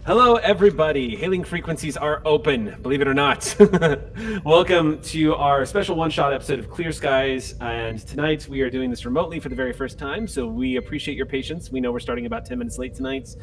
Hello, everybody. Hailing frequencies are open, believe it or not. Welcome to our special one-shot episode of Clear Skies. And tonight we are doing this remotely for the very first time, so we appreciate your patience. We know we're starting about 10 minutes late tonight.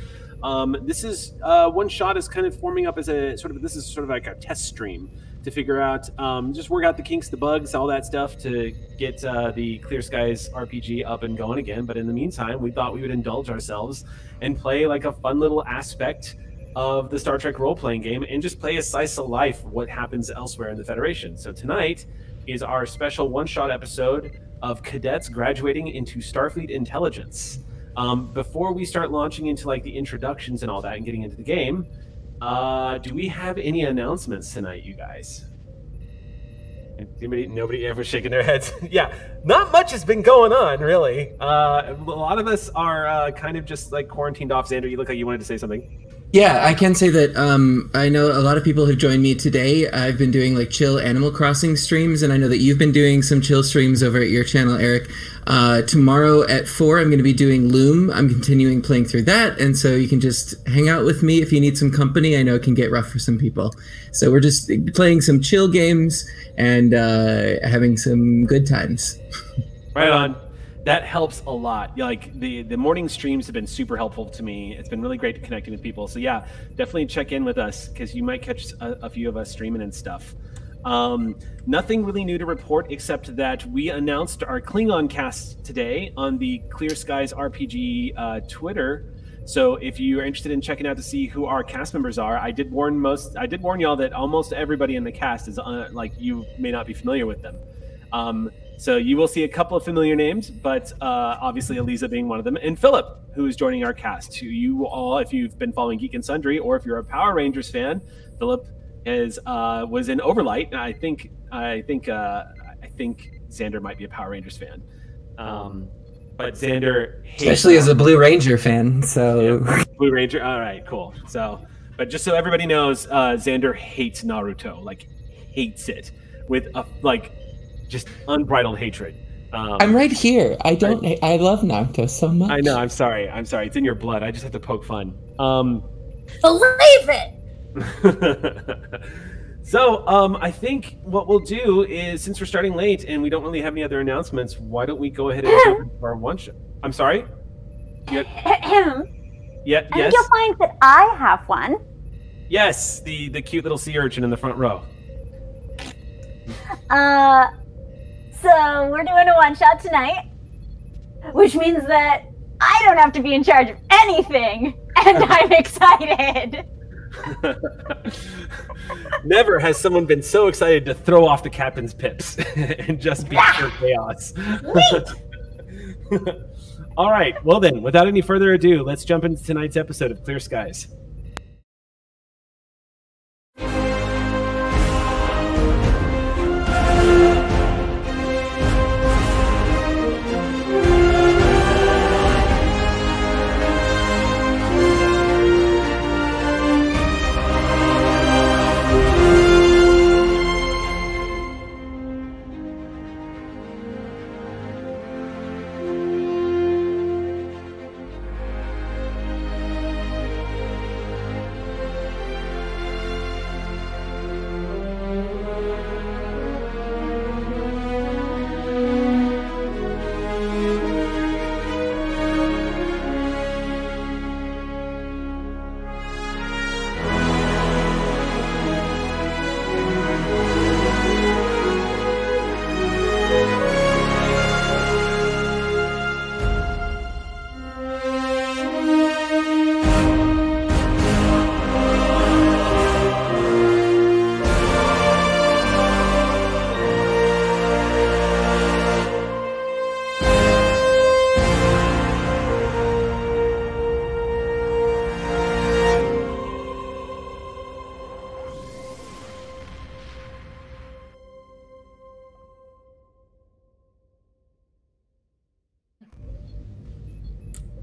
This is one shot is kind of forming up as a sort of, this is sort of like a test stream to figure out, just work out the kinks, the bugs, all that stuff to get the Clear Skies RPG up and going again. But in the meantime, we thought we would indulge ourselves and play like a fun little aspect of the Star Trek role-playing game and just play a slice of life what happens elsewhere in the Federation. So tonight is our special one-shot episode of cadets graduating into Starfleet intelligence. Before we start launching into like the introductions and all that and getting into the game, do we have any announcements tonight, you guys? Nobody ever shaking their heads? Yeah, not much has been going on, really. A lot of us are kind of just like quarantined off. Xander, you look like you wanted to say something. Yeah, I can say that I know a lot of people have joined me today. I've been doing like chill Animal Crossing streams, and I know that you've been doing some chill streams over at your channel, Eric. Tomorrow at 4, I'm going to be doing Loom. I'm continuing playing through that, and so you can just hang out with me if you need some company. I know it can get rough for some people. So we're just playing some chill games and having some good times. Right on. That helps a lot. Like the morning streams have been super helpful to me. It's been really great connecting with people. So yeah, definitely check in with us because you might catch a few of us streaming and stuff. Nothing really new to report except that we announced our Klingon cast today on the Clear Skies RPG Twitter. So if you are interested in checking out to see who our cast members are, I did warn y'all that almost everybody in the cast is like you may not be familiar with them. So you will see a couple of familiar names, but obviously Eliza being one of them, and Philip, who is joining our cast. Who you all, if you've been following Geek and Sundry, or if you're a Power Rangers fan, Philip was in Overlight. And I think Xander might be a Power Rangers fan. But Xander hates especially as a Blue Ranger fan. So yeah, Blue Ranger. All right, cool. So, but just so everybody knows, Xander hates Naruto, like hates it with a just unbridled hatred. I'm right here. I love Naruto so much. I know. I'm sorry. It's in your blood. I just have to poke fun. Believe it. So I think what we'll do is, since we're starting late and we don't really have any other announcements, why don't we go ahead and jump into our one shot? I'm sorry. Yeah. I think you'll find that I have one. Yes, the cute little sea urchin in the front row. So we're doing a one-shot tonight, which means that I don't have to be in charge of anything, and I'm excited. Never has someone been so excited to throw off the captain's pips and just be pure chaos. All right, well then, without any further ado, let's jump into tonight's episode of Clear Skies.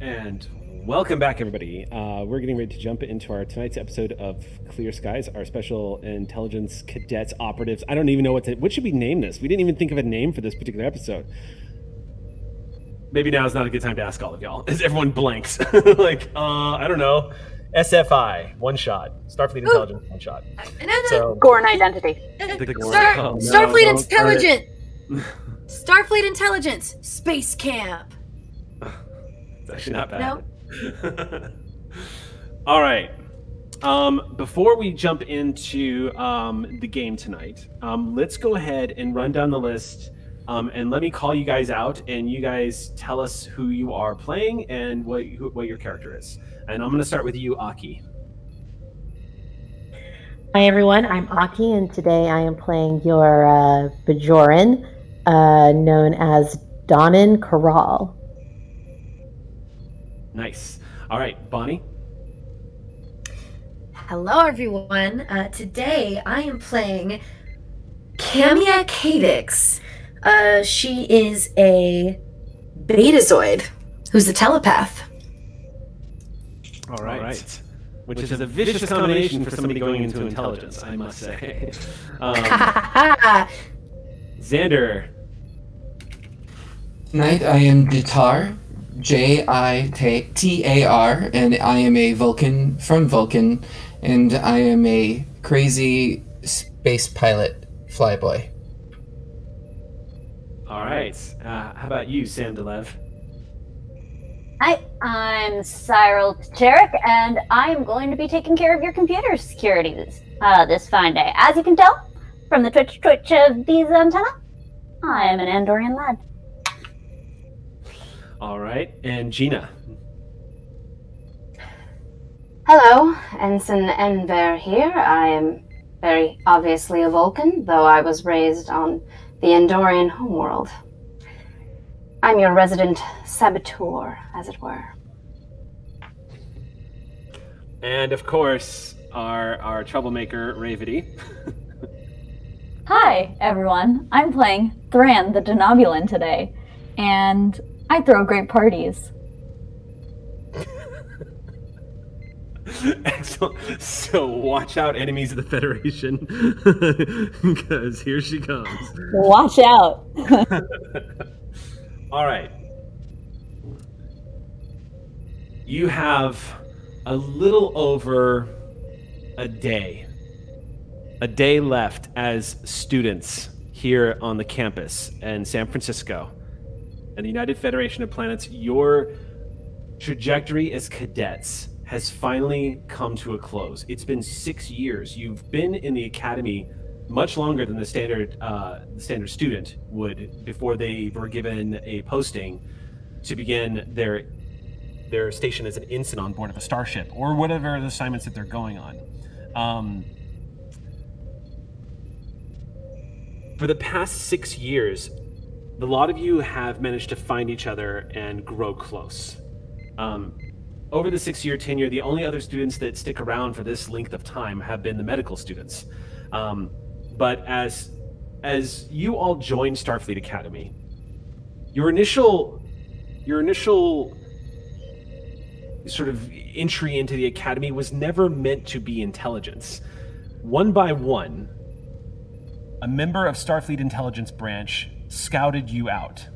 And welcome back, everybody. We're getting ready to jump into our tonight's episode of Clear Skies, our special intelligence cadets operatives. I don't even know what should we name this? We didn't even think of a name for this particular episode. Maybe now is not a good time to ask all of y'all, as everyone blanks. Like, I don't know. SFI, one shot. Starfleet Intelligence, one shot. So, Gorn identity. Starfleet Intelligence. Starfleet Intelligence. Space Camp. It's actually not bad. No. All right. Before we jump into the game tonight, let's go ahead and run down the list. And let me call you guys out, and you guys tell us who you are playing and what your character is. And I'm going to start with you, Aki. Hi everyone, I'm Aki, and today I am playing your Bajoran, known as Donan Corral. Nice. All right, Bonnie. Hello everyone. Today I am playing Camia Cadix. She is a Betazoid who's a telepath. All right. Which is a vicious combination for somebody going into intelligence, I must say. Xander. Tonight I am Jitar, Jitar, and I am a Vulcan from Vulcan, and I am a crazy space pilot flyboy. All right. How about you, Sam Delev? Hi, I'm Cyril Tcherik, and I'm going to be taking care of your computer security this fine day. As you can tell from the twitch of these antenna, I am an Andorian lad. All right, and Gina. Hello, Ensign Enver here. I am very obviously a Vulcan, though I was raised on the Andorian homeworld. I'm your resident saboteur, as it were. And of course, our troublemaker, REVATI. Hi, everyone. I'm playing Thran, the Denobulin today, and I throw great parties. Excellent. So watch out, enemies of the Federation, because here she comes. Watch out. All right. You have a little over a day left as students here on the campus in San Francisco and the United Federation of Planets. Your trajectory as cadets has finally come to a close. It's been 6 years. You've been in the academy much longer than the standard student would before they were given a posting to begin their station as an ensign on board of a starship or whatever the assignments that they're going on. For the past 6 years, a lot of you have managed to find each other and grow close. Over the 6-year tenure, the only other students that stick around for this length of time have been the medical students. But as you all joined Starfleet Academy, your initial sort of entry into the Academy was never meant to be intelligence. One by one, a member of Starfleet Intelligence Branch scouted you out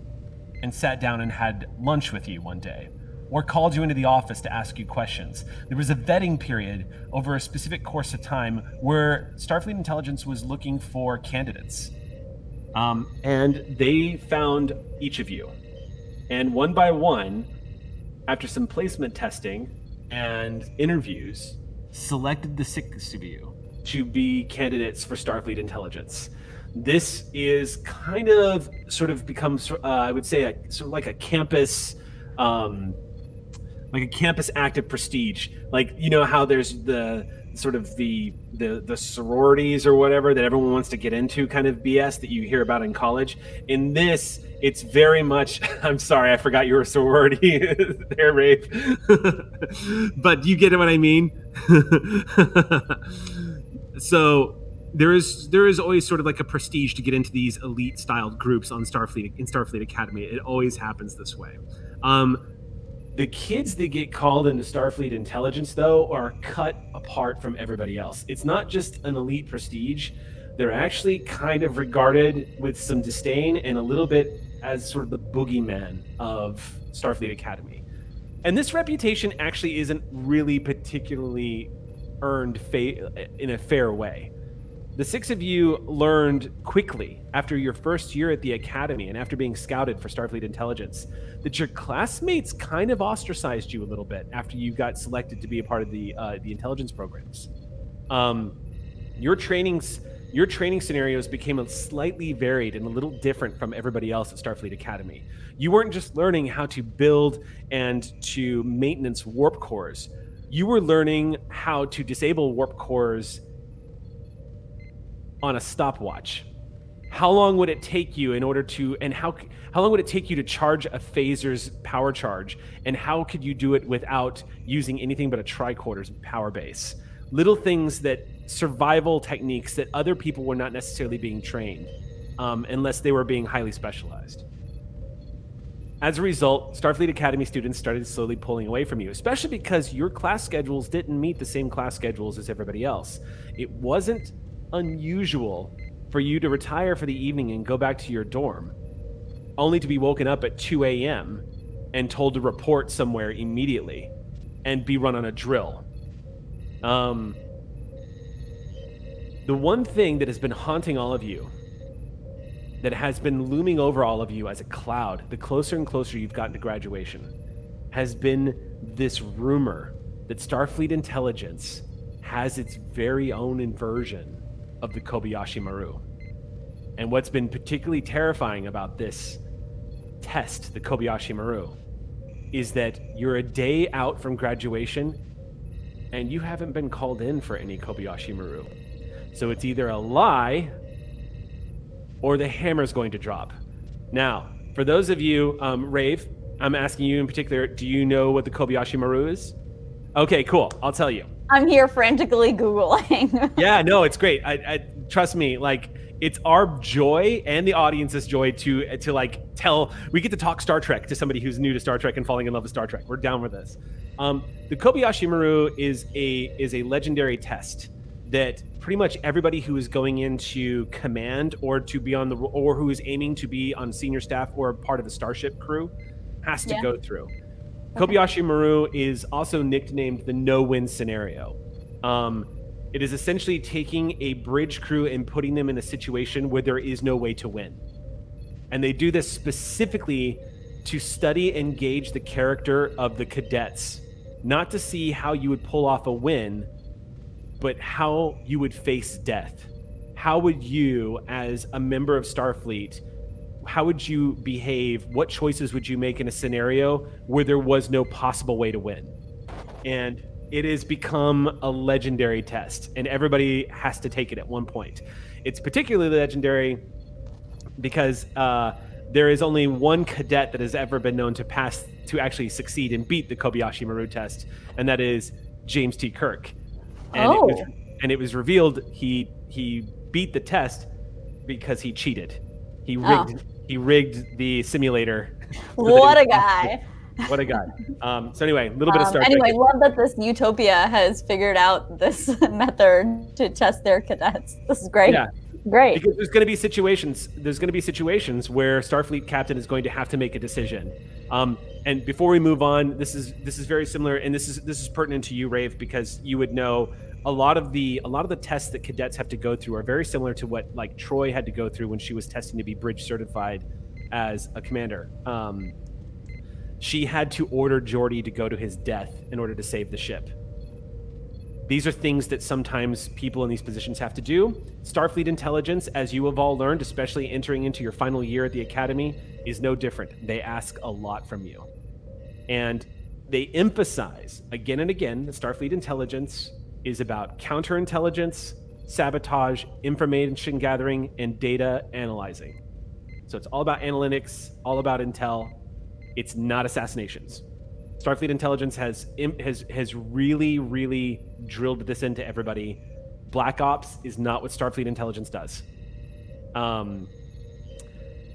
and sat down and had lunch with you one day, or called you into the office to ask you questions. There was a vetting period over a specific course of time where Starfleet Intelligence was looking for candidates. And they found each of you. And one by one, after some placement testing and interviews, selected the 6 of you to be candidates for Starfleet Intelligence. This is kind of sort of become, I would say, sort of like a campus act of prestige. Like, you know how there's the sort of the sororities or whatever that everyone wants to get into, kind of BS that you hear about in college. In this, it's very much, I'm sorry, I forgot you were a sorority there, Rafe. But you get what I mean? So there is always sort of like a prestige to get into these elite styled groups on Starfleet Academy. It always happens this way. The kids that get called into Starfleet Intelligence, though, are cut apart from everybody else. It's not just an elite prestige. They're actually kind of regarded with some disdain and a little bit as sort of the boogeyman of Starfleet Academy. And this reputation actually isn't really particularly earned in a fair way. The 6 of you learned quickly after your first year at the academy and after being scouted for Starfleet intelligence that your classmates kind of ostracized you a little bit after you got selected to be a part of the intelligence programs. Your training scenarios became slightly varied and a little different from everybody else at Starfleet Academy. You weren't just learning how to build and to maintenance warp cores. You were learning how to disable warp cores on a stopwatch. How long would it take you in order to, and how long would it take you to charge a phaser's power charge, and how could you do it without using anything but a tricorder's power base? Little things that, survival techniques that other people were not necessarily being trained, unless they were being highly specialized. As a result, Starfleet Academy students started slowly pulling away from you, especially because your class schedules didn't meet the same class schedules as everybody else. It wasn't unusual for you to retire for the evening and go back to your dorm, only to be woken up at 2 a.m. and told to report somewhere immediately and be run on a drill. The one thing that has been haunting all of you, that has been looming over all of you as a cloud, the closer and closer you've gotten to graduation, has been this rumor that Starfleet intelligence has its very own inversion of the Kobayashi Maru. And what's been particularly terrifying about this test, the Kobayashi Maru, is that you're a day out from graduation and you haven't been called in for any Kobayashi Maru. So it's either a lie or the hammer's going to drop. Now, for those of you, Rave, I'm asking you in particular, do you know what the Kobayashi Maru is? Okay, cool. I'll tell you. I'm here frantically Googling. Yeah, no, it's great. I trust me, like, it's our joy and the audience's joy to like tell, we get to talk Star Trek to somebody who's new to Star Trek and falling in love with Star Trek. We're down with this. The Kobayashi Maru is a legendary test that pretty much everybody who is going into command or to be on the, or who is aiming to be on senior staff or part of the starship crew has to go through. Kobayashi Maru is also nicknamed the no-win scenario. It is essentially taking a bridge crew and putting them in a situation where there is no way to win. And they do this specifically to study and gauge the character of the cadets, not to see how you would pull off a win, but how you would face death. How would you, as a member of Starfleet, how would you behave? What choices would you make in a scenario where there was no possible way to win? And it has become a legendary test, and everybody has to take it at one point. It's particularly legendary because there is only one cadet that has ever been known to actually succeed and beat the Kobayashi Maru test, and that is James T. Kirk. And it was revealed he beat the test because he cheated. He rigged the simulator. What a guy. What a guy. So anyway, a little bit of Star Trek. Anyway, love that this utopia has figured out this method to test their cadets. This is great. Yeah. Great. Because there's going to be situations where Starfleet captain is going to have to make a decision. And before we move on, this is very similar, and this is pertinent to you, Rave, because you would know a lot of the tests that cadets have to go through are very similar to what like Troy had to go through when she was testing to be bridge certified as a commander. She had to order Geordi to go to his death in order to save the ship. These are things that sometimes people in these positions have to do. Starfleet intelligence, as you have all learned, especially entering into your final year at the academy, is no different. They ask a lot from you. And they emphasize again and again that Starfleet intelligence is about counterintelligence, sabotage, information gathering, and data analyzing. So it's all about analytics, all about intel. It's not assassinations. Starfleet intelligence has really, really drilled this into everybody. Black Ops is not what Starfleet intelligence does. I'm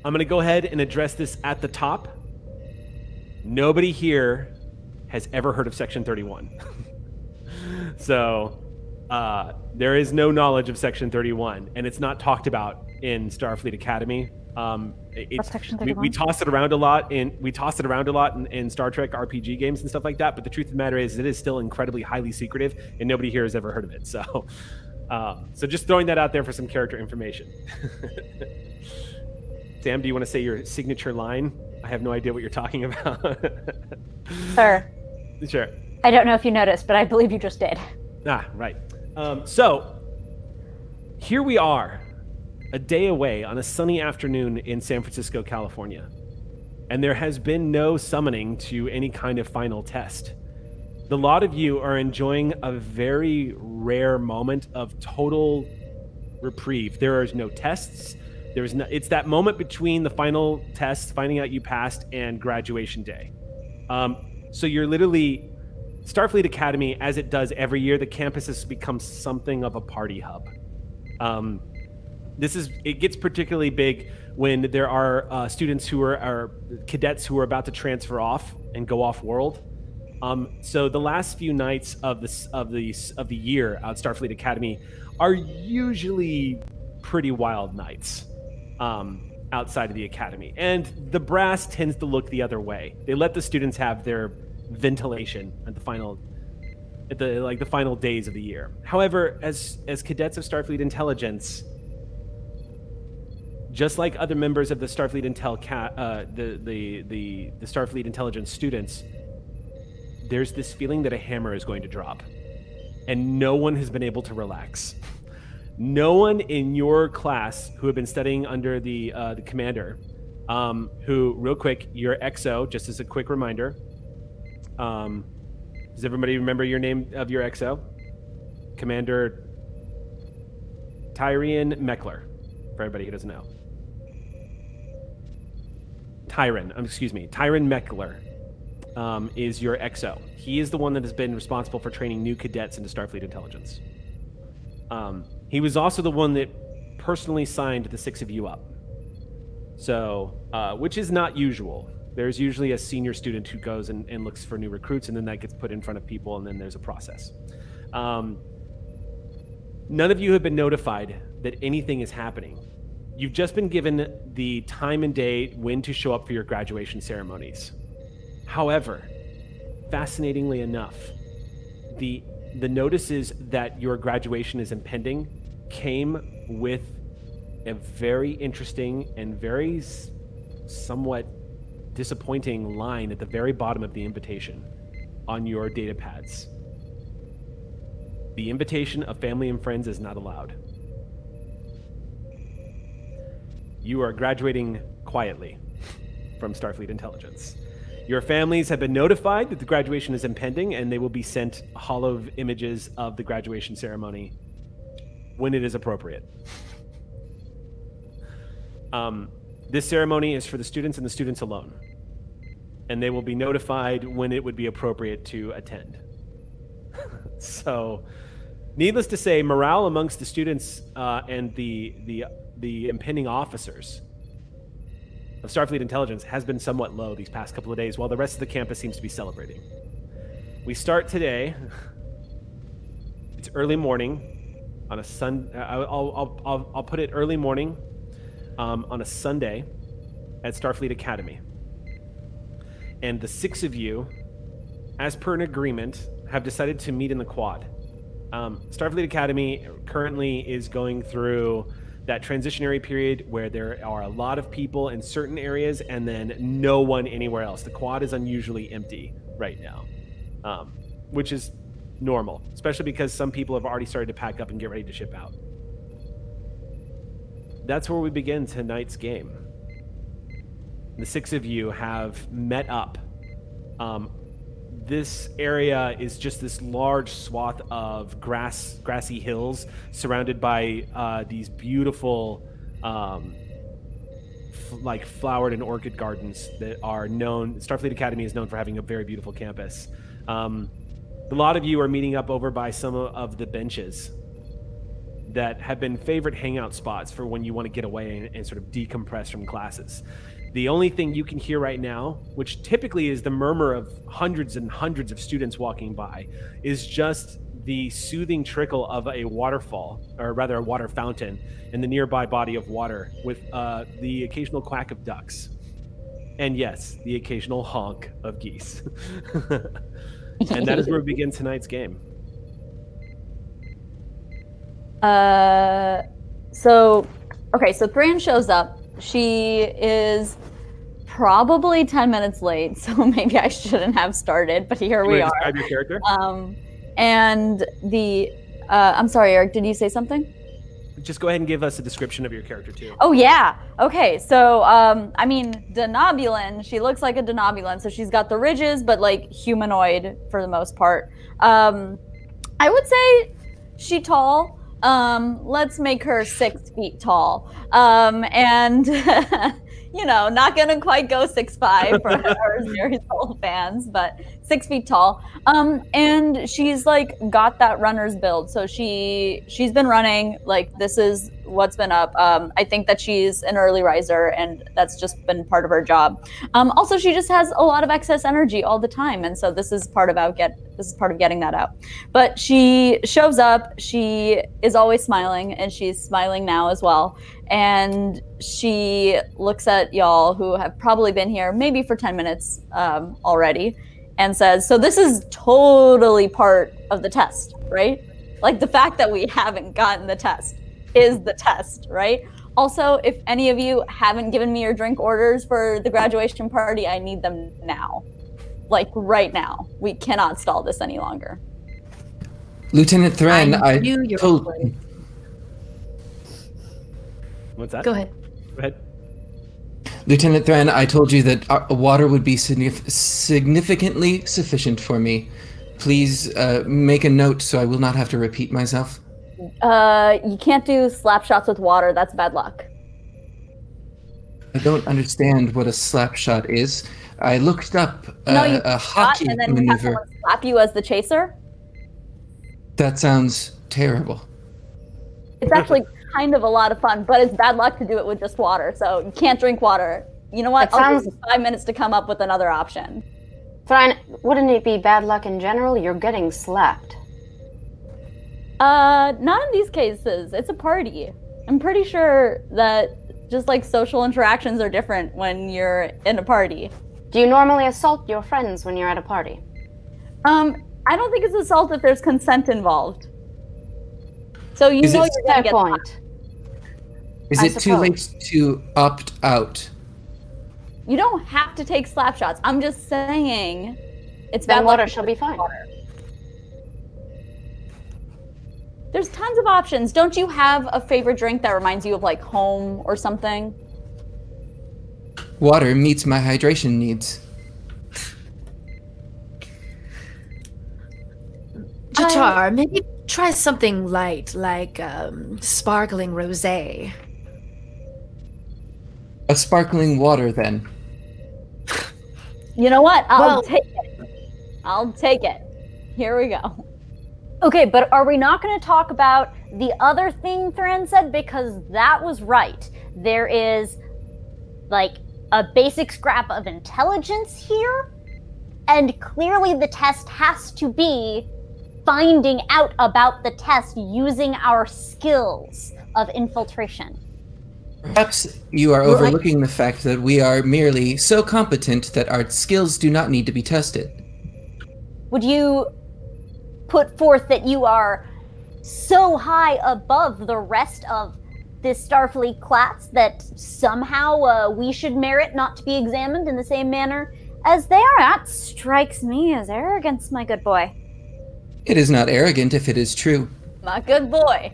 going to go ahead and address this at the top. Nobody here has ever heard of Section 31. So there is no knowledge of Section 31, and it's not talked about in Starfleet Academy. We toss it around a lot, in Star Trek RPG games and stuff like that. But the truth of the matter is, it is still incredibly highly secretive, and nobody here has ever heard of it. So, so just throwing that out there for some character information. Sam, do you want to say your signature line? I have no idea what you're talking about. Sir. Sure. I don't know if you noticed, but I believe you just did. Ah, right. So here we are, a day away on a sunny afternoon in San Francisco, California. And there has been no summoning to any kind of final test. The lot of you are enjoying a very rare moment of total reprieve. There are no tests. It's that moment between the final test, finding out you passed, and graduation day. So you're literally, Starfleet Academy, as it does every year, the campus has become something of a party hub. It gets particularly big when there are students who are cadets who are about to transfer off and go off world. So the last few nights of the year at Starfleet Academy are usually pretty wild nights outside of the academy, and the brass tends to look the other way. They let the students have their ventilation at the final days of the year. However, as cadets of Starfleet Intelligence, just like other members of the Starfleet the Starfleet Intelligence students, there's this feeling that a hammer is going to drop, and no one has been able to relax. No one in your class who have been studying under the commander, who, real quick, your EXEO, just as a quick reminder. Does everybody remember your name of your EXEO? Commander Tyrion Meckler, for everybody who doesn't know. Tyrion Meckler is your EXEO. He is the one that has been responsible for training new cadets into Starfleet Intelligence. He was also the one that personally signed the 6 of you up. So, which is not usual. There's usually a senior student who goes and looks for new recruits, and then that gets put in front of people, and then there's a process. None of you have been notified that anything is happening. You've just been given the time and day when to show up for your graduation ceremonies. However, fascinatingly enough, the notices that your graduation is impending came with a very interesting and very somewhat disappointing line at the very bottom of the invitation on your data pads. The invitation of family and friends is not allowed. You are graduating quietly from Starfleet Intelligence. Your families have been notified that the graduation is impending, and they will be sent hollow images of the graduation ceremony when it is appropriate. This ceremony is for the students and the students alone, and they will be notified when it would be appropriate to attend. So, needless to say, morale amongst the students and the impending officers of Starfleet Intelligence has been somewhat low these past couple of days, while the rest of the campus seems to be celebrating. We start today. It's early morning on a I'll put it early morning on a Sunday at Starfleet Academy. And the 6 of you, as per an agreement, have decided to meet in the quad. Starfleet Academy currently is going through that transitionary period where there are a lot of people in certain areas and then no one anywhere else. The quad is unusually empty right now, which is normal, especially because some people have already started to pack up and get ready to ship out. That's where we begin tonight's game. The 6 of you have met up. This area is just this large swath of grassy hills surrounded by these beautiful like flowered and orchid gardens that are known. Starfleet Academy is known for having a very beautiful campus. A lot of you are meeting up over by some of the benches that have been favorite hangout spots for when you want to get away and sort of decompress from classes. The only thing you can hear right now, which typically is the murmur of hundreds and hundreds of students walking by, is just the soothing trickle of a waterfall, or rather a water fountain, in the nearby body of water, with the occasional quack of ducks. And yes, the occasional honk of geese. And that is where we begin tonight's game. So Thran shows up. She is probably 10 minutes late, so maybe I shouldn't have started, but here we are. Describe your character? And the, I'm sorry, Eric, did you say something? Just go ahead and give us a description of your character, too. Oh, yeah. Okay, so, I mean, Denobulin, she looks like a Denobulin, so she's got the ridges, but, like, humanoid for the most part. I would say she's tall. Let's make her 6 feet tall. And, you know, not gonna quite go 6'5" for our series old fans, but 6 feet tall. And she's like got that runner's build. So she's been running, like this is what's been up. I think that she's an early riser and that's just been part of her job. Also she just has a lot of excess energy all the time. And so this is part of getting that out. But she shows up, she is always smiling and she's smiling now as well. And she looks at y'all who have probably been here maybe for 10 minutes already and says, so this is totally part of the test, right? Like the fact that we haven't gotten the test is the test, right? Also, if any of you haven't given me your drink orders for the graduation party, I need them now. Like right now. We cannot stall this any longer. Lieutenant Thran, I told... What's that? Go ahead. Go ahead. Lieutenant Thran, I told you that water would be significantly sufficient for me. Please make a note so I will not have to repeat myself. You can't do slap shots with water. That's bad luck. I don't understand what a slap shot is. I looked up a hockey and then maneuver. have someone slap you as the chaser. That sounds terrible. It's actually kind of a lot of fun, but it's bad luck to do it with just water. So you can't drink water. You know what? I'll give you 5 minutes to come up with another option. Thran, wouldn't it be bad luck in general? You're getting slapped. Not in these cases. It's a party. I'm pretty sure that just like social interactions are different when you're in a party. Do you normally assault your friends when you're at a party? I don't think it's assault if there's consent involved. So you know you're gonna get slapped. Is it too late to opt out? You don't have to take slap shots. I'm just saying it's bad bad water luck. She'll be fine. Water. There's tons of options. Don't you have a favorite drink that reminds you of like home or something? Water meets my hydration needs. Jatar, maybe try something light, like sparkling rosé. A sparkling water, then. You know what? I'll take it. I'll take it. Here we go. Okay, but are we not going to talk about the other thing Thran said? Because that was right. There is, like, a basic scrap of intelligence here, and clearly the test has to be finding out about the test using our skills of infiltration. Perhaps you are overlooking the fact that we are merely so competent that our skills do not need to be tested. Would you put forth that you are so high above the rest of this Starfleet class that somehow we should merit not to be examined in the same manner as they are? That strikes me as arrogance, my good boy. It is not arrogant if it is true. My good boy.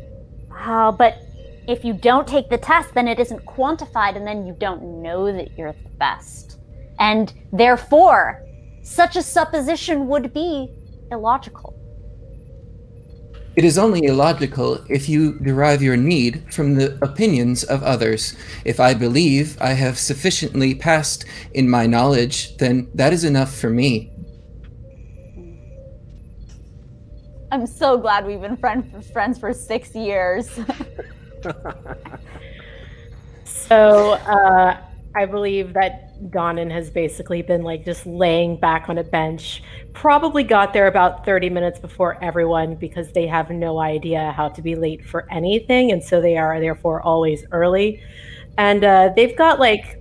Oh, but if you don't take the test, then it isn't quantified, and then you don't know that you're the best. And therefore, such a supposition would be illogical. It is only illogical if you derive your need from the opinions of others. If I believe I have sufficiently passed in my knowledge, then that is enough for me. I'm so glad we've been friends for 6 years. So, I believe that Donan has basically been like just laying back on a bench. Probably got there about 30 minutes before everyone because they have no idea how to be late for anything. And so they are therefore always early. And they've got like,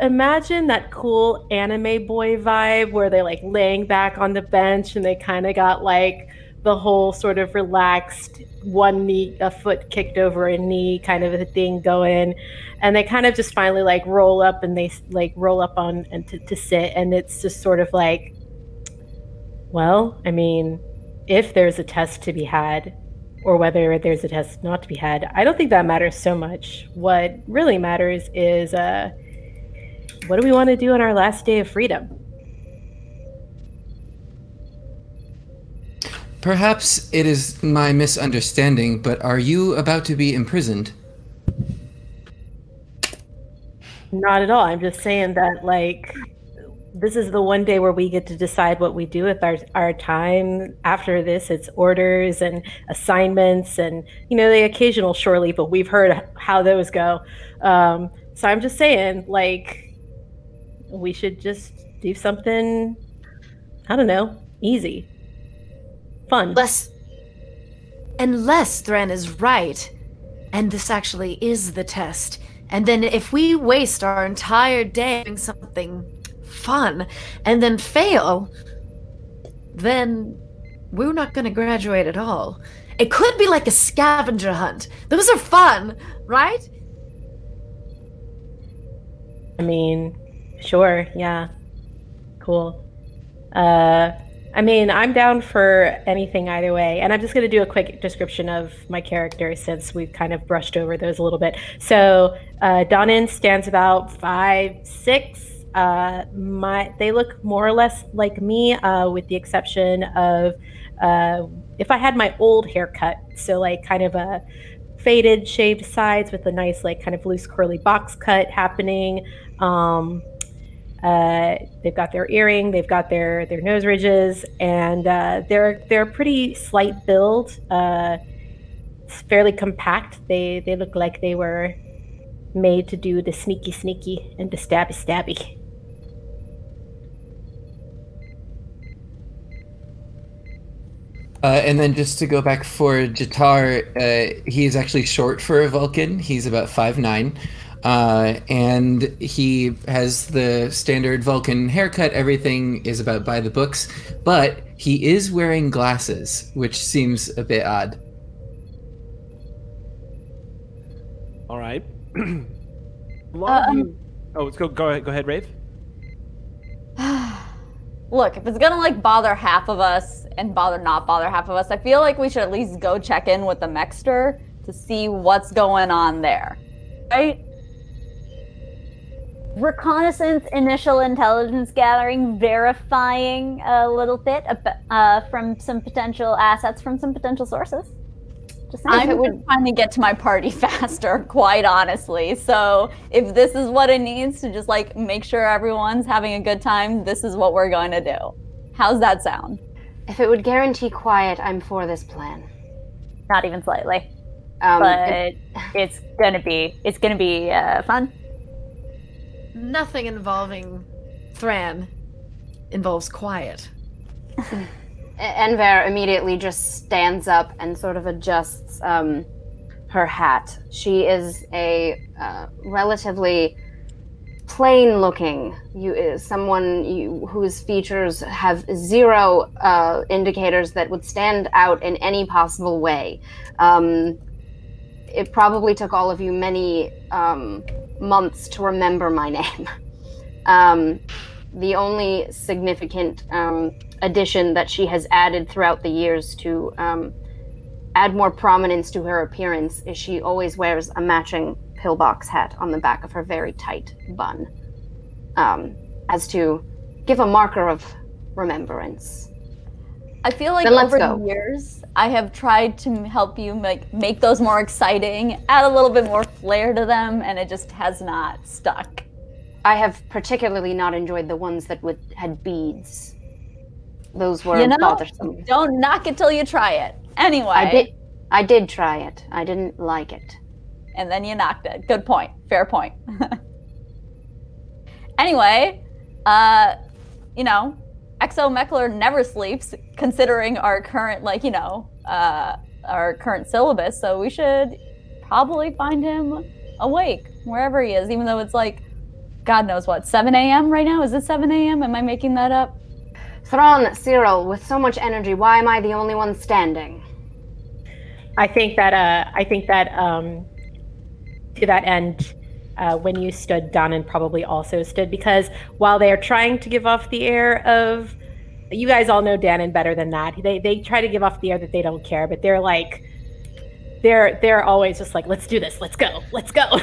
imagine that cool anime boy vibe where they're like laying back on the bench and they kind of got like the whole sort of relaxed one knee, a foot kicked over a knee kind of a thing going. And they kind of just finally like roll up and they like roll up on and to sit. And it's just sort of like, well, I mean, if there's a test to be had or whether there's a test not to be had, I don't think that matters so much. What really matters is what do we want to do on our last day of freedom? Perhaps it is my misunderstanding, but are you about to be imprisoned? Not at all. I'm just saying that, like, this is the one day where we get to decide what we do with our time. After this, it's orders and assignments and, you know, the occasional shore leave, but we've heard how those go. So I'm just saying, like, we should just do something, I don't know, easy. Fun. Unless Thran is right, and this actually is the test, and then if we waste our entire day doing something fun and then fail, then we're not going to graduate at all. It could be like a scavenger hunt. Those are fun, right? I mean, sure, yeah. Cool. I mean, I'm down for anything either way. And I'm just going to do a quick description of my character since we've kind of brushed over those a little bit. So Donan stands about 5'6". They look more or less like me, with the exception of if I had my old haircut. So like kind of a faded shaved sides with a nice like kind of loose curly box cut happening. They've got their earring, they've got their nose ridges, and they're pretty slight build. It's fairly compact. They look like they were made to do the sneaky and the stabby. And then just to go back for Jatar, he is actually short for a Vulcan. He's about 5'9". And he has the standard Vulcan haircut. Everything is about by the books, but he is wearing glasses, which seems a bit odd. All right. Let's go ahead, Rave. Look, if it's gonna like bother half of us and not bother half of us, I feel like we should at least go check in with the Mexter to see what's going on there, right? Reconnaissance, initial intelligence gathering, verifying a little bit from some potential assets from some potential sources. Just saying. I would finally get to my party faster, quite honestly. So if this is what it needs to just like make sure everyone's having a good time, this is what we're going to do. How's that sound? If it would guarantee quiet, I'm for this plan. Not even slightly. But it's gonna be fun. Nothing involving Thran involves quiet. Enver immediately just stands up and sort of adjusts her hat. She is a relatively plain-looking, someone whose features have zero indicators that would stand out in any possible way. It probably took all of you many months to remember my name. The only significant addition that she has added throughout the years to add more prominence to her appearance is she always wears a matching pillbox hat on the back of her very tight bun, as to give a marker of remembrance. I feel like over the years, I have tried to help you make those more exciting, add a little bit more flair to them, and it just has not stuck. I have particularly not enjoyed the ones that had beads. Those were bothersome. Don't knock it till you try it. Anyway. I did try it. I didn't like it. And then you knocked it. Good point. Fair point. Anyway, you know, EXEO Meckler never sleeps, considering our current, like, you know, our current syllabus. So we should probably find him awake wherever he is, even though it's like, God knows what, 7 a.m. right now? Is it 7 a.m.? Am I making that up? Thrawn, Cyril, with so much energy, why am I the only one standing? I think that to that end, when you stood, Donan probably also stood, because while they are trying to give off the air of, you guys all know Danon better than that. They try to give off the air that they don't care, but they're like, they're always just like, let's do this, let's go, let's go.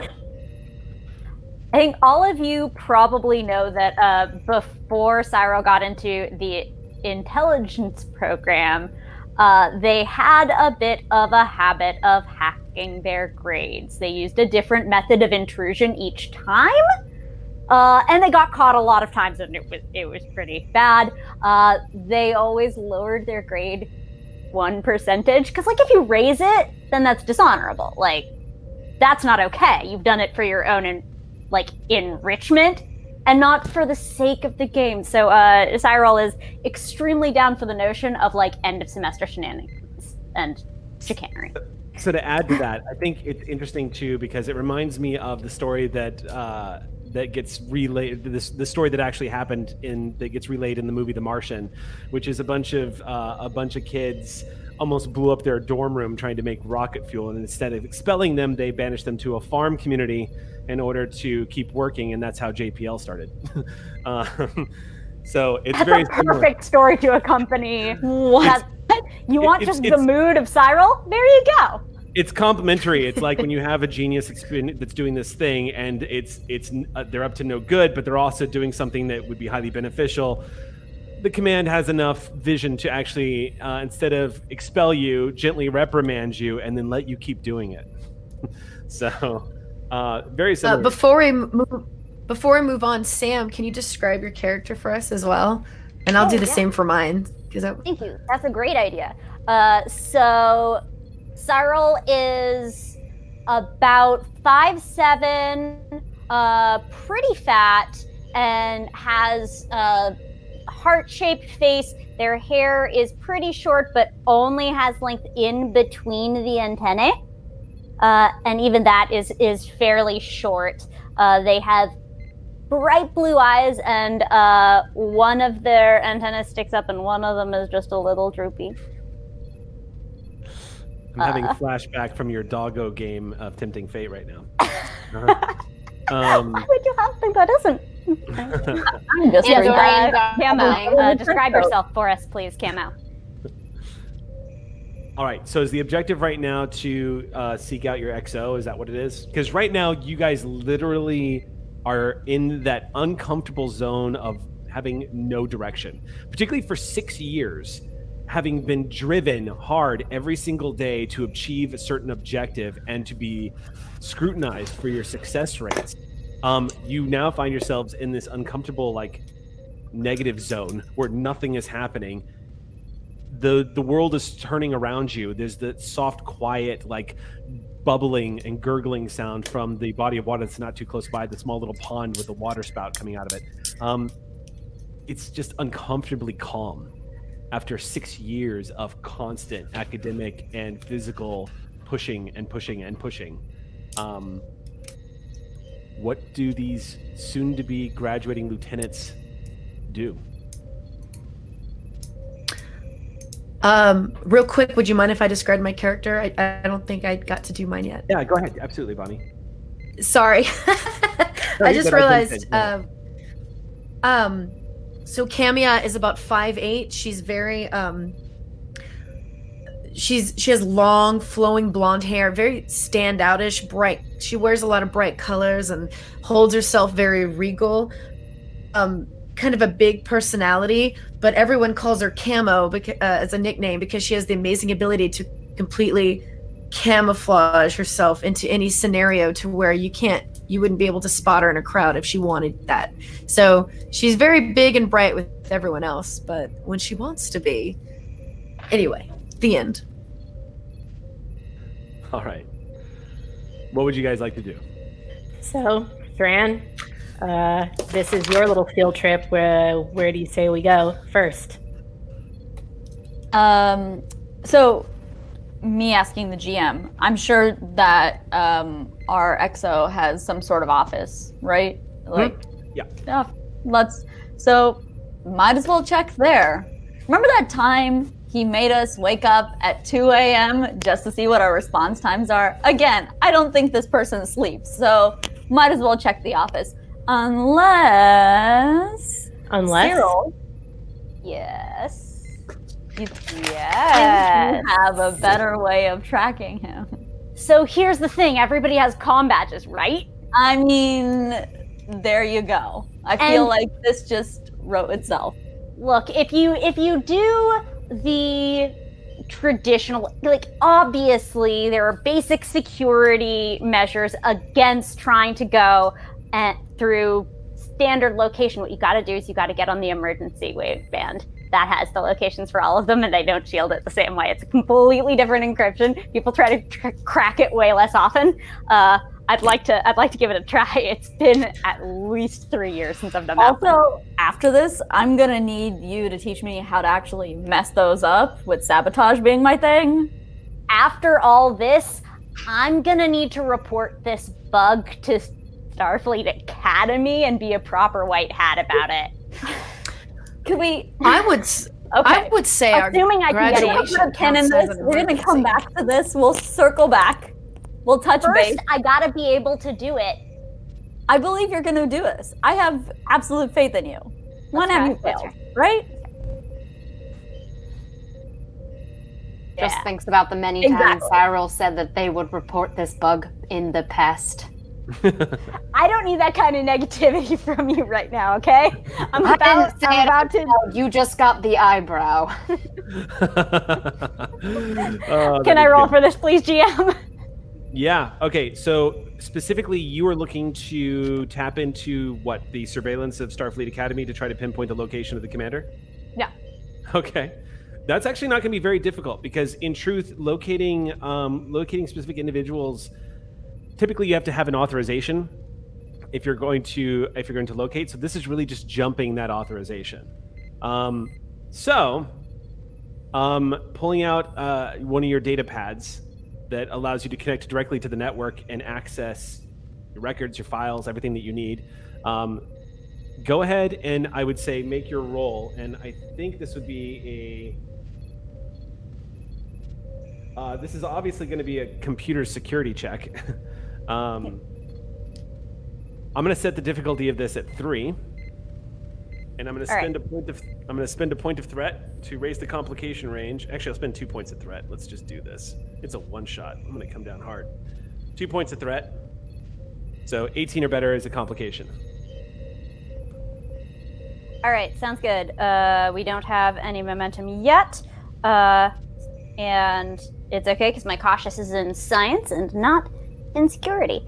I think all of you probably know that before Cyril got into the intelligence program, they had a bit of a habit of hacking their grades. They used a different method of intrusion each time, and they got caught a lot of times, and it was pretty bad. They always lowered their grade 1%, because like if you raise it, then that's dishonorable. Like, that's not okay. You've done it for your own like enrichment and not for the sake of the game. So Cyril is extremely down for the notion of like end of semester shenanigans and chicanery. So to add to that, I think it's interesting too, because it reminds me of the story that that gets relayed, the story that actually happened that gets relayed in the movie The Martian, which is a bunch of kids almost blew up their dorm room trying to make rocket fuel, and instead of expelling them, they banished them to a farm community in order to keep working, and that's how JPL started. So it's that's very a perfect story to accompany. What? You want just the mood of Cyril? There you go. It's complementary. It's like when you have a genius that's doing this thing, and they're up to no good, but they're also doing something that would be highly beneficial. The command has enough vision to actually, instead of expel you, gently reprimand you, and then let you keep doing it. So, very similar. Before we move on, Sam, can you describe your character for us as well? And I'll do the same for mine. Thank you. That's a great idea. So, Cyril is about 5'7", pretty fat, and has heart-shaped face. Their hair is pretty short, but only has length in between the antennae, and even that is fairly short. They have bright blue eyes, and one of their antennas sticks up, and one of them is just a little droopy. I'm having a flashback from your doggo game of Tempting Fate right now. Why would you have something that isn't? I'm just Camo, describe yourself for us, please, Camo. All right, so is the objective right now to seek out your XO? Is that what it is? Because right now, you guys literally are in that uncomfortable zone of having no direction, particularly for 6 years, having been driven hard every single day to achieve a certain objective and to be scrutinized for your success rates. You now find yourselves in this uncomfortable, like, negative zone where nothing is happening. The world is turning around you. There's the soft, quiet, like, bubbling and gurgling sound from the body of water that's not too close by, the small little pond with a water spout coming out of it. It's just uncomfortably calm after 6 years of constant academic and physical pushing and pushing and pushing. What do these soon-to-be graduating lieutenants do? Real quick, would you mind if I described my character? I don't think I got to do mine yet. Yeah, go ahead. Absolutely, Bonnie. Sorry. I just realized. So Camia is about 5'8". She's very she has long flowing blonde hair, very standoutish, bright. She wears a lot of bright colors and holds herself very regal. Kind of a big personality, but everyone calls her Camo as a nickname because she has the amazing ability to completely camouflage herself into any scenario to where you wouldn't be able to spot her in a crowd if she wanted that. So she's very big and bright with everyone else, but when she wants to be. Anyway, the end. All right. What would you guys like to do? So, Thran, This is your little field trip. Where do you say we go first? So, me asking the GM, I'm sure that our EXEO has some sort of office, right? Like, yeah. So, might as well check there. Remember that time he made us wake up at 2 a.m. just to see what our response times are? Again, I don't think this person sleeps, so might as well check the office. Unless? Cyril, yes. Yes. You have a better way of tracking him. So here's the thing, everybody has comm badges, right? I mean, there you go. I feel like this just wrote itself. Look, if you do the traditional, like, obviously there are basic security measures against trying to go through standard location. What you got to do is you got to get on the emergency wave band. That has the locations for all of them, and they don't shield it the same way. It's a completely different encryption. People try to crack it way less often. I'd like to give it a try. It's been at least 3 years since I've done that. Also, after this, I'm gonna need you to teach me how to actually mess those up, with sabotage being my thing. After all this, I'm gonna need to report this bug to Starfleet Academy and be a proper white hat about it. Could we? I would say assuming I can get a pin in this, we're gonna come back to this. We'll circle back. We'll touch base. First, I gotta be able to do it. I believe you're gonna do this. I have absolute faith in you. When have you failed, right? Just thinks about the many times Cyril said that they would report this bug in the past. I don't need that kind of negativity from you right now, okay? I'm about to. You just got the eyebrow. Can I roll for this, please, GM? Yeah. Okay. So specifically, you are looking to tap into what, the surveillance of Starfleet Academy to try to pinpoint the location of the commander? Yeah. Okay. That's actually not going to be very difficult because, in truth, locating specific individuals, typically you have to have an authorization if you're going to locate. So this is really just jumping that authorization. Pulling out one of your data pads that allows you to connect directly to the network and access your records, your files, everything that you need. Go ahead and I would say make your roll. And I think this would be this is obviously going to be a computer security check. I'm going to set the difficulty of this at 3. And I'm going to spend a point of threat to raise the complication range. Actually, I'll spend 2 points of threat. Let's just do this. It's a one-shot. I'm going to come down hard. 2 points of threat. So 18 or better is a complication. All right, sounds good. We don't have any momentum yet. And it's okay because my cautious is in science and not in security.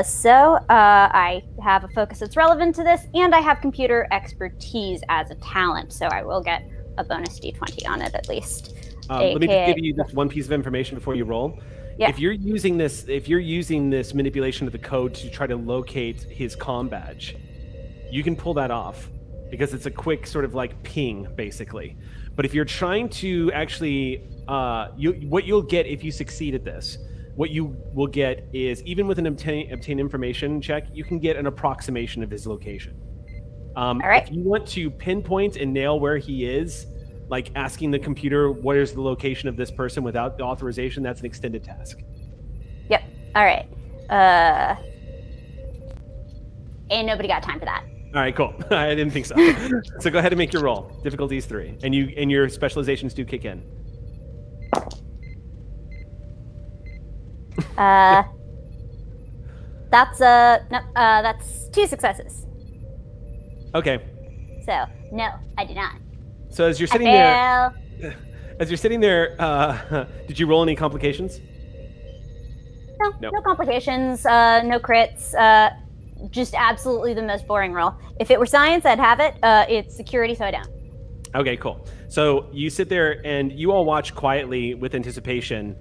So I have a focus that's relevant to this, and I have computer expertise as a talent, so I will get a bonus d20 on it at least. Let me just give you this one piece of information before you roll. Yeah. If you're using this manipulation of the code to try to locate his comm badge, you can pull that off because it's a quick sort of like ping, basically. But if you're trying to actually, what you'll get if you succeed at this, what you will get is, even with an obtain information check, you can get an approximation of his location. All right. If you want to pinpoint and nail where he is, like asking the computer where's the location of this person without the authorization, that's an extended task. Yep. All right. Ain't nobody got time for that. All right, cool. I didn't think so. So go ahead and make your roll. Difficulty is 3, and your specializations do kick in. That's 2 successes. Okay. So no, I do not. So as you're sitting there, did you roll any complications? No complications, no crits, just absolutely the most boring roll. If it were science, I'd have it. It's security, so I don't. Okay, cool. So you sit there and you all watch quietly with anticipation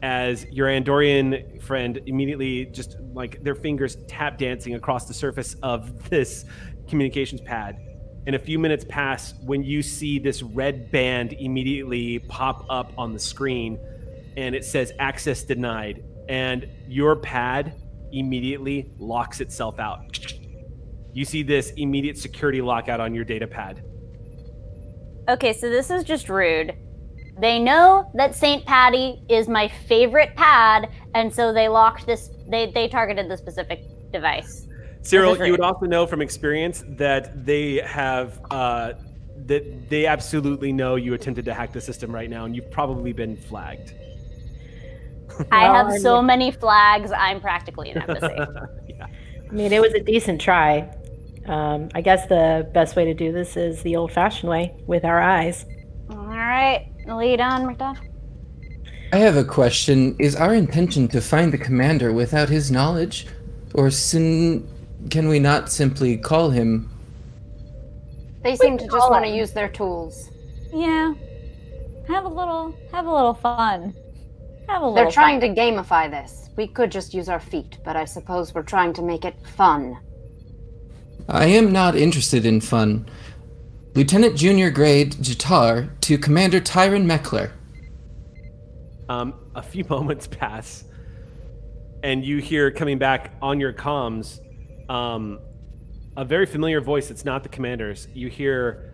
as your Andorian friend immediately just like their fingers tap dancing across the surface of this communications pad. And a few minutes pass when you see this red band immediately pop up on the screen, and it says access denied, and your pad immediately locks itself out. You see this immediate security lockout on your data pad. Okay, so this is just rude. They know that St. Patty is my favorite pad, and so they locked this, they targeted the specific device. Cyril, you would also know from experience that they have, that they absolutely know you attempted to hack the system right now, and you've probably been flagged. I have so many flags, I'm practically an embassy. Yeah. I mean, it was a decent try. I guess the best way to do this is the old-fashioned way, with our eyes. All right, lead on, Murtaugh. I have a question. Is our intention to find the commander without his knowledge? Or can we not simply call him? They seem to just want to use their tools. Yeah. Have a little fun. They're trying to gamify this. We could just use our feet, but I suppose we're trying to make it fun. I am not interested in fun. Lieutenant Junior Grade Jitar to Commander Tyron Meckler. A few moments pass, and you hear coming back on your comms a very familiar voice. It's not the commander's. You hear,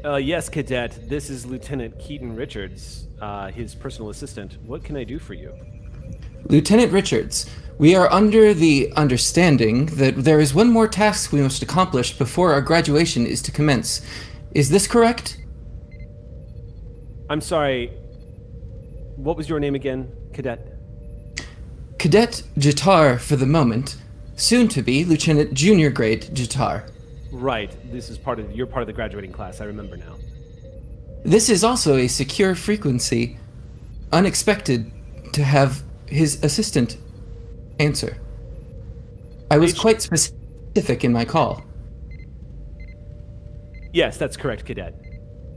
yes, Cadet, this is Lieutenant Keaton Richards, his personal assistant. What can I do for you? Lieutenant Richards, we are under the understanding that there is one more task we must accomplish before our graduation is to commence. Is this correct? I'm sorry. What was your name again, Cadet? Cadet Jitar for the moment. Soon to be Lieutenant Junior Grade Jitar. Right. This is you're part of the graduating class. I remember now. This is also a secure frequency. Unexpected to have his assistant answer. I was quite specific in my call. Yes, that's correct, Cadet.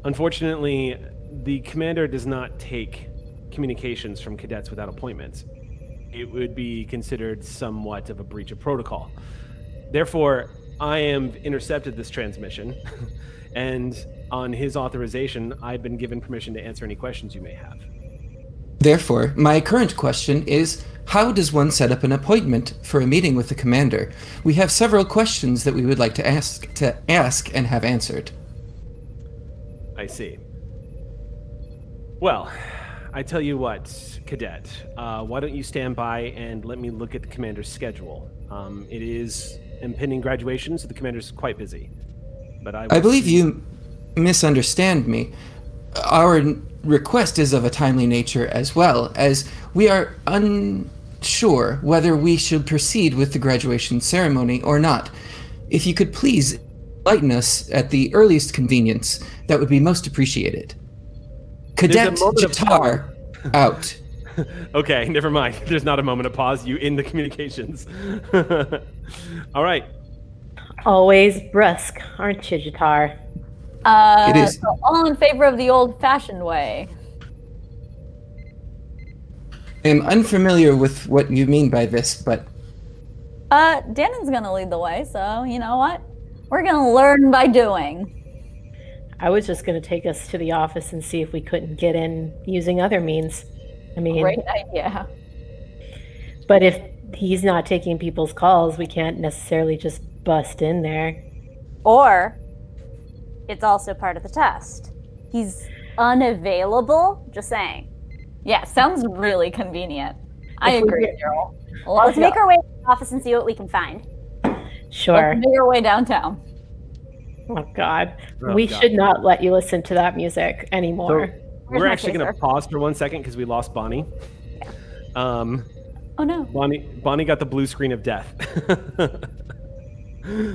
Unfortunately, the commander does not take communications from cadets without appointments. It would be considered somewhat of a breach of protocol. Therefore, I am intercepted this transmission, and on his authorization, I've been given permission to answer any questions you may have. Therefore, my current question is, how does one set up an appointment for a meeting with the commander? We have several questions that we would like to ask and have answered. I see. Well, I tell you what, Cadet, why don't you stand by and let me look at the commander's schedule. It is impending graduation, so the commander's quite busy. But I believe you misunderstand me. Our request is of a timely nature as well, as we are unsure whether we should proceed with the graduation ceremony or not. If you could please enlighten us at the earliest convenience, that would be most appreciated. Cadet Jitar, out. Okay, never mind. There's not a moment of pause. You in the communications. All right. Always brusque, aren't you, Jitar? It is. So all in favor of the old-fashioned way. I am unfamiliar with what you mean by this, but... Danon's gonna lead the way, so you know what? We're gonna learn by doing. I was just going to take us to the office and see if we couldn't get in using other means. I mean... Great idea. But if he's not taking people's calls, we can't necessarily just bust in there. Or it's also part of the test. He's unavailable, just saying. Yeah, sounds really convenient. I agree, Daryl. Let's make our way to the office and see what we can find. Sure. Let's make our way downtown. Oh, God. We should not let you listen to that music anymore. So we're actually going to pause for 1 second because we lost Bonnie. Yeah. Oh, no. Bonnie got the blue screen of death.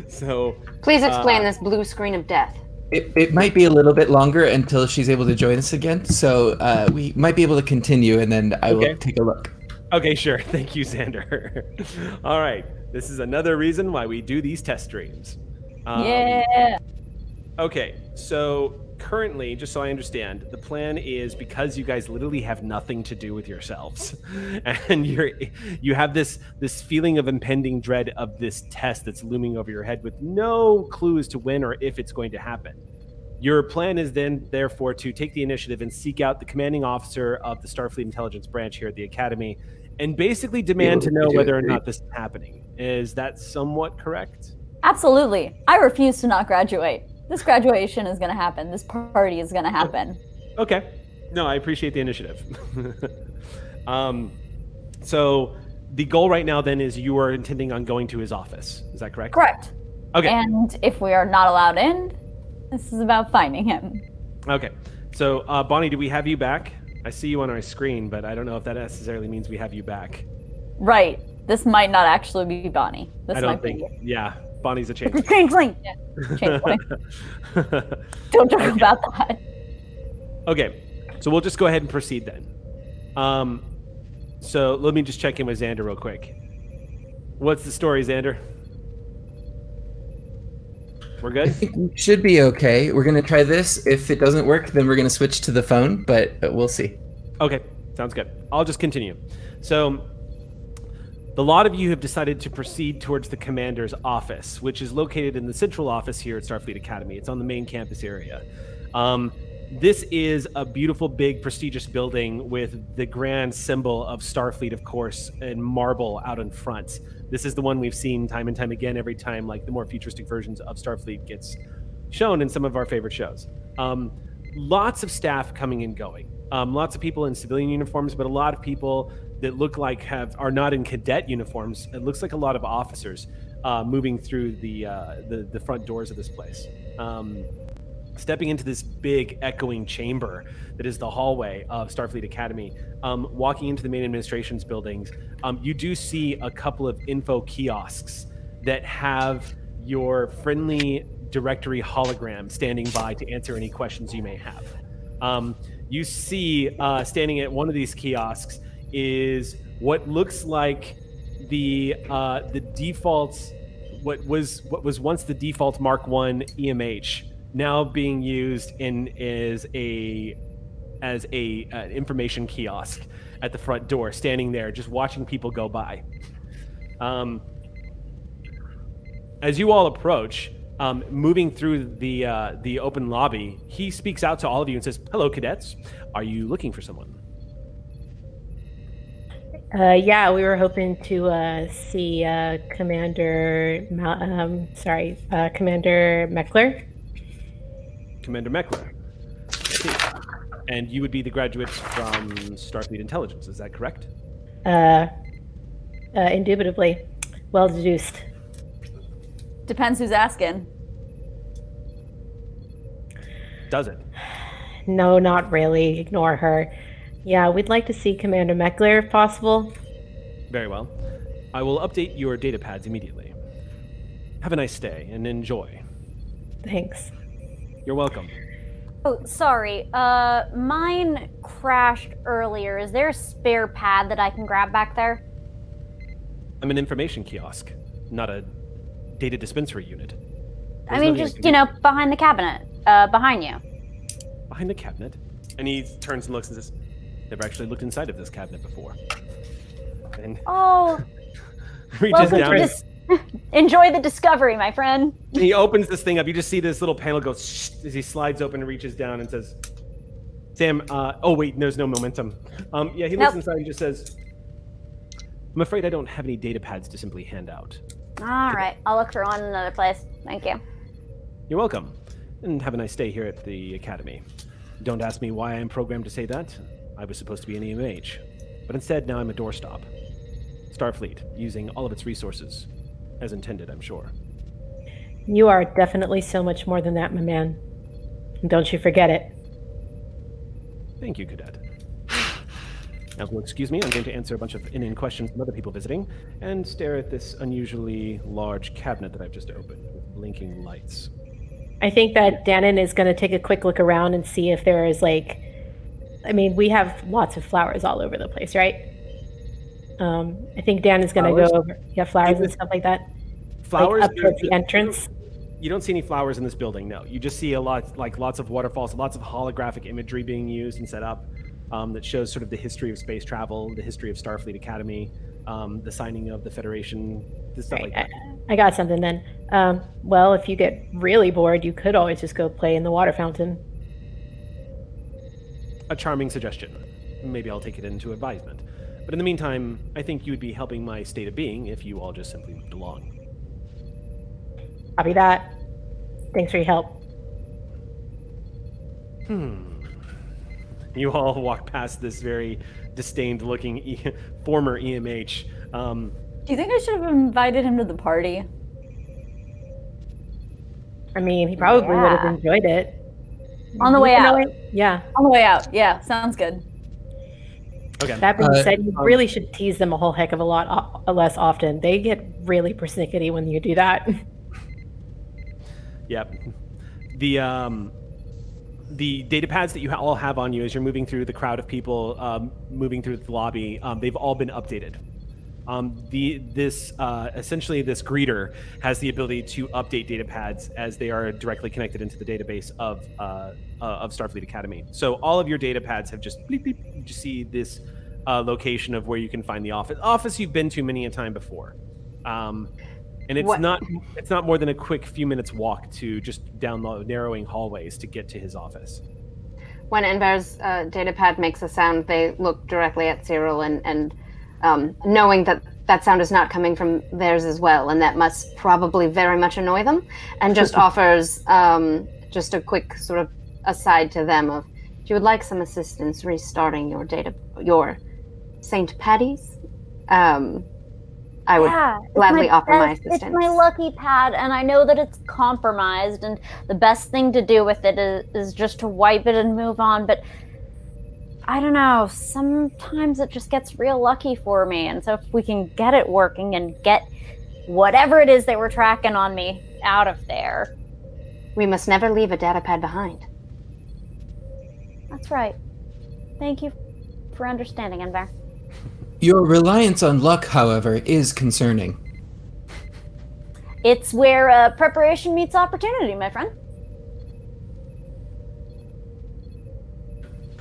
So... Please explain this blue screen of death. It might be a little bit longer until she's able to join us again, so we might be able to continue, and then I will take a look. Okay, sure. Thank you, Xander. All right. This is another reason why we do these test streams. Yeah. Okay, so currently, just so I understand, the plan is because you guys literally have nothing to do with yourselves, and you have this feeling of impending dread of this test that's looming over your head with no clue as to when or if it's going to happen. Your plan is then, therefore, to take the initiative and seek out the commanding officer of the Starfleet Intelligence Branch here at the Academy, and basically demand to know whether or not this is happening. Is that somewhat correct? Absolutely. I refuse to not graduate. This graduation is going to happen. This party is going to happen. Okay. No, I appreciate the initiative. So the goal right now then is you are intending on going to his office. Is that correct? Correct. Okay. And if we are not allowed in, this is about finding him. Okay. So, Bonnie, do we have you back? I see you on our screen, but I don't know if that necessarily means we have you back. Right. This might not actually be Bonnie. This I don't might think. be. Yeah, Bonnie's a changeling. Changeling. Yeah. Changeling. Don't talk about that. Okay. So we'll just go ahead and proceed then. So let me just check in with Xander real quick. What's the story, Xander? We're good? I think we should be okay. We're going to try this. If it doesn't work, then we're going to switch to the phone, but we'll see. Okay, sounds good. I'll just continue. So, the lot of you have decided to proceed towards the commander's office, which is located in the central office here at Starfleet Academy. It's on the main campus area. This is a beautiful, big, prestigious building with the grand symbol of Starfleet, of course, in marble out in front. This is the one we've seen time and time again every time, like, the more futuristic versions of Starfleet gets shown in some of our favorite shows. Lots of staff coming and going. Lots of people in civilian uniforms, but a lot of people that look like are not in cadet uniforms. It looks like a lot of officers moving through the front doors of this place. Stepping into this big echoing chamber that is the hallway of Starfleet Academy, walking into the main administration's buildings, you do see a couple of info kiosks that have your friendly directory hologram standing by to answer any questions you may have. You see standing at one of these kiosks is what looks like the default, what was once the default Mark I EMH, now being used as an information kiosk at the front door, standing there just watching people go by. As you all approach, moving through the open lobby, he speaks out to all of you and says, "Hello, cadets. Are you looking for someone?" Yeah, we were hoping to see Commander Meckler. Commander Meckler. I see. And you would be the graduates from Starfleet Intelligence, is that correct? Indubitably. Well deduced. Depends who's asking. Does it? No, not really. Ignore her. Yeah, we'd like to see Commander Meckler if possible. Very well. I will update your data pads immediately. Have a nice day and enjoy. Thanks. You're welcome. Oh, sorry. Mine crashed earlier. Is there a spare pad that I can grab back there? I'm an information kiosk, not a data dispensary unit. I mean, just, behind the cabinet. Behind you. Behind the cabinet? And he turns and looks and says, "Never actually looked inside of this cabinet before." And oh. reaches down. Enjoy the discovery, my friend. And he opens this thing up. You just see this little panel go as he slides open and reaches down and says, "Sam, oh wait, there's no momentum." Yeah, he looks inside and just says, "I'm afraid I don't have any data pads to simply hand out." All right, I'll look for one in another place. Thank you. You're welcome. And have a nice day here at the Academy. Don't ask me why I'm programmed to say that. I was supposed to be an EMH. But instead, now I'm a doorstop. Starfleet, using all of its resources. As intended, I'm sure. You are definitely so much more than that, my man. And don't you forget it. Thank you, Cadet. Now, if you'll excuse me, I'm going to answer a bunch of inane questions from other people visiting and stare at this unusually large cabinet that I've just opened with blinking lights. I think that Dannon is going to take a quick look around and see if there is we have lots of flowers all over the place, right? I think Dan is going to go over, flowers and stuff like that. Flowers up towards the entrance. You don't see any flowers in this building, no. You just see lots of waterfalls, lots of holographic imagery being used and set up that shows sort of the history of space travel, the history of Starfleet Academy, the signing of the Federation, stuff like that. I got something then. Well, if you get really bored, you could always just go play in the water fountain. A charming suggestion. Maybe I'll take it into advisement. But in the meantime, I think you would be helping my state of being if you all just simply moved along. Copy that. Thanks for your help. You all walk past this very disdained-looking former EMH. Do you think I should have invited him to the party? I mean, he probably would have enjoyed it. On the way out. Yeah. On the way out. Yeah, sounds good. Okay. That being said, you really should tease them a whole heck of a lot less often. They get really persnickety when you do that. Yep. The data pads that you all have on you as you're moving through the crowd of people moving through the lobby, they've all been updated. Essentially this greeter has the ability to update data pads as they are directly connected into the database of Starfleet Academy. So all of your data pads have just bleep, bleep, you just see this location of where you can find the office you've been to many a time before. And it's not more than a quick few minutes walk to just down the narrowing hallways to get to his office. When Enver's datapad makes a sound, they look directly at Cyril and knowing that that sound is not coming from theirs as well, and that must probably very much annoy them, and just offers just a quick sort of aside to them of, if you would like some assistance restarting your St. Patty's, I would gladly offer my assistance. It's my lucky pad, and I know that it's compromised, and the best thing to do with it is just to wipe it and move on, but I don't know, sometimes it just gets real lucky for me, and so if we can get it working and get whatever it is they were tracking on me out of there. We must never leave a datapad behind. That's right. Thank you for understanding, Enver. Your reliance on luck, however, is concerning. It's where preparation meets opportunity, my friend.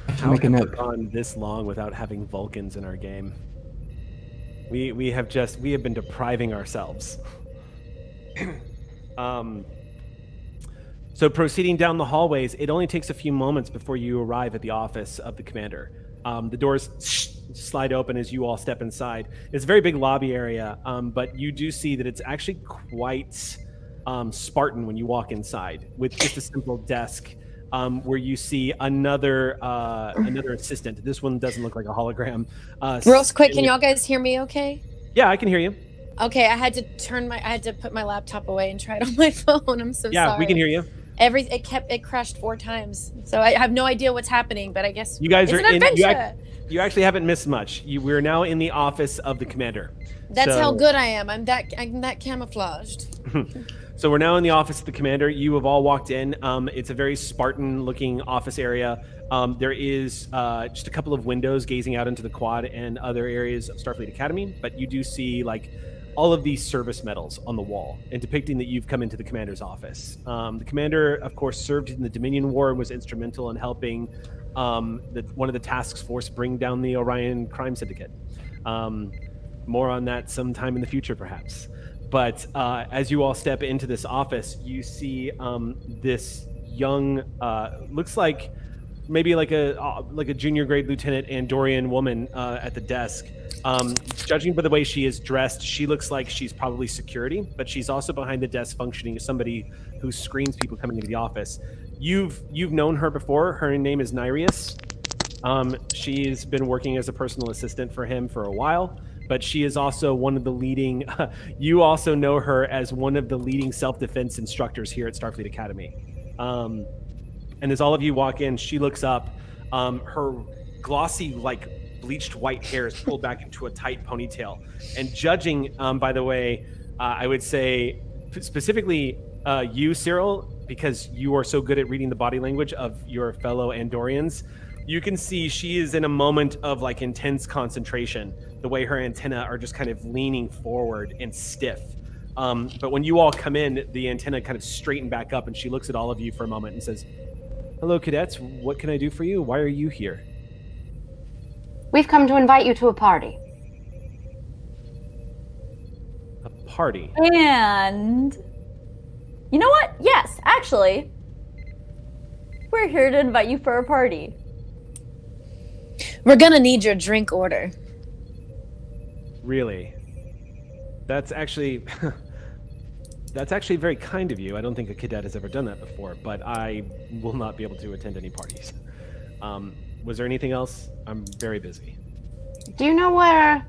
How have we gone this long without having Vulcans in our game? We have been depriving ourselves. So proceeding down the hallways, it only takes a few moments before you arrive at the office of the commander. The doors slide open as you all step inside. It's a very big lobby area, but you do see that it's actually quite Spartan when you walk inside, with just a simple desk where you see another assistant. This one doesn't look like a hologram. Real quick, can y'all guys hear me okay? Yeah, I can hear you. Okay, I had to put my laptop away and try it on my phone. I'm so sorry. Yeah, we can hear you. It crashed 4 times, so I have no idea what's happening. But I guess you guys are in. You actually haven't missed much. We're now in the office of the commander. That's how good I am. I'm that camouflaged. So we're now in the office of the commander. You have all walked in. It's a very Spartan-looking office area. There is just a couple of windows gazing out into the quad and other areas of Starfleet Academy, but you do see like all of these service medals on the wall and depicting that you've come into the commander's office. The commander, of course, served in the Dominion War and was instrumental in helping one of the task force bring down the Orion crime syndicate. More on that sometime in the future, perhaps. But as you all step into this office, you see this young, looks like maybe like a junior grade lieutenant Andorian woman at the desk. Judging by the way she is dressed, she looks like she's probably security, but she's also behind the desk functioning as somebody who screens people coming into the office. You've known her before. Her name is Nereus. She's been working as a personal assistant for him for a while, but she is also one of the leading, you also know her as one of the leading self-defense instructors here at Starfleet Academy. And as all of you walk in, she looks up, her glossy, like bleached white hair is pulled back into a tight ponytail. And judging, by the way, I would say specifically you, Cyril, because you are so good at reading the body language of your fellow Andorians, you can see she is in a moment of like intense concentration. The way her antennae are just kind of leaning forward and stiff. But when you all come in, the antenna kind of straighten back up, and she looks at all of you for a moment and says, "Hello, cadets. What can I do for you? Why are you here?" We've come to invite you to a party. A party? And you know what? Yes, actually, we're here to invite you for a party. We're gonna need your drink order. Really? That's actually that's actually very kind of you. I don't think a cadet has ever done that before, but I will not be able to attend any parties. Was there anything else? I'm very busy. Do you know where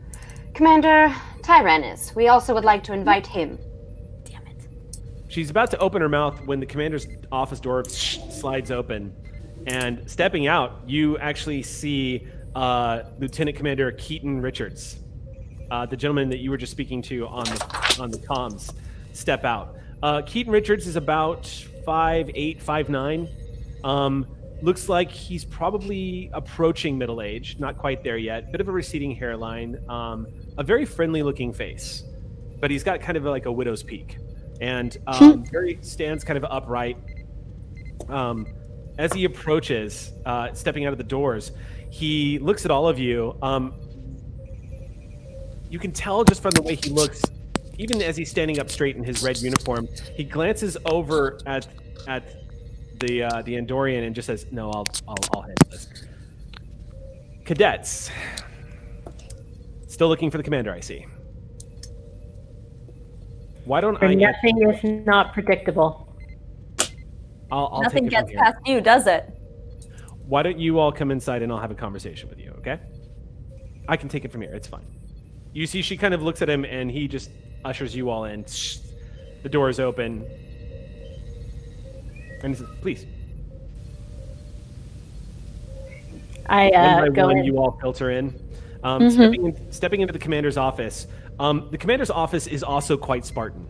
Commander Tyran is? We also would like to invite him. Damn it. She's about to open her mouth when the commander's office door slides open, and stepping out, you actually see Lieutenant Commander Keaton Richards, the gentleman that you were just speaking to on the comms, step out. Keaton Richards is about 5'8", 5'9". Looks like he's probably approaching middle age, not quite there yet. Bit of a receding hairline, a very friendly-looking face, but he's got kind of like a widow's peak, and stands kind of upright. As he approaches, stepping out of the doors, he looks at all of you. You can tell just from the way he looks, even as he's standing up straight in his red uniform, he glances over at the Andorian and just says, "No, I'll handle this." Cadets, still looking for the commander, I see. Why don't I? Nothing is not predictable. I'll Nothing take it from gets here. past you, does it? Why don't you all come inside and I'll have a conversation with you, okay? I can take it from here. It's fine. You see, she kind of looks at him and he just ushers you all in. The door is open. And he says, "Please." I one by go one, in. you all filter in. Stepping into the commander's office. The commander's office is also quite Spartan.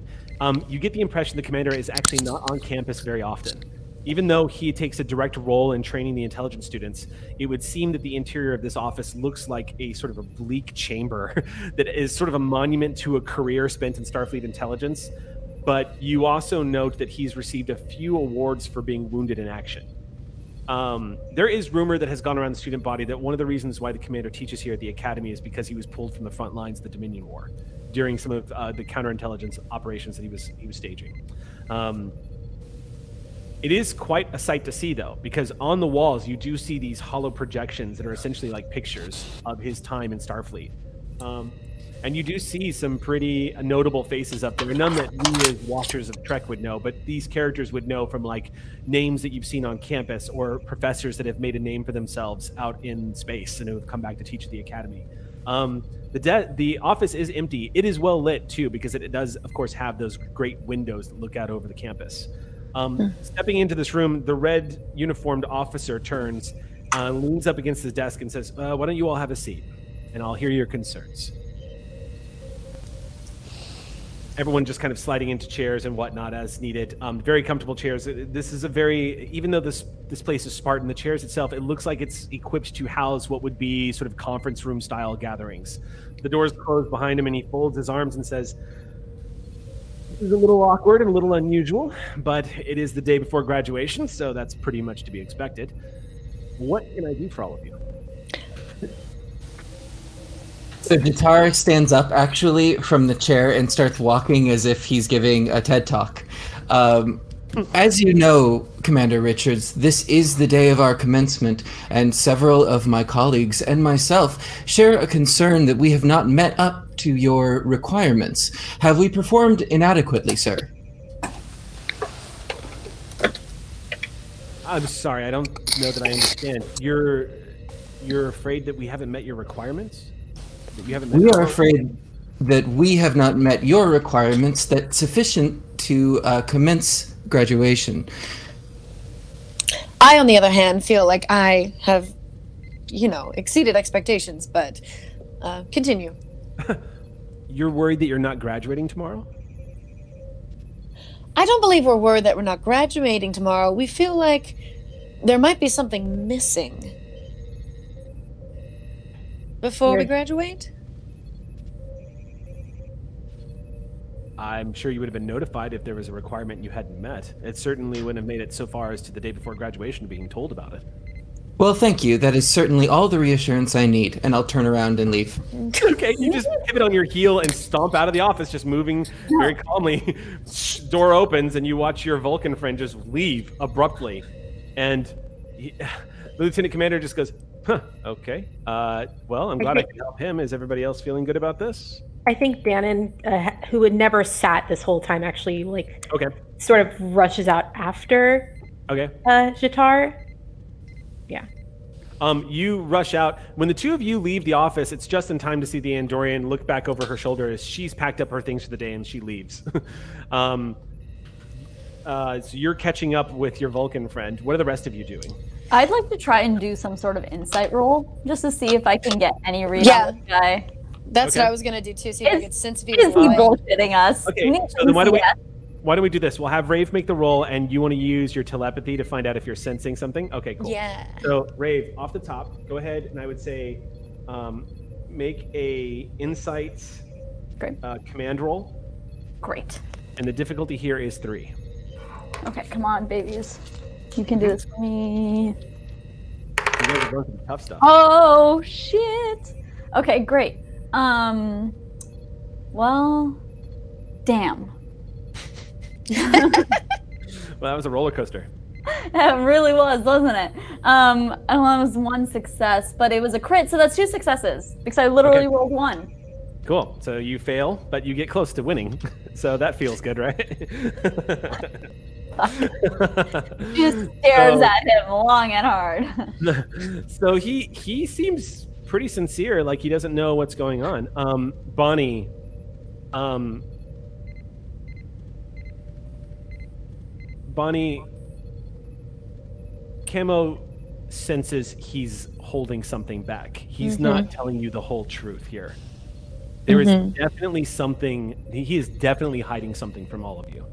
You get the impression the commander is actually not on campus very often. Even though he takes a direct role in training the intelligence students, it would seem that the interior of this office looks like a sort of a bleak chamber that is sort of a monument to a career spent in Starfleet intelligence. But you also note that he's received a few awards for being wounded in action. There is rumor that has gone around the student body that one of the reasons why the commander teaches here at the academy is because he was pulled from the front lines of the Dominion War during some of the counterintelligence operations that he was staging. It is quite a sight to see, though, because on the walls you do see these hollow projections that are essentially like pictures of his time in Starfleet. And you do see some pretty notable faces up there. None that we as watchers of Trek would know, but these characters would know from like names that you've seen on campus or professors that have made a name for themselves out in space and who have come back to teach at the academy. The office is empty. It is well lit too, because it does, of course, have those great windows that look out over the campus. Stepping into this room, the red uniformed officer turns, leans up against his desk and says, "Why don't you all have a seat, and I'll hear your concerns." Everyone just kind of sliding into chairs and whatnot as needed. Very comfortable chairs. This is a very, even though this place is Spartan, the chairs itself, it looks like it's equipped to house what would be sort of conference room style gatherings. The doors close behind him and he folds his arms and says, "This is a little awkward and a little unusual, but it is the day before graduation, so that's pretty much to be expected. What can I do for all of you?" So Jatar stands up actually from the chair and starts walking as if he's giving a TED Talk. As you know, Commander Richards, this is the day of our commencement, and several of my colleagues and myself share a concern that we have not met up to your requirements. Have we performed inadequately, sir? I'm sorry, I don't know that I understand. You're afraid that we haven't met your requirements? We are afraid that we have not met your requirements that's sufficient to commence graduation. I, on the other hand, feel like I have, exceeded expectations, but continue. You're worried that you're not graduating tomorrow? I don't believe we're worried that we're not graduating tomorrow. We feel like there might be something missing before we graduate. I'm sure you would have been notified if there was a requirement you hadn't met. It certainly wouldn't have made it so far as to the day before graduation being told about it. Well, thank you. That is certainly all the reassurance I need, and I'll turn around and leave. Okay, you just pivot on your heel and stomp out of the office, just moving very calmly. Door opens, and you watch your Vulcan friend just leave abruptly. And the Lieutenant Commander just goes, huh, okay. Well, I'm glad I could help him. Is everybody else feeling good about this? I think Danon, who had never sat this whole time, actually, like, okay, sort of rushes out after Jatar. Yeah. You rush out. When the two of you leave the office, it's just in time to see the Andorian look back over her shoulder as she's packed up her things for the day and she leaves. So you're catching up with your Vulcan friend. What are the rest of you doing? I'd like to try and do some sort of insight roll just to see if I can get any read on this guy. That's what I was gonna do too. See if I could sense if he is he bullshitting us? Okay, so then why don't we do this? We'll have Rave make the roll, and you want to use your telepathy to find out if you're sensing something. Okay, cool. Yeah. So Rave, off the top, go ahead, and I would say, make a insight command roll. Great. And the difficulty here is 3. Okay, come on, babies. You can do this for me. You guys are going through the tough stuff. Oh shit. Okay, great. Well, damn. Well, that was a roller coaster. It really was, wasn't it? It was 1 success, but it was a crit, so that's 2 successes because I literally rolled 1. Cool. So you fail, but you get close to winning. So that feels good, right? Just stares at him long and hard. So he seems pretty sincere, like he doesn't know what's going on. Bonnie, Camo senses he's holding something back. He's not telling you the whole truth here. There is definitely something, he is definitely hiding something from all of you.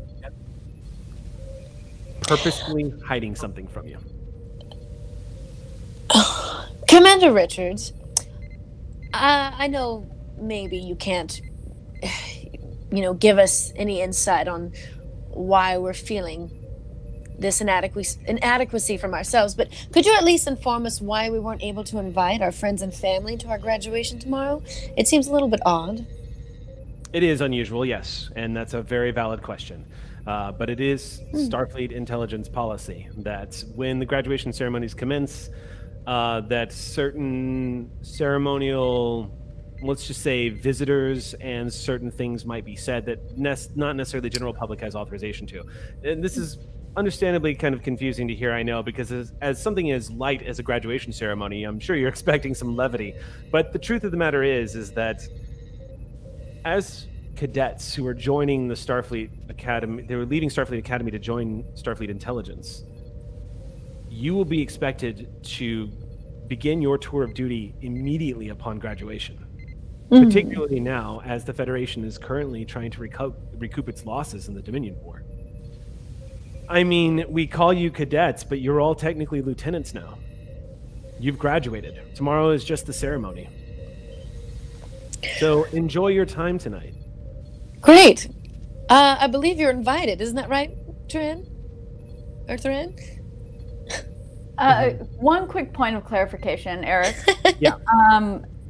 Purposefully hiding something from you. Commander Richards, I know maybe you can't, give us any insight on why we're feeling this inadequacy from ourselves, but could you at least inform us why we weren't able to invite our friends and family to our graduation tomorrow? It seems a little bit odd. It is unusual, yes, and that's a very valid question. But it is Starfleet intelligence policy that when the graduation ceremonies commence, that certain ceremonial, let's just say, visitors and certain things might be said that not necessarily the general public has authorization to. And this is understandably kind of confusing to hear, I know, because as something as light as a graduation ceremony, I'm sure you're expecting some levity. But the truth of the matter is that as cadets who are joining the Starfleet Academy, they were leaving Starfleet Academy to join Starfleet Intelligence, you will be expected to begin your tour of duty immediately upon graduation. Particularly now, as the Federation is currently trying to recoup its losses in the Dominion War. I mean, we call you cadets, but you're all technically lieutenants now. You've graduated. Tomorrow is just the ceremony. So enjoy your time tonight. Great. I believe you're invited, isn't that right, Tran? Or Tran? One quick point of clarification, Eric. Yeah.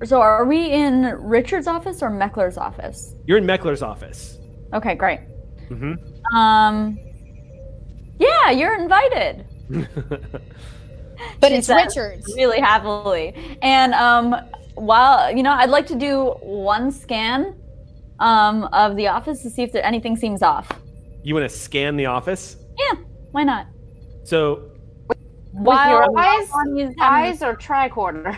So are we in Richard's office or Meckler's office? You're in Meckler's office. Okay, great. Yeah, you're invited. But it's Richard's. Really happily. And while, I'd like to do 1 scan of the office to see if anything seems off. You want to scan the office? Yeah, why not? So, with your eyes or tricorder?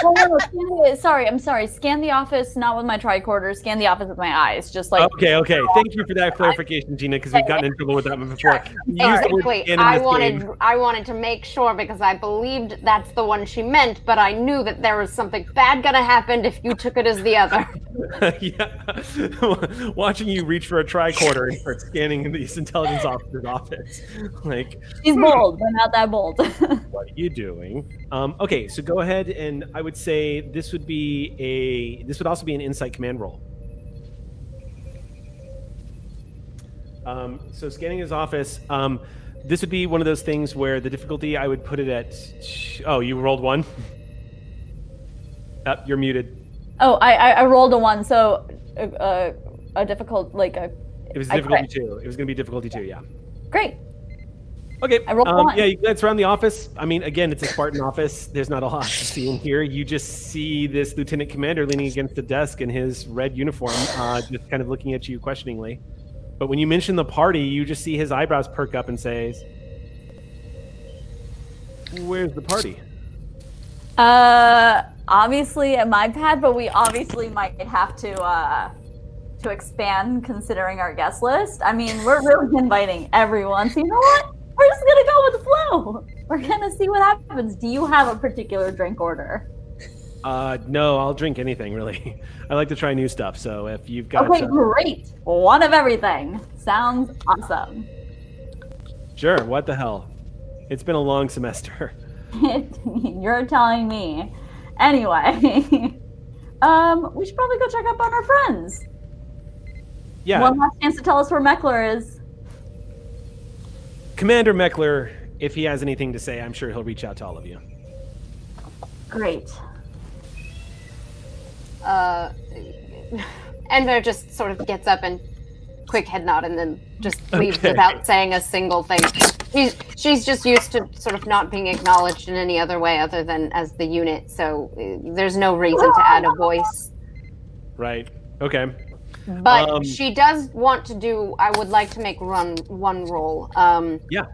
I'm sorry. Scan the office, not with my tricorder. Scan the office with my eyes. Just like. Okay. Thank you for that clarification, Gina, because we've gotten in trouble with that one before. I wanted to make sure because I believed that's the one she meant, but I knew that there was something bad gonna happen if you took it as the other. Yeah. Watching you reach for a tricorder and start scanning this intelligence officer's office, like. She's bold, but not that bold. What are you doing? Okay, so go ahead, and I would say this would also be an insight command roll. So scanning his office. This would be one of those things where the difficulty I would put it at. Oh, you rolled 1. You're muted. Oh, I rolled a 1, so a difficult like a. It was difficulty 2. It was going to be difficulty 2. Yeah. Great. Okay. I rolled 1. Yeah, you glance around the office. I mean, again, it's a Spartan office. There's not a lot to see in here. You just see this lieutenant commander leaning against the desk in his red uniform, just kind of looking at you questioningly. But when you mention the party, you just see his eyebrows perk up and says, "Where's the party?" Obviously at my pad, but we obviously might have to expand considering our guest list. I mean, we're really inviting everyone. So you know what? We're just gonna go with the flow. We're gonna see what happens. Do you have a particular drink order? No, I'll drink anything really. I like to try new stuff. So if you've got okay, great. One of everything. Sounds awesome. Sure. What the hell? It's been a long semester. You're telling me. Anyway, we should probably go check up on our friends. Yeah. One last chance to tell us where Meckler is. Commander Meckler, if he has anything to say, I'm sure he'll reach out to all of you. Great. Enver just sort of gets up and quick head nod and then just leaves without saying a single thing. She's just used to sort of not being acknowledged in any other way other than as the unit, so there's no reason to add a voice. Right. Okay. But she does want to do, I would like to make one roll. Yeah.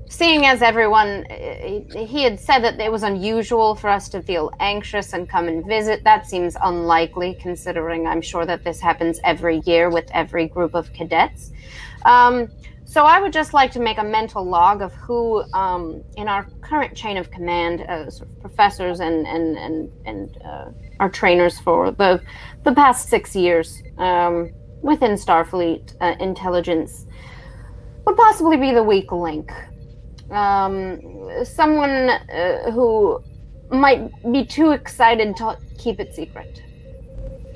Seeing as everyone, he had said that it was unusual for us to feel anxious and come and visit. That seems unlikely, considering I'm sure that this happens every year with every group of cadets. So I would just like to make a mental log of who, in our current chain of command, sort of professors and our trainers for the past 6 years within Starfleet intelligence would possibly be the weak link. Someone who might be too excited to keep it secret.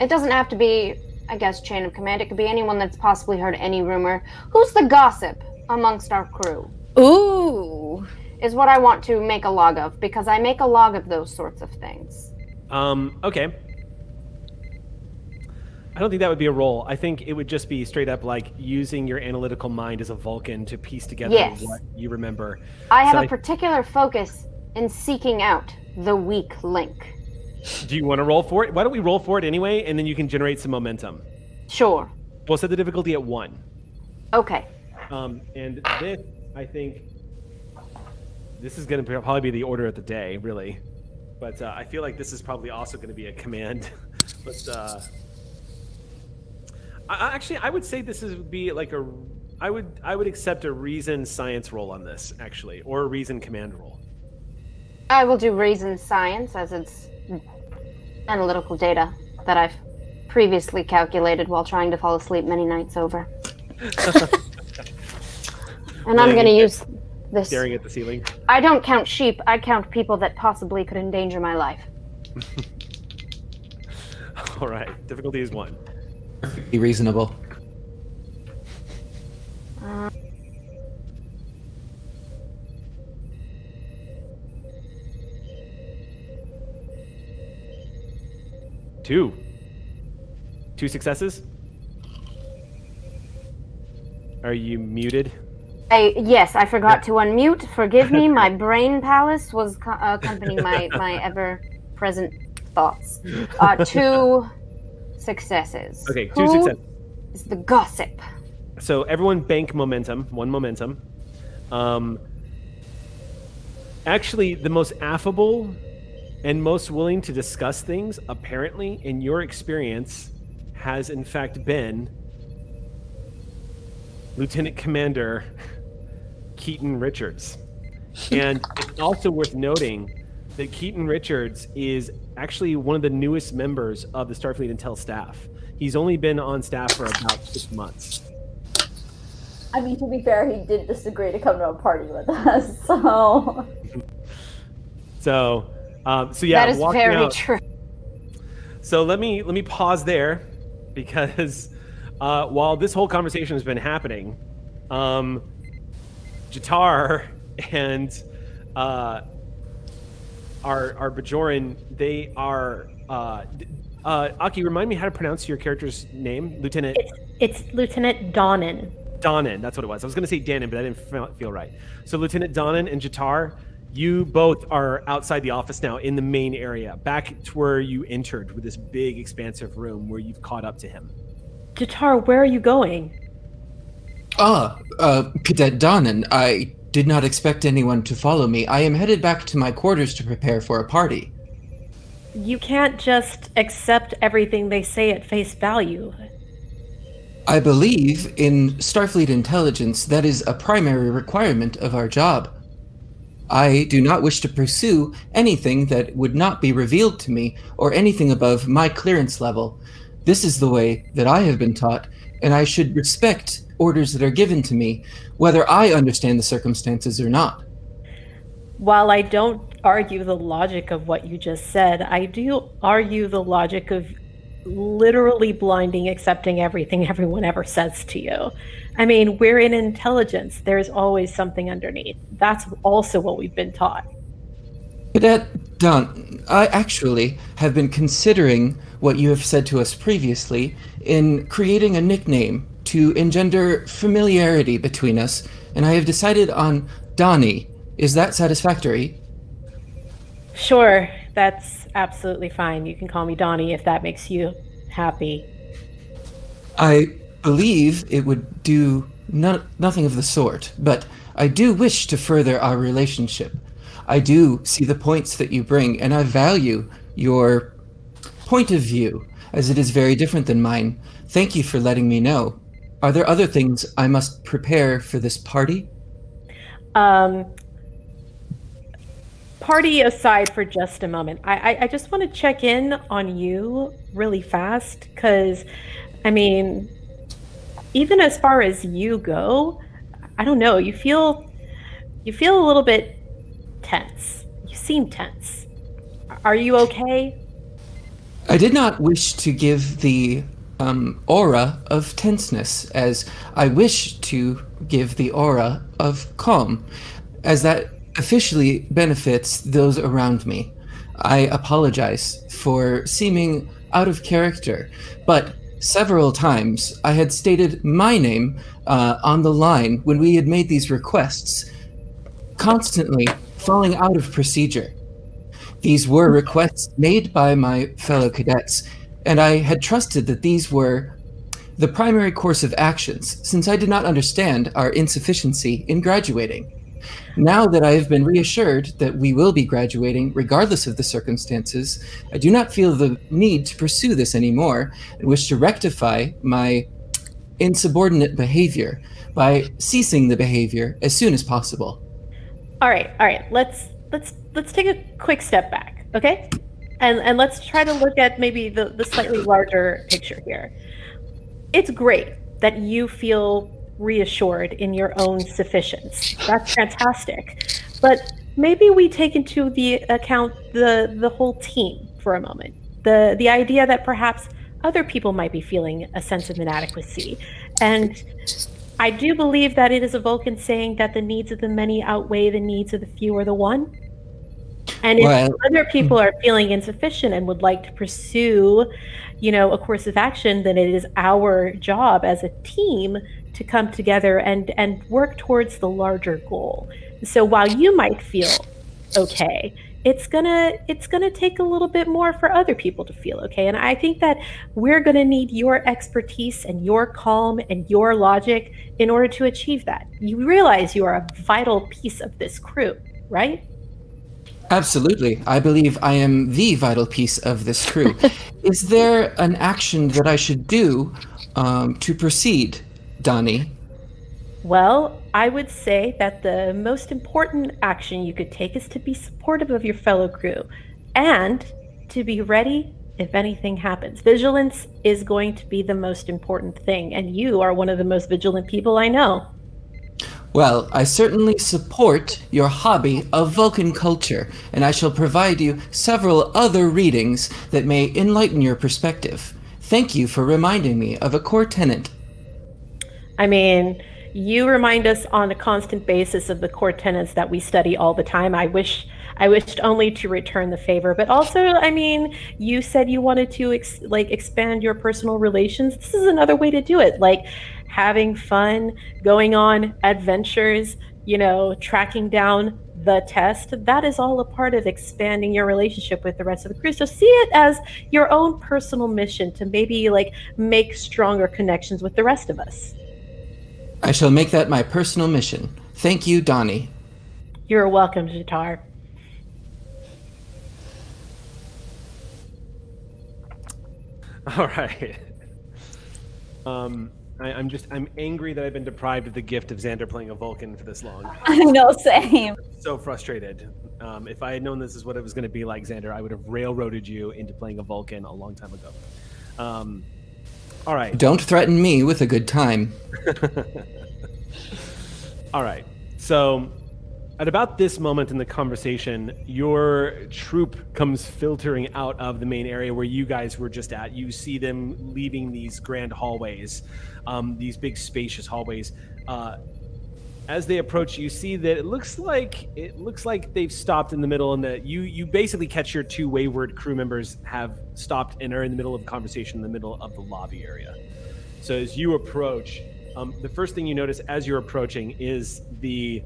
It doesn't have to be, I guess, chain of command. It could be anyone that's possibly heard any rumor. Who's the gossip amongst our crew? Ooh. Is what I want to make a log of, because I make a log of those sorts of things. Okay. I don't think that would be a roll. I think it would just be straight up like using your analytical mind as a Vulcan to piece together what you remember. I have a particular focus in seeking out the weak link. Do you want to roll for it? Why don't we roll for it anyway, and then you can generate some momentum. Sure. We'll set the difficulty at 1. Okay. And this, I think, this is going to probably be the order of the day, really. But I feel like this is probably also going to be a command. But actually, I would say this would be like a. I would accept a reason science roll on this, actually, or a reason command roll. I will do reason science, as it's analytical data that I've previously calculated while trying to fall asleep many nights over. And I'm going to use this. Staring at the ceiling. I don't count sheep. I count people that possibly could endanger my life. All right. Difficulty is 1. Be reasonable. Two successes. Are you muted? Yes, I forgot to unmute. Forgive me. My brain palace was accompanying my ever-present thoughts. 2 successes. Okay, 2 successes. Is the gossip. So everyone bank momentum, 1 momentum. Actually, the most affable and most willing to discuss things, apparently, in your experience, has in fact been Lieutenant Commander Keaton Richards. And it's also worth noting that Keaton Richards is actually one of the newest members of the Starfleet Intel staff. He's only been on staff for about 6 months. I mean, to be fair, he did disagree to come to a party with us, so... So yeah, that is very true. So let me pause there, because while this whole conversation has been happening, Jatar and our Bajoran, they are Aki, remind me how to pronounce your character's name, Lieutenant. It's Lieutenant Donnan. Donnan, that's what it was. I was going to say Dannon, but I didn't feel right. So Lieutenant Donnan and Jatar, you both are outside the office now in the main area, back to where you entered with this big, expansive room where you've caught up to him. Jatar, where are you going? Cadet Donnan, I did not expect anyone to follow me. I am headed back to my quarters to prepare for a party. You can't just accept everything they say at face value. I believe in Starfleet intelligence that is a primary requirement of our job. I do not wish to pursue anything that would not be revealed to me or anything above my clearance level. This is the way that I have been taught, and I should respect orders that are given to me, whether I understand the circumstances or not. While I don't argue the logic of what you just said, I do argue the logic of literally blinding, accepting everything everyone ever says to you. I mean, we're in intelligence. There's always something underneath. That's also what we've been taught. Cadet Dunn, I actually have been considering what you have said to us previously in creating a nickname to engender familiarity between us, and I have decided on Donnie. Is that satisfactory? Sure, that's absolutely fine. You can call me Donnie if that makes you happy. I believe it would do nothing of the sort, but I do wish to further our relationship. I do see the points that you bring, and I value your point of view, as it is very different than mine. Thank you for letting me know. Are there other things I must prepare for this party? Party aside for just a moment, I just want to check in on you really fast, because, I mean, even as far as you go, I don't know, you feel a little bit tense. You seem tense. Are you okay? I did not wish to give the aura of tenseness, as I wish to give the aura of calm, as that officially benefits those around me. I apologize for seeming out of character, but several times I had stated my name on the line when we had made these requests, constantly falling out of procedure. These were requests made by my fellow cadets, and I had trusted that these were the primary course of actions, since I did not understand our insufficiency in graduating. Now that I have been reassured that we will be graduating regardless of the circumstances, I do not feel the need to pursue this anymore and wish to rectify my insubordinate behavior by ceasing the behavior as soon as possible. All right. Let's take a quick step back, okay? And let's try to look at maybe the slightly larger picture here. It's great that you feel reassured in your own sufficiency. That's fantastic. But maybe we take into the account the whole team for a moment. The idea that perhaps other people might be feeling a sense of inadequacy. And I do believe that it is a Vulcan saying that the needs of the many outweigh the needs of the few or the one. And if other people are feeling insufficient and would like to pursue, a course of action, then it is our job as a team to come together and work towards the larger goal. So while you might feel okay, it's gonna take a little bit more for other people to feel okay. And I think that we're gonna need your expertise and your calm and your logic in order to achieve that. You realize you are a vital piece of this crew, right? Absolutely. I believe I am the vital piece of this crew. Is there an action that I should do to proceed, Donnie? Well, I would say that the most important action you could take is to be supportive of your fellow crew and to be ready if anything happens. Vigilance is going to be the most important thing, and you are one of the most vigilant people I know. Well, I certainly support your hobby of Vulcan culture, and I shall provide you several other readings that may enlighten your perspective. Thank you for reminding me of a core tenet. I mean, you remind us on a constant basis of the core tenets that we study all the time. I wished only to return the favor, but also, I mean, you said you wanted to expand your personal relations. This is another way to do it, like having fun, going on adventures, you know, tracking down the test. That is all a part of expanding your relationship with the rest of the crew. So see it as your own personal mission to maybe like make stronger connections with the rest of us. I shall make that my personal mission. Thank you, Donnie. You're welcome, Jatar. All right. I'm angry that I've been deprived of the gift of Xander playing a Vulcan for this long. I know, same. So frustrated. If I had known this is what it was going to be like, Xander, I would have railroaded you into playing a Vulcan a long time ago. All right. Don't threaten me with a good time. All right. So at about this moment in the conversation, your troop comes filtering out of the main area where you guys were just at. You see them leaving these grand hallways, these big spacious hallways. As they approach, you see that it looks like they've stopped in the middle, and that you basically catch your two wayward crew members have stopped and are in the middle of a conversation in the middle of the lobby area. So as you approach, the first thing you notice as you're approaching is the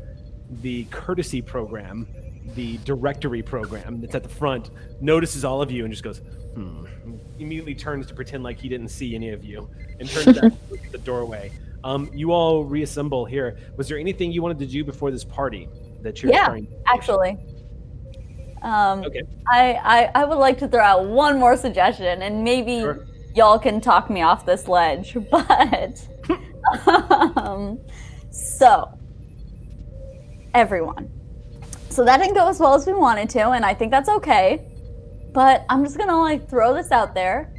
courtesy program, the directory program that's at the front, notices all of you and just goes, immediately turns to pretend like he didn't see any of you and turns back to look at the doorway. You all reassemble here. Was there anything you wanted to do before this party that you're trying to do? Actually. Okay. I would like to throw out one more suggestion, and maybe y'all can talk me off this ledge, but so everyone. So that didn't go as well as we wanted to, and I think that's okay. But I'm just gonna like throw this out there.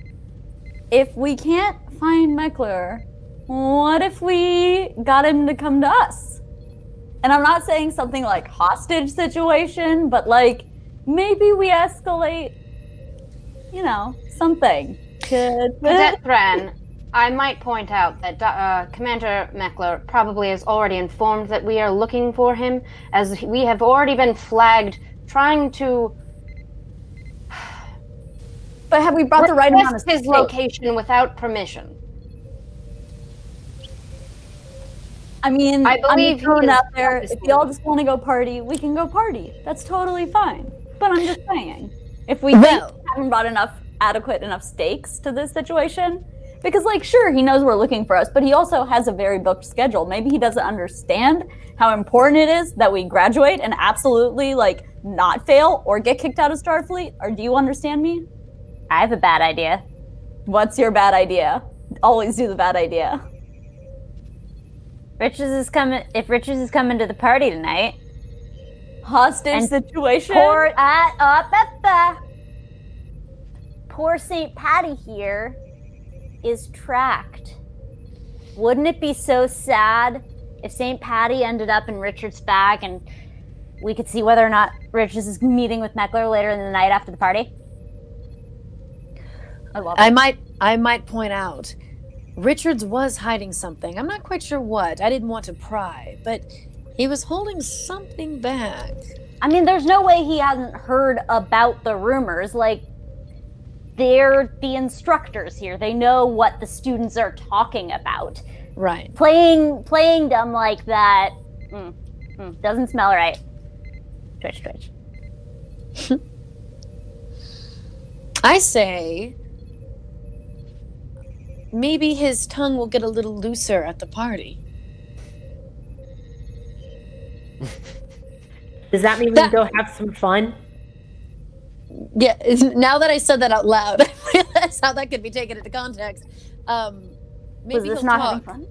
If we can't find Meckler, what if we got him to come to us? And I'm not saying something like hostage situation, but like maybe we escalate, you know, something. Cadet Thran, I might point out that Commander Meckler probably has already informed that we are looking for him, as we have already been flagged trying to... But have we brought the right amount of his location without permission? I mean, I believe I'm throwing out there, if y'all just want to go party, we can go party. That's totally fine. But I'm just saying, if we haven't brought adequate enough stakes to this situation, because like, sure, he knows we're looking for us, but he also has a very booked schedule. Maybe he doesn't understand how important it is that we graduate and absolutely like not fail or get kicked out of Starfleet. Or do you understand me? I have a bad idea. What's your bad idea? Always do the bad idea. Richards is coming. If Richards is coming to the party tonight, hostage situation. Poor St. Patty here is tracked. Wouldn't it be so sad if St. Patty ended up in Richards' bag and we could see whether or not Richards is meeting with Meckler later in the night after the party? I love it. I might point out, Richards was hiding something. I'm not quite sure what. I didn't want to pry, but he was holding something back. I mean, there's no way he hasn't heard about the rumors. Like, they're the instructors here. They know what the students are talking about. Right. Playing dumb like that doesn't smell right. Twitch. I say maybe his tongue will get a little looser at the party. Does that mean we can go have some fun? Yeah, now that I said that out loud, I realize how that could be taken into context. Maybe he'll not talk. having fun?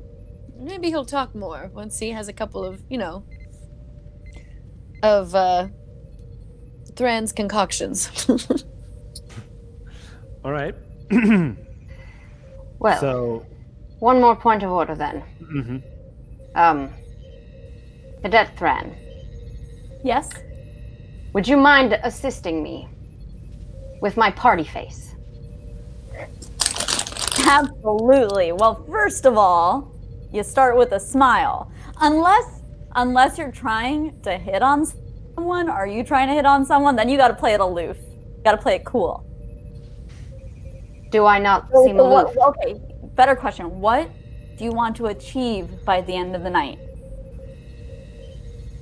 Maybe he'll talk more once he has a couple of, of Thran's concoctions. All right. Well, so one more point of order then. Cadet Thran. Yes? Would you mind assisting me with my party face? Absolutely. Well, first of all, you start with a smile. Unless you're trying to hit on someone, or are you trying to hit on someone, then you gotta play it aloof. You gotta play it cool. Do I not seem aloof? Okay, better question. What do you want to achieve by the end of the night?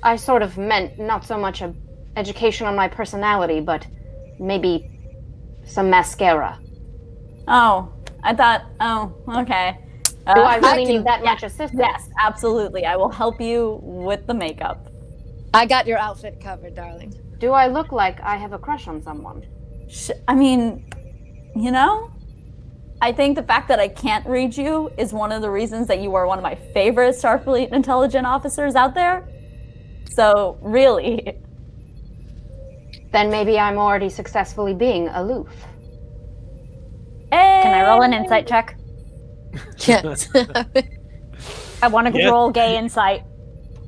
I sort of meant not so much an education on my personality, but maybe some mascara. Oh, I thought, okay. Do I really need that much assistance? Yes, absolutely. I will help you with the makeup. I got your outfit covered, darling. Do I look like I have a crush on someone? I mean, you know, I think the fact that I can't read you is one of the reasons that you are one of my favorite Starfleet intelligent officers out there. So, really. Then maybe I'm already successfully being aloof. Can I roll an insight check? Yes. I want to roll gay insight.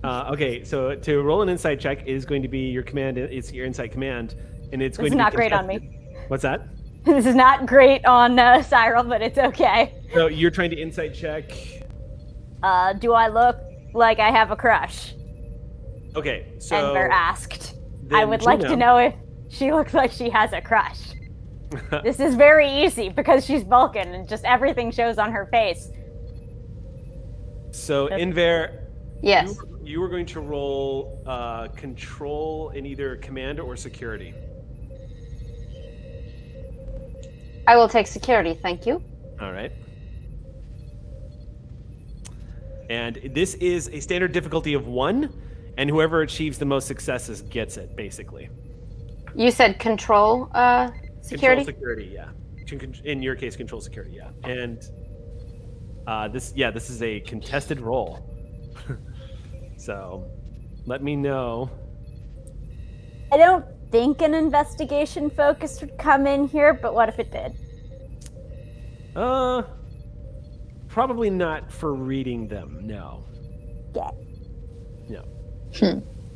Okay, so to roll an insight check is going to be your command. It's your insight command, and it's going to be not great on me. What's that? This is not great on Cyril, but it's okay. So you're trying to insight check. Do I look like I have a crush? Okay, so Enver asked. I would like to know if she looks like she has a crush. This is very easy because she's Vulcan and just everything shows on her face. So Enver, yes, you were going to roll control in either command or security. I will take security, thank you. All right. And this is a standard difficulty of 1, and whoever achieves the most successes gets it, basically. You said control security? Control security, yeah. In your case, control security, yeah. And this is a contested roll. So let me know. I don't think an investigation focus would come in here, but what if it did? Probably not for reading them, no. Yeah. No.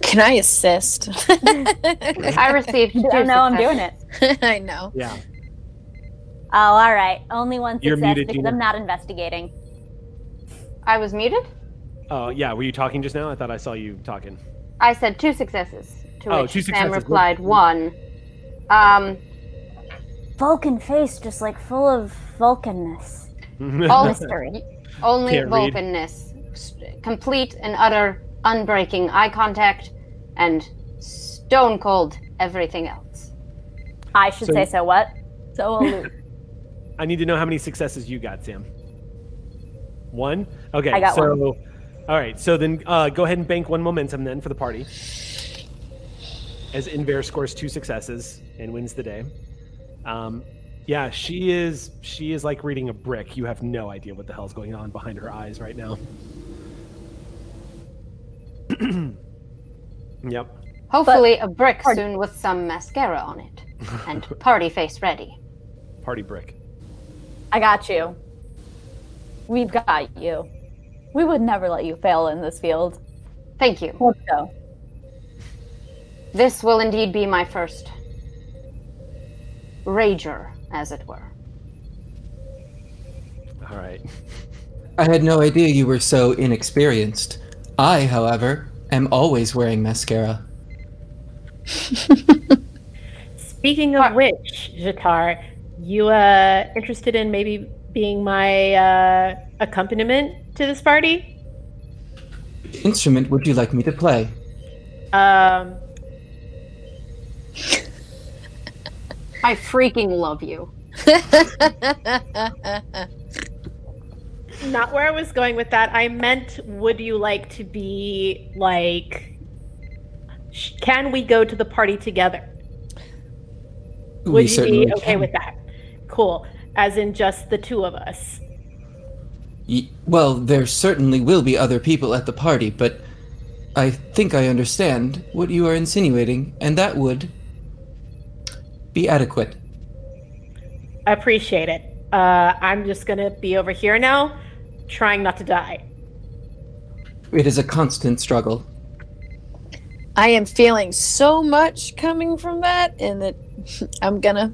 Can I assist? I received 2 successes. I'm doing it. I know. Yeah. Oh, all right. Only one You're success muted, because Gina. I'm not investigating. I was muted? Oh, yeah. Were you talking just now? I thought I saw you talking. I said 2 successes. To which 2 Sam successes. replied 1. Vulcan face, just like full of Vulcanness. Mystery. Only Can't read. Vulcanness. Complete and utter unbreaking eye contact and stone cold everything else. I should say so what? So aloof. I need to know how many successes you got, Sam. 1? Okay, I got 1. All right, so then go ahead and bank 1 momentum then for the party. As Enver scores 2 successes and wins the day. Yeah, she is like reading a brick. You have no idea what the hell's going on behind her eyes right now. Yep. Hopefully a brick soon with some mascara on it. And party face ready. Party brick. I got you. We've got you. We would never let you fail in this field. Thank you. Hope so. This will indeed be my first rager, as it were. All right. I had no idea you were so inexperienced. I, however, am always wearing mascara. Speaking of which, Jatar, you interested in maybe being my accompaniment to this party? Which instrument would you like me to play? I freaking love you. Not where I was going with that. I meant, would you like to be, like, can we go to the party together? Would you be okay with that? Cool. As in just the 2 of us. Well, there certainly will be other people at the party, but I think I understand what you are insinuating, and that would be adequate. I appreciate it. I'm just gonna be over here now, trying not to die. It is a constant struggle. I am feeling so much coming from that, and that I'm gonna...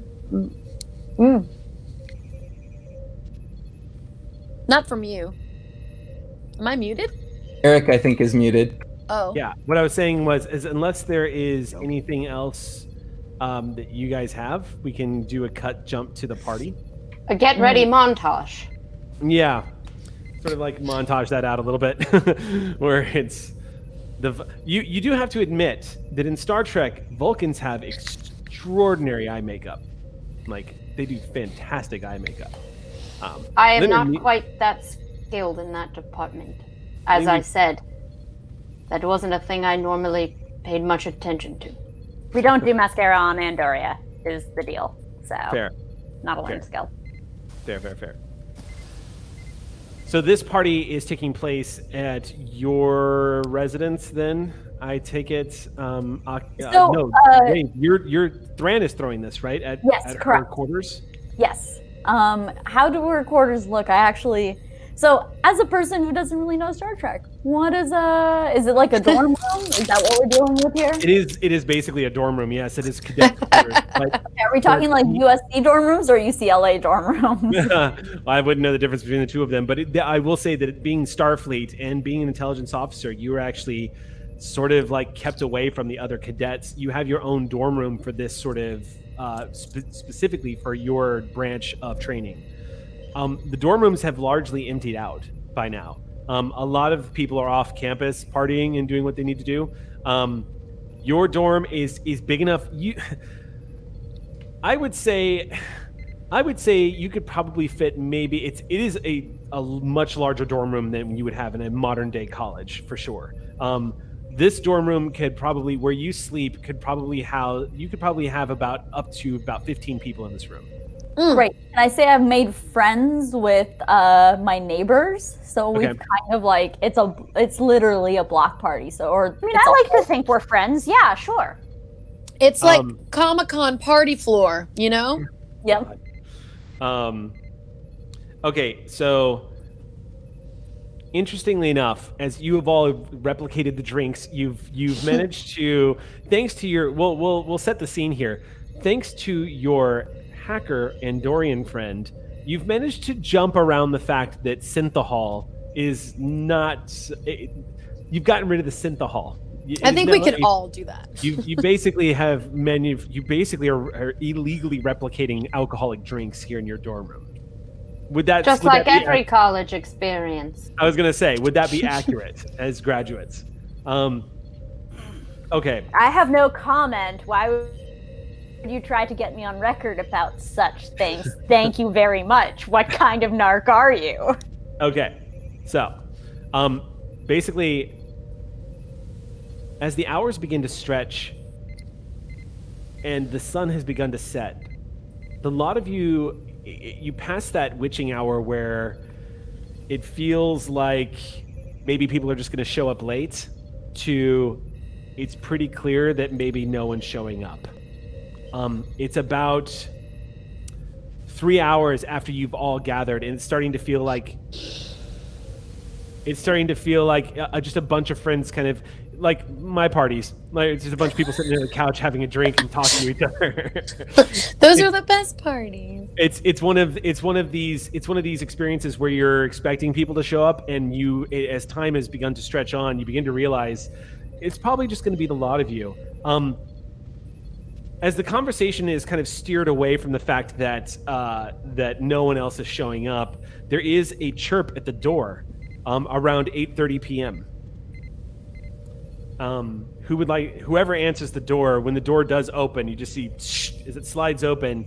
Not from you. Am I muted? Eric, I think, is muted. Oh. Yeah, what I was saying is unless there is anything else that you guys have, we can do a cut jump to the party. A get ready montage. Yeah, sort of like montage that out a little bit, where it's you do have to admit that in Star Trek, Vulcans have extraordinary eye makeup. Like they do fantastic eye makeup. I am not quite that skilled in that department. As I said, that wasn't a thing I normally paid much attention to. We don't do mascara on Andoria, is the deal. So, Fair. Not a learned skill. Fair. So this party is taking place at your residence, then? I take it. Your Thran is throwing this, right? At correct. Her quarters. Yes. How do her quarters look? So as a person who doesn't really know Star Trek, what is it like a dorm room? Is that what we're dealing with here? It is basically a dorm room. Yes, it is cadet quarters. Are we talking like USC dorm rooms or UCLA dorm rooms? I wouldn't know the difference between the two of them, but I will say that being Starfleet and being an intelligence officer, you were actually sort of like kept away from the other cadets. You have your own dorm room for this sort of specifically for your branch of training. The dorm rooms have largely emptied out by now. A lot of people are off campus partying and doing what they need to do. Your dorm is big enough. I would say you could probably fit maybe it is a much larger dorm room than you would have in a modern day college for sure. This dorm room could probably, where you sleep, you could probably have up to about 15 people in this room. Great. And I say I've made friends with my neighbors, so we've kind of like it's literally a block party. So, I like to think we're friends. Yeah, sure. It's like Comic-Con party floor, you know? Yep. Okay, so interestingly enough, as you have all replicated the drinks, you've managed to, thanks to your we'll set the scene here. Thanks to your hacker Andorian friend, you've managed to jump around the fact that synthahol is not. You've gotten rid of the synthahol. I think we can all do that. You basically have you basically are illegally replicating alcoholic drinks here in your dorm room. Would that just like every college experience? I was gonna say, would that be accurate as graduates? Okay. I have no comment. Why would you try to get me on record about such things? Thank you very much. What kind of narc are you? Okay, so basically, as the hours begin to stretch and the sun has begun to set, a lot of you pass that witching hour where it feels like maybe people are just going to show up late to it's pretty clear that maybe no one's showing up. It's about 3 hours after you've all gathered, and it's starting to feel like just a bunch of friends, kind of like my parties. Like it's just a bunch of people sitting on the couch having a drink and talking to each other. Those are the best parties. It's one of these experiences where you're expecting people to show up, and as time has begun to stretch on, you begin to realize it's probably just going to be the lot of you. As the conversation is kind of steered away from the fact that that no one else is showing up, there is a chirp at the door around 8:30 p.m. Whoever answers the door, when the door does open, you just see as it slides open,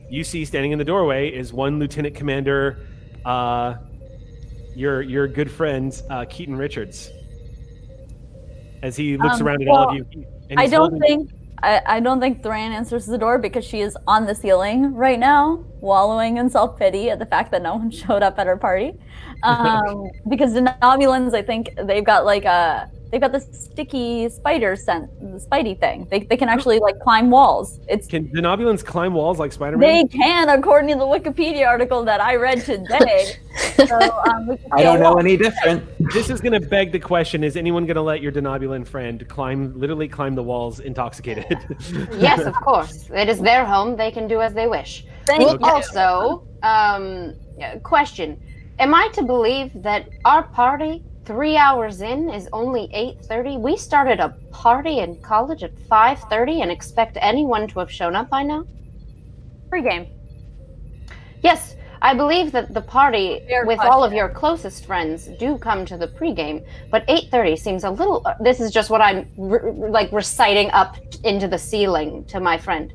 you see standing in the doorway is one Lieutenant Commander, your good friend Keaton Richards. As he looks around at all of you, and I don't think Thran answers the door because she is on the ceiling right now, wallowing in self-pity at the fact that no one showed up at her party. Because the Denobulans, I think they've got the sticky spider scent, the Spidey thing. They can actually like climb walls. Can Denobulans climb walls like Spider-Man? They can, according to the Wikipedia article that I read today. So, I don't know any different. This is going to beg the question: is anyone going to let your Denobulan friend literally climb the walls intoxicated? Yes, of course. It is their home. They can do as they wish. Also, question: am I to believe that our party 3 hours in is only 8:30. We started a party in college at 5:30 and expect anyone to have shown up by now? Pre-game. Yes, I believe that the party Fair with question. all of your closest friends do come to the pregame, but 8:30 seems a little. This is just what I'm reciting up into the ceiling to my friend.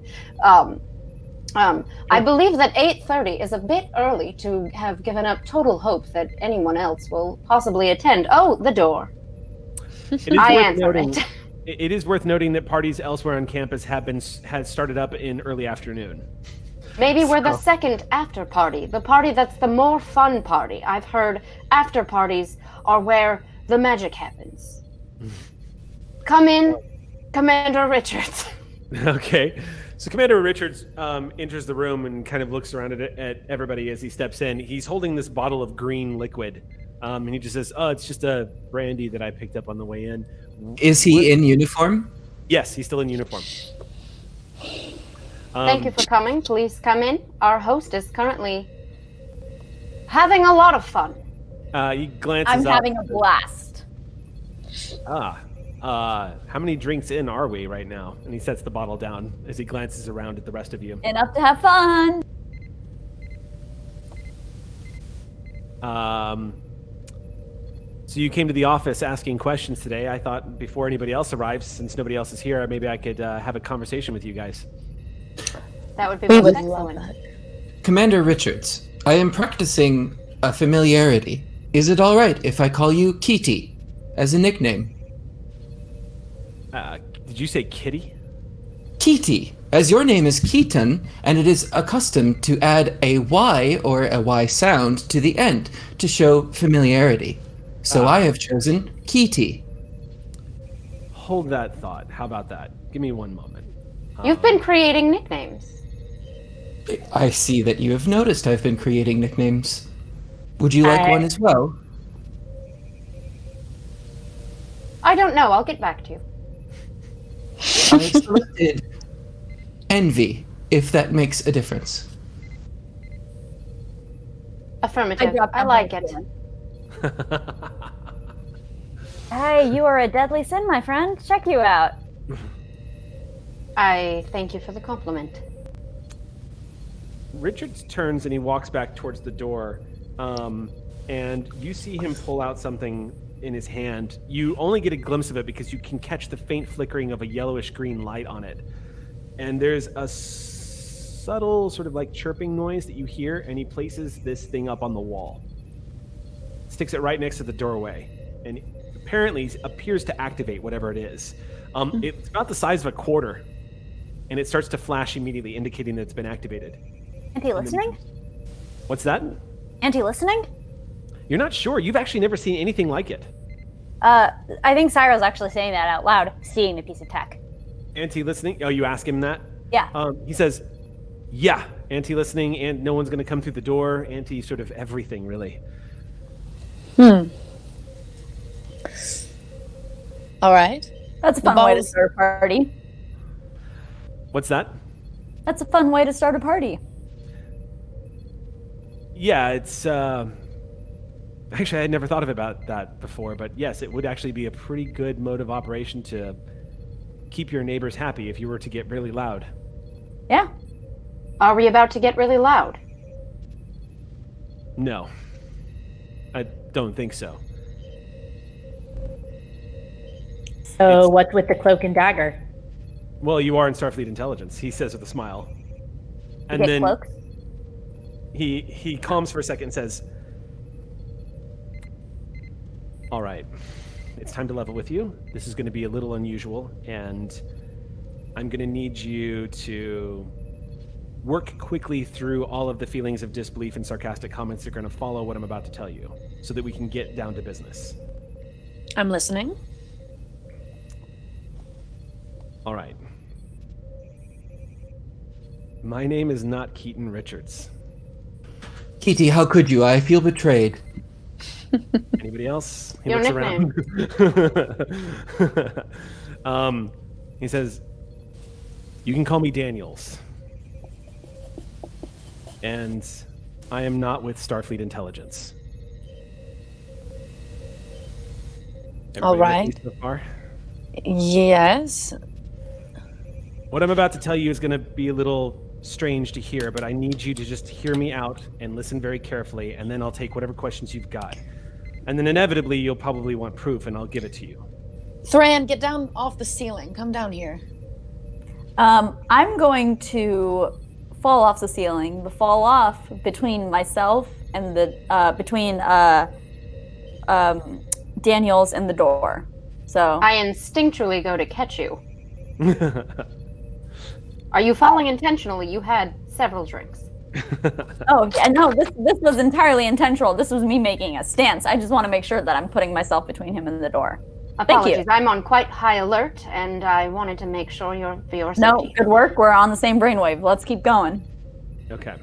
I believe that 8:30 is a bit early to have given up total hope that anyone else will possibly attend. Oh, the door. I answered it. It is worth noting that parties elsewhere on campus had started up in early afternoon. Maybe we're the second after party, the party that's the more fun party. I've heard after parties are where the magic happens. Come in, Commander Richards. Okay. So Commander Richards enters the room and kind of looks around at everybody as he steps in. He's holding this bottle of green liquid. And he just says, "Oh, it's just a brandy that I picked up on the way in." Is he in uniform? Yes, he's still in uniform. Thank you for coming. Please come in. Our host is currently having a lot of fun. He glances I'm up. having a blast. How many drinks in are we right now? And he sets the bottle down as he glances around at the rest of you. Enough to have fun. So you came to the office asking questions today. I thought before anybody else arrives, since nobody else is here, maybe I could have a conversation with you guys. That would be We would excellent. love that. Commander Richards, I am practicing a familiarity. Is it all right if I call you Kitty as a nickname? Did you say kitty? Kitty, as your name is Keaton, and it is accustomed to add a Y or a Y sound to the end to show familiarity. So I have chosen Kitty. Hold that thought. How about that? Give me one moment. You've been creating nicknames. I see that you have noticed I've been creating nicknames. Would you like one as well? I don't know. I'll get back to you. I've selected Envy, if that makes a difference. Affirmative. dropped I my like mic it. Hey, you are a deadly sin, my friend. Check you out. I thank you for the compliment. Richards turns and he walks back towards the door, and you see him pull out something in his hand. You only get a glimpse of it because you can catch the faint flickering of a yellowish green light on it. And there's a subtle sort of like chirping noise that you hear, and he places this thing up on the wall. Sticks it right next to the doorway, and apparently appears to activate whatever it is. It's about the size of a quarter, and it starts to flash immediately, indicating that it's been activated. Anti-listening? What's that? Anti-listening? You're not sure. You've actually never seen anything like it. I think Cyro's actually saying that out loud, seeing the piece of tech. Anti-listening? Oh, you ask him that? Yeah. He says, yeah, anti-listening, and no one's going to come through the door. Anti sort of everything, really. All right. That's a fun way to start a party. What's that? That's a fun way to start a party. Yeah, it's... Actually, I had never thought of about that before, but yes, it would actually be a pretty good mode of operation to keep your neighbors happy if you were to get really loud. Yeah. Are we about to get really loud? No. I don't think so. So what's with the cloak and dagger? Well, you are in Starfleet Intelligence, he says with a smile. And Get then cloaks? he calms for a second and says, all right, it's time to level with you. This is going to be a little unusual, and I'm going to need you to work quickly through all of the feelings of disbelief and sarcastic comments that are going to follow what I'm about to tell you, so that we can get down to business. I'm listening. All right. My name is not Keaton Richards. Kitty, how could you? I feel betrayed. Anybody else? He Your looks around. He says, you can call me Daniels. And I am not with Starfleet Intelligence. All right. with me so far? Yes. What I'm about to tell you is going to be a little strange to hear, but I need you to just hear me out and listen very carefully, and then I'll take whatever questions you've got. And then inevitably, you'll probably want proof, and I'll give it to you. Thran, get down off the ceiling. Come down here. I'm going to fall off the ceiling. The fall off between myself and the Daniels and the door. So I instinctually go to catch you. Are you falling intentionally? You had several drinks. Oh yeah, no, this was entirely intentional. This was me making a stance. I just want to make sure that I'm putting myself between him and the door. Apologies, Thank you. I'm on quite high alert, and I wanted to make sure you're for your No, safety. good work. We're on the same brainwave. Let's keep going. Okay.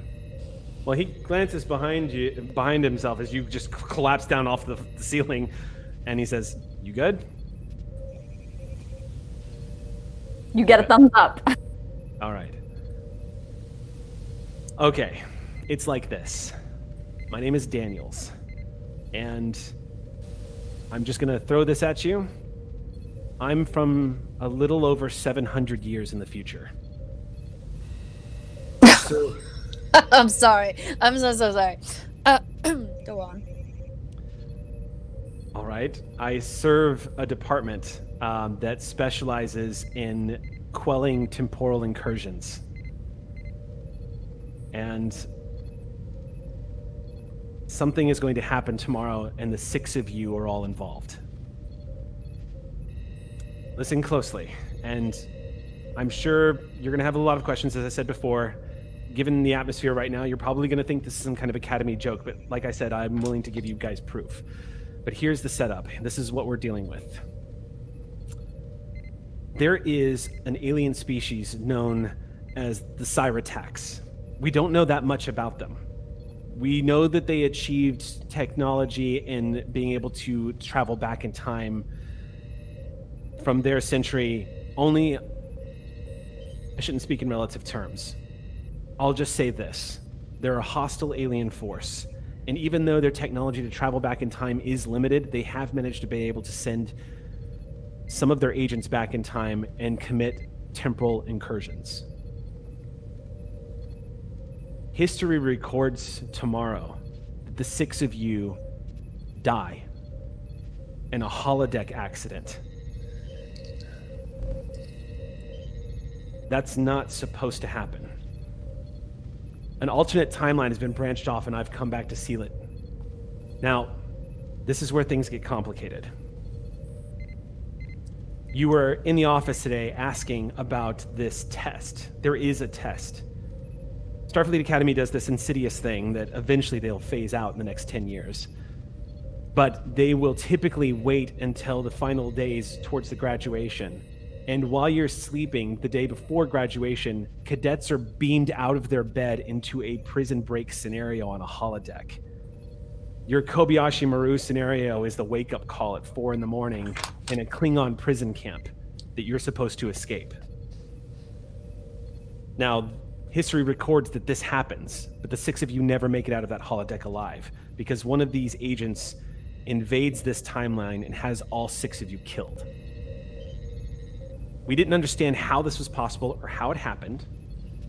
Well, he glances behind himself as you just collapse down off the ceiling, and he says, "You good?" You get a thumbs up. All right. Okay, it's like this. My name is Daniels, and I'm just gonna throw this at you. I'm from a little over 700 years in the future. So, I'm sorry. I'm so sorry. Go on. all right, I serve a department that specializes in quelling temporal incursions. And something is going to happen tomorrow, and the 6 of you are all involved. Listen closely, and I'm sure you're going to have a lot of questions, as I said before. Given the atmosphere right now, you're probably going to think this is some kind of Academy joke, but like I said, I'm willing to give you guys proof. But here's the setup. This is what we're dealing with. There is an alien species known as the Cyratax. We don't know that much about them. We know that they achieved technology in being able to travel back in time from their century only. I shouldn't speak in relative terms. I'll just say this. They're a hostile alien force. And even though their technology to travel back in time is limited, they have managed to be able to send some of their agents back in time and commit temporal incursions. History records tomorrow that the 6 of you die in a holodeck accident. That's not supposed to happen. An alternate timeline has been branched off, and I've come back to seal it. Now, this is where things get complicated. You were in the office today asking about this test. There is a test. Starfleet Academy does this insidious thing that eventually they'll phase out in the next 10 years. But they will typically wait until the final days towards the graduation. And while you're sleeping the day before graduation, cadets are beamed out of their bed into a prison break scenario on a holodeck. Your Kobayashi Maru scenario is the wake-up call at 4 in the morning in a Klingon prison camp that you're supposed to escape. Now, history records that this happens, but the 6 of you never make it out of that holodeck alive because one of these agents invades this timeline and has all 6 of you killed. We didn't understand how this was possible or how it happened,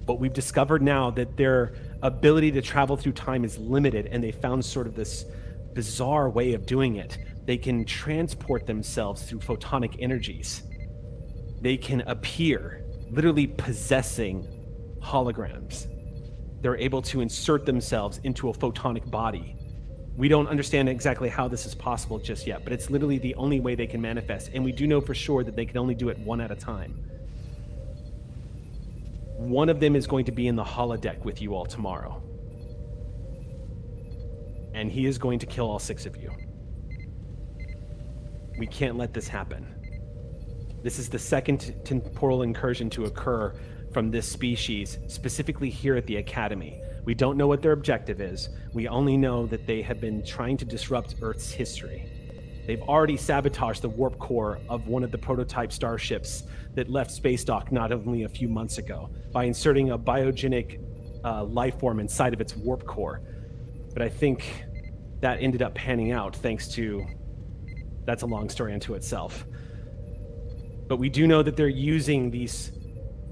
but we've discovered now that their ability to travel through time is limited, and they found sort of this bizarre way of doing it. They can transport themselves through photonic energies. They can appear, literally possessing holograms. They're able to insert themselves into a photonic body. We don't understand exactly how this is possible just yet, but it's literally the only way they can manifest, and we do know for sure that they can only do it one at a time. One of them is going to be in the holodeck with you all tomorrow. And he is going to kill all 6 of you. We can't let this happen. This is the second temporal incursion to occur from this species, specifically here at the Academy. We don't know what their objective is. We only know that they have been trying to disrupt Earth's history. They've already sabotaged the warp core of one of the prototype starships that left space dock not only a few months ago by inserting a biogenic life form inside of its warp core. But I think that ended up panning out thanks to that's a long story unto itself. But we do know that they're using these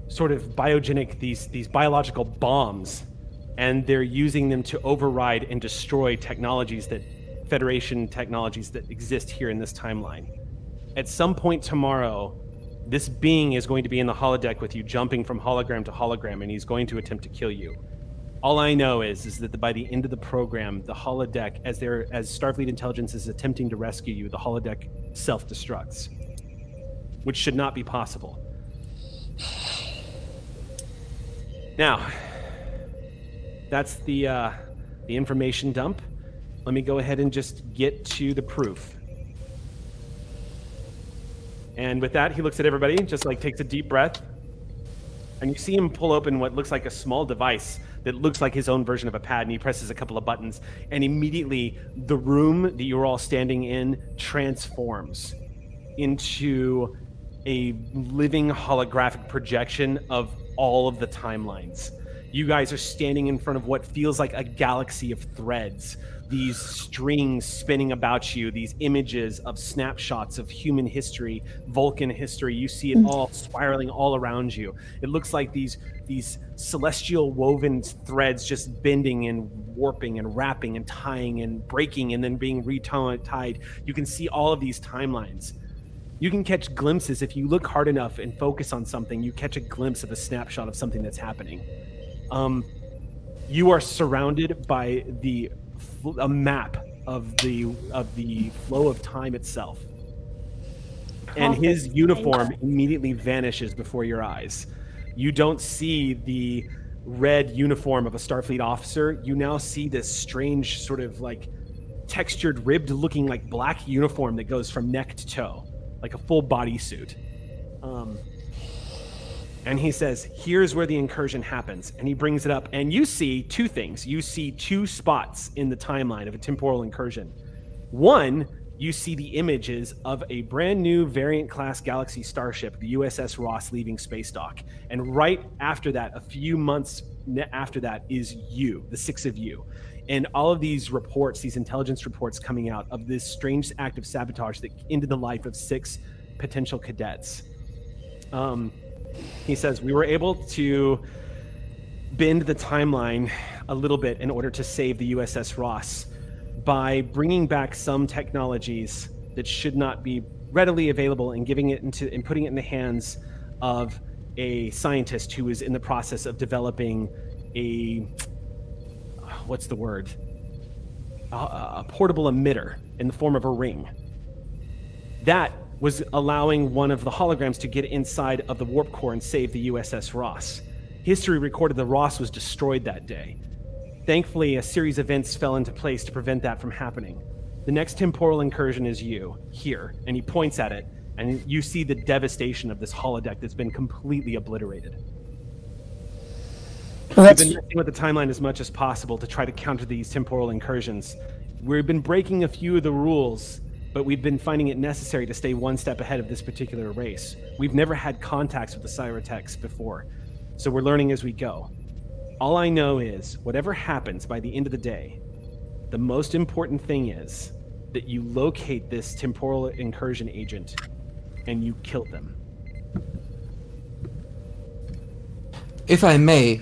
sort of biogenic, these biological bombs, and they're using them to override and destroy technologies that Federation technologies that exist here in this timeline. At some point tomorrow, this being is going to be in the holodeck with you, jumping from hologram to hologram, and he's going to attempt to kill you. All I know is that by the end of the program, the holodeck, as Starfleet intelligence is attempting to rescue you, the holodeck self-destructs, which should not be possible. Now, that's the information dump. Let me go ahead and just get to the proof. And with that, he looks at everybody, just like takes a deep breath. And you see him pull open what looks like a small device that looks like his own version of a pad, and he presses a couple of buttons, and immediately the room that you're all standing in transforms into a living holographic projection of all of the timelines. You guys are standing in front of what feels like a galaxy of threads, these strings spinning about you, these images of snapshots of human history, Vulcan history. You see it all spiraling all around you. It looks like these celestial woven threads just bending and warping and wrapping and tying and breaking and then being retied. You can see all of these timelines. You can catch glimpses. If you look hard enough and focus on something, you catch a glimpse of a snapshot of something that's happening. You are surrounded by a map of the flow of time itself, and his uniform immediately vanishes before your eyes. You don't see the red uniform of a Starfleet officer. You now see this strange sort of like textured, ribbed looking like black uniform that goes from neck to toe, like a full bodysuit. And he says, here's where the incursion happens. And he brings it up, and you see two things. You see two spots in the timeline of a temporal incursion. One, you see the images of a brand new variant class galaxy starship, the USS Ross, leaving space dock. And right after that, a few months after that, is you, the six of you. And all of these reports, these intelligence reports coming out of this strange act of sabotage that ended the life of 6 potential cadets. He says, we were able to bend the timeline a little bit in order to save the USS Ross by bringing back some technologies that should not be readily available and giving it into and putting it in the hands of a scientist who is in the process of developing a, what's the word? A portable emitter in the form of a ring. That was allowing one of the holograms to get inside of the warp core and save the USS Ross. History recorded the Ross was destroyed that day. Thankfully, a series of events fell into place to prevent that from happening. The next temporal incursion is you, here, and he points at it, and you see the devastation of this holodeck that's been completely obliterated. We've been messing with the timeline as much as possible to try to counter these temporal incursions. We've been breaking a few of the rules, but we've been finding it necessary to stay one step ahead of this particular race. We've never had contacts with the Cyrotechs before, so we're learning as we go. All I know is, whatever happens by the end of the day, the most important thing is that you locate this temporal incursion agent and you kill them. If I may,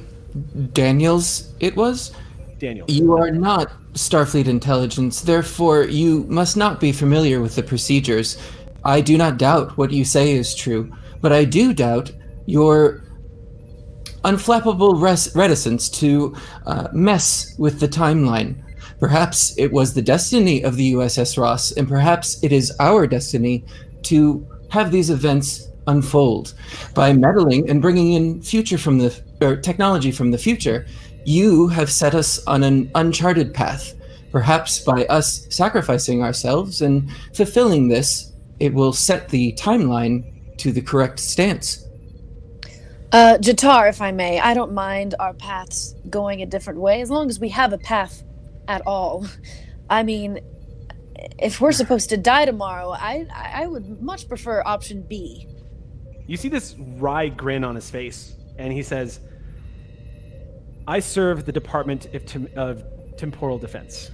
Daniels, it was? Daniel. You are not Starfleet intelligence, therefore you must not be familiar with the procedures. I do not doubt what you say is true, but I do doubt your unflappable reticence to mess with the timeline. Perhaps it was the destiny of the USS Ross, and perhaps it is our destiny to have these events unfold. By meddling and bringing in technology from the future, you have set us on an uncharted path. Perhaps by us sacrificing ourselves and fulfilling this, it will set the timeline to the correct stance. Jatar, if I may, I don't mind our paths going a different way, as long as we have a path at all. I mean, if we're supposed to die tomorrow, I would much prefer option B. You see this wry grin on his face, and he says, I serve the Department of Temporal Defense.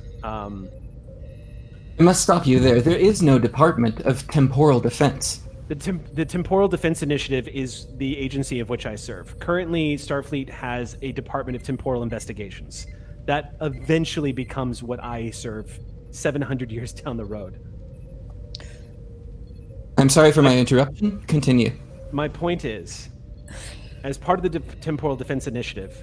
I must stop you there. There is no Department of Temporal Defense. The Temporal Defense Initiative is the agency of which I serve. Currently, Starfleet has a Department of Temporal Investigations. That eventually becomes what I serve 700 years down the road. I'm sorry for my interruption. Continue. My point is, as part of the Temporal Defense Initiative,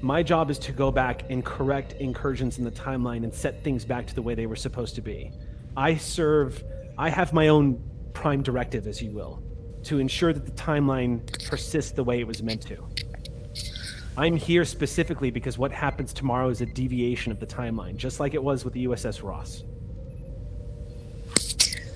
my job is to go back and correct incursions in the timeline and set things back to the way they were supposed to be. I have my own prime directive, as you will, to ensure that the timeline persists the way it was meant to. I'm here specifically because what happens tomorrow is a deviation of the timeline, just like it was with the USS Ross.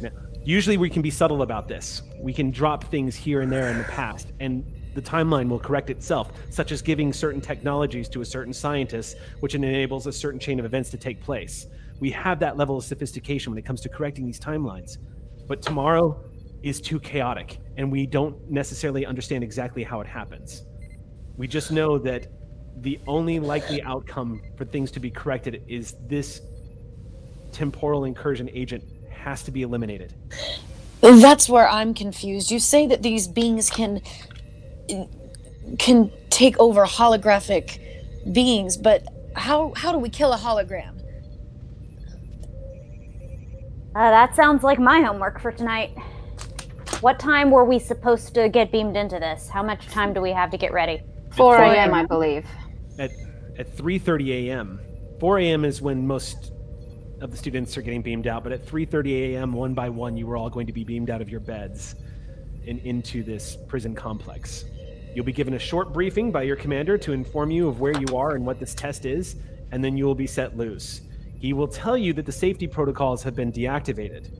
Now, usually we can be subtle about this. We can drop things here and there in the past, and the timeline will correct itself, such as giving certain technologies to a certain scientist, which enables a certain chain of events to take place. We have that level of sophistication when it comes to correcting these timelines. But tomorrow is too chaotic, and we don't necessarily understand exactly how it happens. We just know that the only likely outcome for things to be corrected is this temporal incursion agent has to be eliminated. That's where I'm confused. You say that these beings can take over holographic beings, but how do we kill a hologram? That sounds like my homework for tonight. What time were we supposed to get beamed into this? How much time do we have to get ready? 4 a.m., I believe. At 3:30 a.m. 4 a.m. is when most of the students are getting beamed out, but at 3:30 a.m., one by one, you were all going to be beamed out of your beds and into this prison complex. You'll be given a short briefing by your commander to inform you of where you are and what this test is, and then you will be set loose. He will tell you that the safety protocols have been deactivated.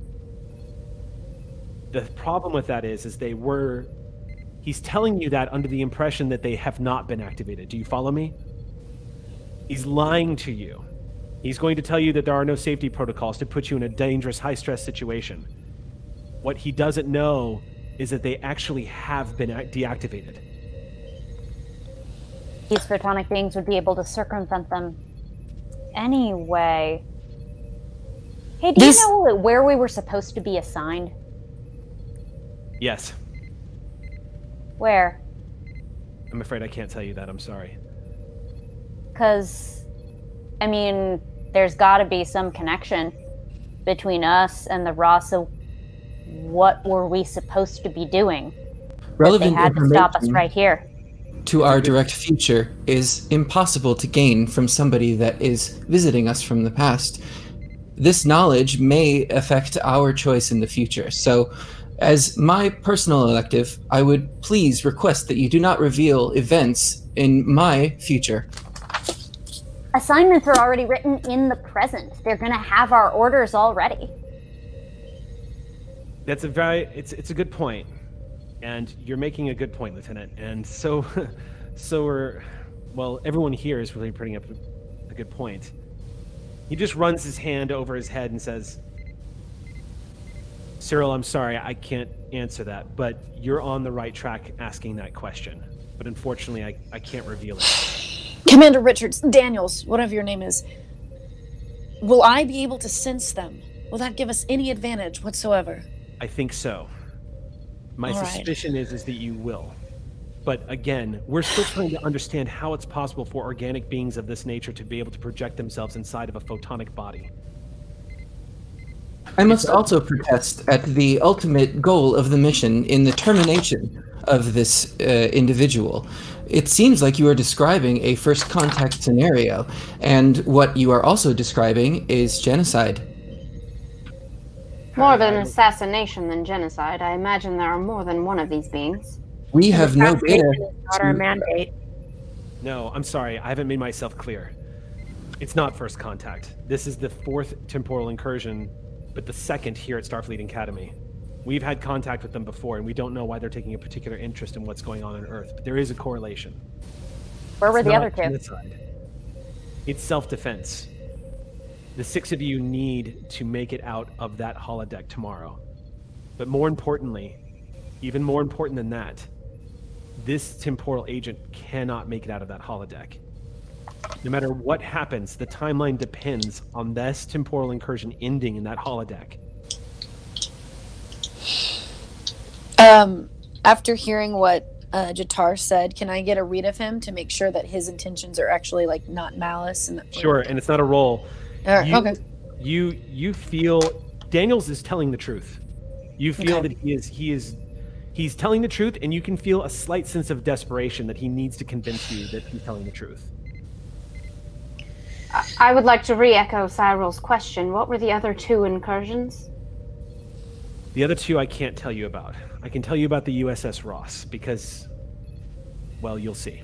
The problem with that is he's telling you that under the impression that they have not been activated. Do you follow me? He's lying to you. He's going to tell you that there are no safety protocols to put you in a dangerous, high-stress situation. What he doesn't know is that they actually have been deactivated. These photonic beings would be able to circumvent them anyway. Hey, do you know where we were supposed to be assigned? Yes. Where? I'm afraid I can't tell you that. I'm sorry. Because, I mean, there's got to be some connection between us and the Ross. So what were we supposed to be doing? Relevant they had to stop us right here. To our direct future is impossible to gain from somebody that is visiting us from the past. This knowledge may affect our choice in the future. So, as my personal elective, I would please request that you do not reveal events in my future. Assignments are already written in the present. They're going to have our orders already. That's it's a good point. And you're making a good point, Lieutenant. And so everyone here is really putting up a good point. He just runs his hand over his head and says, Cyril, I'm sorry, I can't answer that, but you're on the right track asking that question. But unfortunately, I can't reveal it. Commander Richards, Daniels, whatever your name is, will I be able to sense them? Will that give us any advantage whatsoever? I think so. My suspicion is that you will. But again, we're still trying to understand how it's possible for organic beings of this nature to be able to project themselves inside of a photonic body. I must also protest at the ultimate goal of the mission in the termination of this individual. It seems like you are describing a first contact scenario, and what you are also describing is genocide. More of an assassination than genocide. I imagine there are more than one of these beings. We have no data. Not our mandate. No, I'm sorry. I haven't made myself clear. It's not first contact. This is the 4th temporal incursion, but the 2nd here at Starfleet Academy. We've had contact with them before, and we don't know why they're taking a particular interest in what's going on Earth, but there is a correlation. Where were the other two? Genocide. It's self-defense. The 6 of you need to make it out of that holodeck tomorrow. But more importantly, even more important than that, this temporal agent cannot make it out of that holodeck. No matter what happens, the timeline depends on this temporal incursion ending in that holodeck. After hearing what Jatar said, can I get a read of him to make sure that his intentions are actually like not malice? And sure, and it's not a roll. Okay. You feel Daniels is telling the truth. You feel that he's telling the truth, and you can feel a slight sense of desperation that he needs to convince you that he's telling the truth. I would like to re-echo Cyril's question. What were the other 2 incursions? The other 2 I can't tell you about. I can tell you about the USS Ross because, well, you'll see.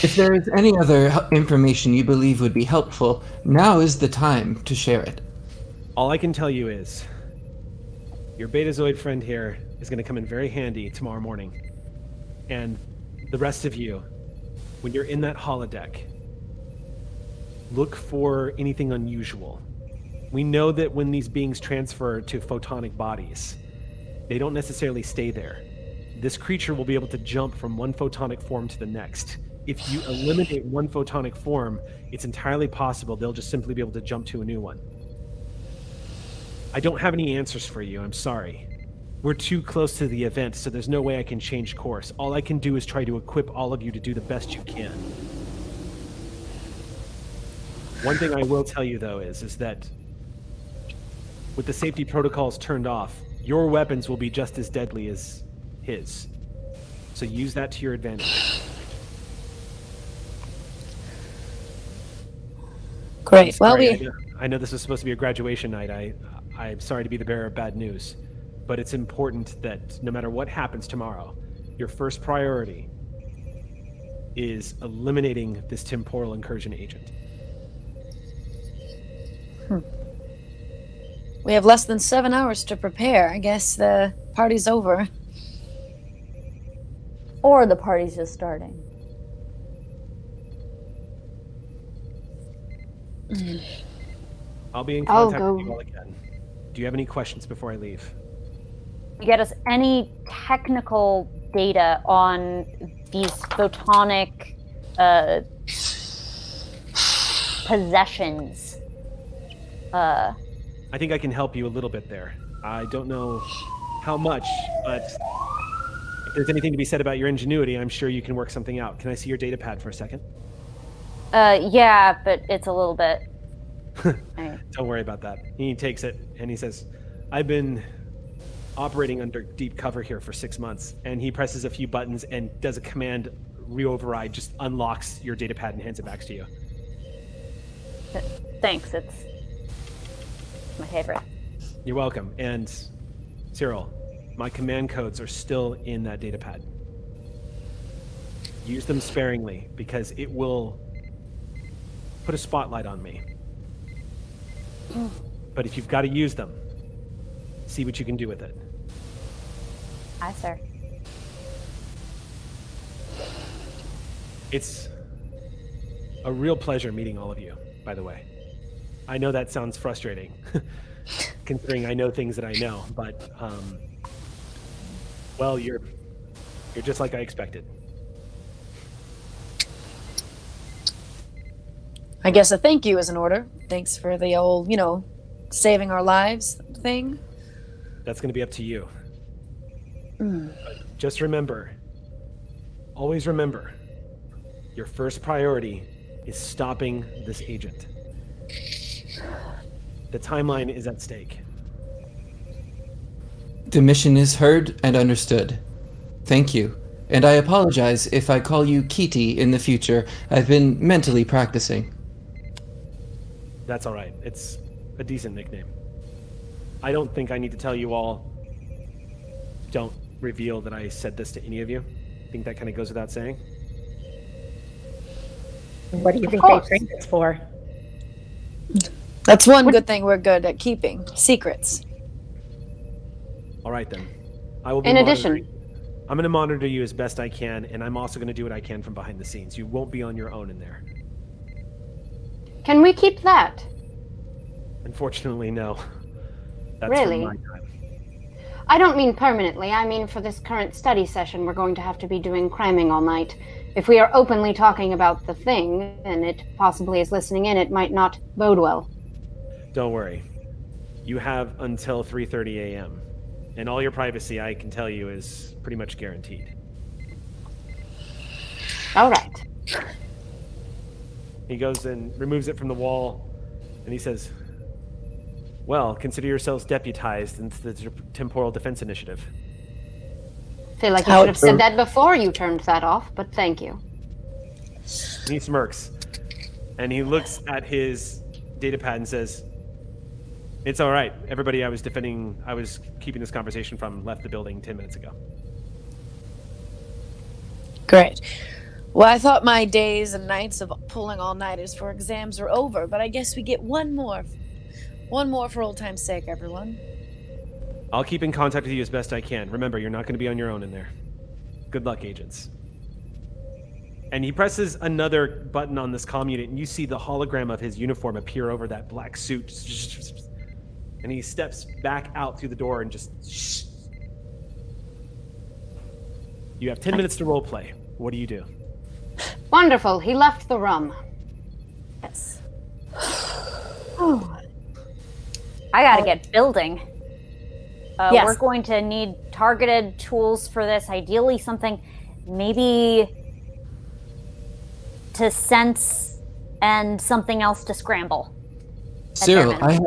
If there is any other information you believe would be helpful, now is the time to share it. All I can tell you is, your Betazoid friend here is going to come in very handy tomorrow morning. And the rest of you, when you're in that holodeck, look for anything unusual. We know that when these beings transfer to photonic bodies, they don't necessarily stay there. This creature will be able to jump from one photonic form to the next. If you eliminate one photonic form, it's entirely possible they'll just simply be able to jump to a new one. I don't have any answers for you, I'm sorry. We're too close to the event, so there's no way I can change course. All I can do is try to equip all of you to do the best you can. One thing I will tell you, though, is that with the safety protocols turned off, your weapons will be just as deadly as his. So use that to your advantage. Great. Sorry, Well, I know this is supposed to be a graduation night. I'm sorry to be the bearer of bad news, but it's important that no matter what happens tomorrow, your first priority is eliminating this temporal incursion agent. we have less than 7 hours to prepare. I guess the party's over. Or the party's just starting. I'll be in contact with you all again. Do you have any questions before I leave? Get us any technical data on these photonic possessions. I think I can help you a little bit there. I don't know how much, but if there's anything to be said about your ingenuity, I'm sure you can work something out. Can I see your data pad for a second? Yeah, but it's a little bit... Don't worry about that. He takes it and he says, I've been operating under deep cover here for 6 months. And he presses a few buttons and does a command re-override, just unlocks your data pad and hands it back to you. Thanks, it's my favorite. You're welcome. And Cyril, my command codes are still in that data pad. Use them sparingly because it will put a spotlight on me. But if you've got to use them, see what you can do with it. Aye, sir. It's a real pleasure meeting all of you, by the way. I know that sounds frustrating, considering I know things that I know, but, well, you're just like I expected. I guess a thank you is in order. Thanks for the old, saving our lives thing. That's going to be up to you. But just remember, always remember, your first priority is stopping this agent. The timeline is at stake. The mission is heard and understood. Thank you. And I apologize if I call you Kitty in the future. I've been mentally practicing. That's all right. It's a decent nickname. I don't think I need to tell you all, don't reveal that I said this to any of you. I think that kind of goes without saying. What do you think they trained us for? That's one good thing we're good at keeping. Secrets. All right, then. I will be In addition, I'm going to monitor you as best I can, and I'm also going to do what I can from behind the scenes. You won't be on your own in there. can we keep that? Unfortunately, no. That's Really? from my time. I don't mean permanently. I mean for this current study session, we're going to have to be doing cramming all night. If we are openly talking about the thing, and it possibly is listening in, it might not bode well. Don't worry. You have until 3:30 a.m. And all your privacy, I can tell you, is pretty much guaranteed. All right. He goes and removes it from the wall, and he says, well, consider yourselves deputized into the Temporal Defense Initiative. Feel like you should have said that before you turned that off, but thank you. And he smirks, and he looks at his datapad and says, it's all right. Everybody I was keeping this conversation from left the building 10 minutes ago. Great. Well, I thought my days and nights of pulling all-nighters for exams were over, but I guess we get one more. One more for old time's sake, everyone. I'll keep in contact with you as best I can. Remember, you're not going to be on your own in there. Good luck, agents. And he presses another button on this comm unit, and you see the hologram of his uniform appear over that black suit. And he steps back out through the door and just... You have 10 minutes to roleplay. What do you do? Wonderful. He left the room. Yes. I gotta get building. Yes. We're going to need targeted tools for this. Ideally something maybe to sense and something else to scramble. Cyril, I have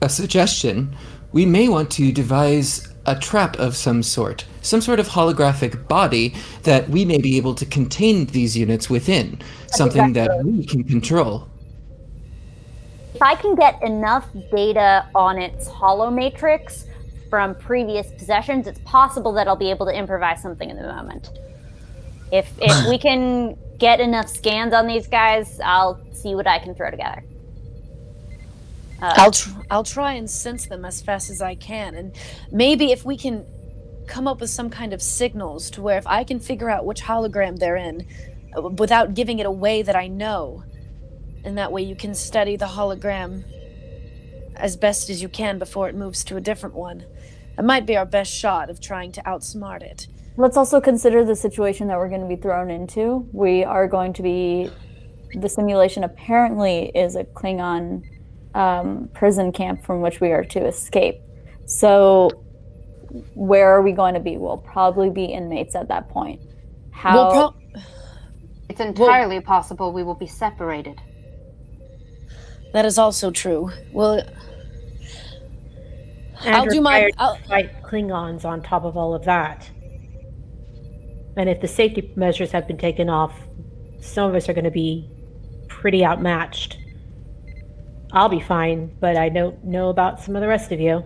a suggestion. We may want to devise a trap of some sort of holographic body that we may be able to contain these units within, something that we can control. If I can get enough data on its holomatrix from previous possessions, it's possible that I'll be able to improvise something in the moment. If we can get enough scans on these guys, I'll see what I can throw together. I'll try and sense them as fast as I can, and maybe if we can come up with some kind of signals to where if I can figure out which hologram they're in without giving it away that I know, and that way you can study the hologram as best as you can before it moves to a different one. It might be our best shot of trying to outsmart it. Let's also consider the situation that we're going to be thrown into. We are going to be... The simulation apparently is a Klingon prison camp from which we are to escape. So where are we going to be? We'll probably be inmates at that point. How... It's entirely possible we will be separated. That is also true. Well, I'll do my fight Klingons on top of all of that. And if the safety measures have been taken off, some of us are going to be pretty outmatched. I'll be fine, but I don't know about some of the rest of you.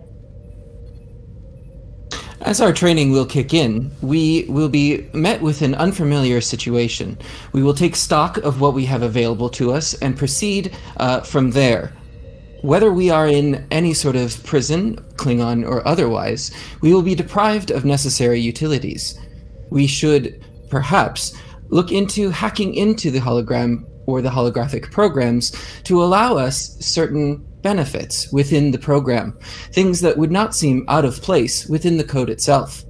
As our training will kick in, we will be met with an unfamiliar situation. We will take stock of what we have available to us and proceed from there. Whether we are in any sort of prison, Klingon or otherwise, we will be deprived of necessary utilities. We should, perhaps, look into hacking into the hologram or the holographic programs to allow us certain benefits within the program, things that would not seem out of place within the code itself.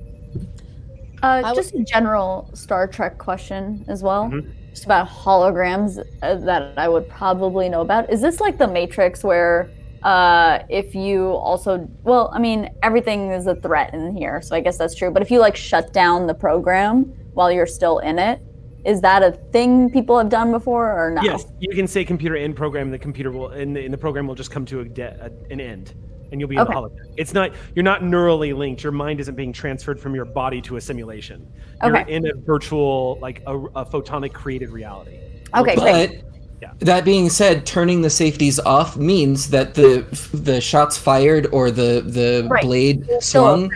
Just a general Star Trek question as well, just about holograms that I would probably know about. Is this like the Matrix where if you also, well, I mean, everything is a threat in here, so I guess that's true, but if you like shut down the program while you're still in it, is that a thing people have done before or not? Yes, you can say computer end program, the computer will, in the program will just come to an end, and you'll be in the hologram. It's not, you're not neurally linked. Your mind isn't being transferred from your body to a simulation. You're in a virtual, like a photonic created reality. Okay, but great. That being said, turning the safeties off means that the shots fired or the blade swung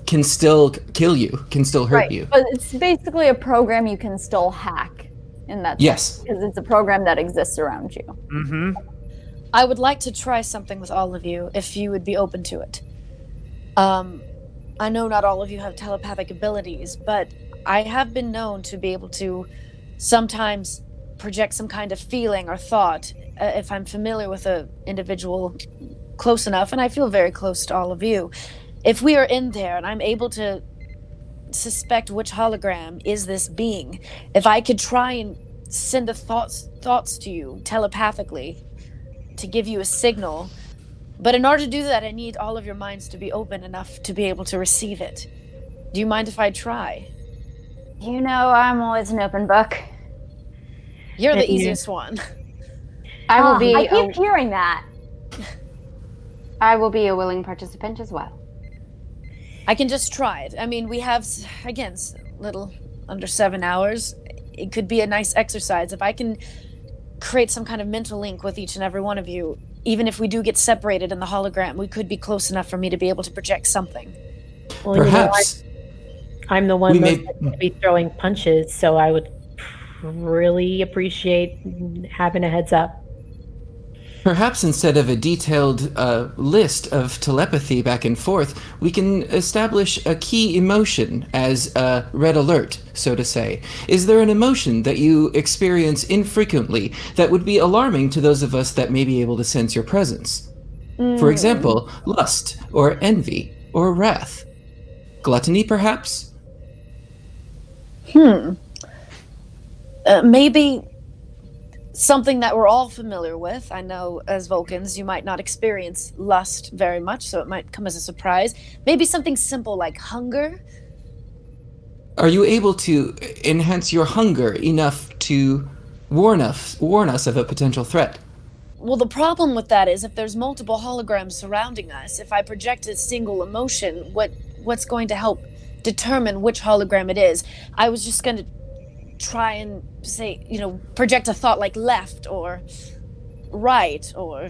can still kill you, can still hurt you. But it's basically a program you can still hack in that sense, because it's a program that exists around you. I would like to try something with all of you, if you would be open to it. I know not all of you have telepathic abilities, but I have been known to be able to sometimes project some kind of feeling or thought if I'm familiar with an individual close enough, and I feel very close to all of you. if we are in there and I'm able to suspect which hologram is this being, if I could try and send a thoughts to you telepathically to give you a signal, but in order to do that, I need all of your minds to be open enough to be able to receive it. Do you mind if I try? You know, I'm always an open book. You're the easiest one. I will be. I keep hearing that. I will be a willing participant as well. I can just try it. I mean, we have, again, little under 7 hours. It could be a nice exercise. If I can create some kind of mental link with each and every one of you, even if we do get separated in the hologram, we could be close enough for me to be able to project something. Well, Perhaps. I'm the one that's going to be throwing punches, so I would really appreciate having a heads up. Perhaps instead of a detailed list of telepathy back and forth, we can establish a key emotion as a red alert, so to say. Is there an emotion that you experience infrequently that would be alarming to those of us that may be able to sense your presence? For example, lust, or envy, or wrath. Gluttony, perhaps? Maybe something that we're all familiar with. I know as Vulcans, you might not experience lust very much, so it might come as a surprise. Maybe something simple like hunger. Are you able to enhance your hunger enough to warn us of a potential threat? Well, the problem with that is if there's multiple holograms surrounding us, if I project a single emotion, what's going to help determine which hologram it is? I was just going to try and say, project a thought like left or right or,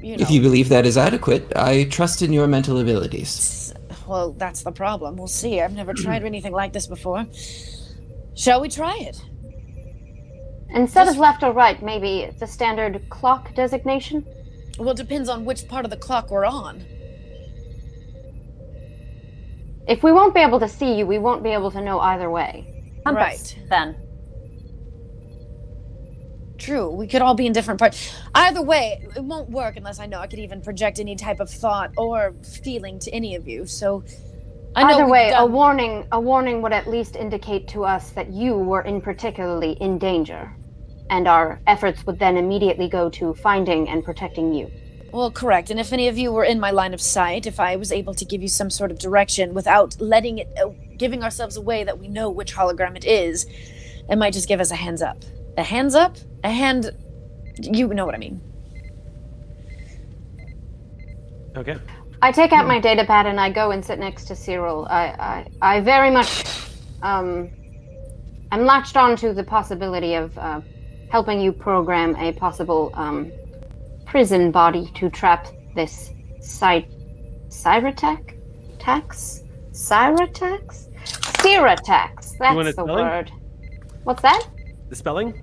If you believe that is adequate, I trust in your mental abilities. Well, that's the problem. We'll see. I've never tried anything like this before. Shall we try it? Instead of left or right, maybe the standard clock designation? Well, it depends on which part of the clock we're on. If we won't be able to see you, we won't be able to know either way. Right. Then. True. We could all be in different parts. Either way, it won't work unless I know I could even project any type of thought or feeling to any of you. So, I know either way, a warning would at least indicate to us that you were particularly in danger, and our efforts would then immediately go to finding and protecting you. Well, correct. And if any of you were in my line of sight, if I was able to give you some sort of direction without letting it, giving ourselves away that we know which hologram it is, it might just give us a hands up. A hands up? A hand... You know what I mean. Okay. I take out my data pad and I go and sit next to Cyril. I very much... I'm latched on to the possibility of helping you program a possible prison body to trap this Cyratex? Cyratex? Cyratex. That's the word. What's that? The spelling?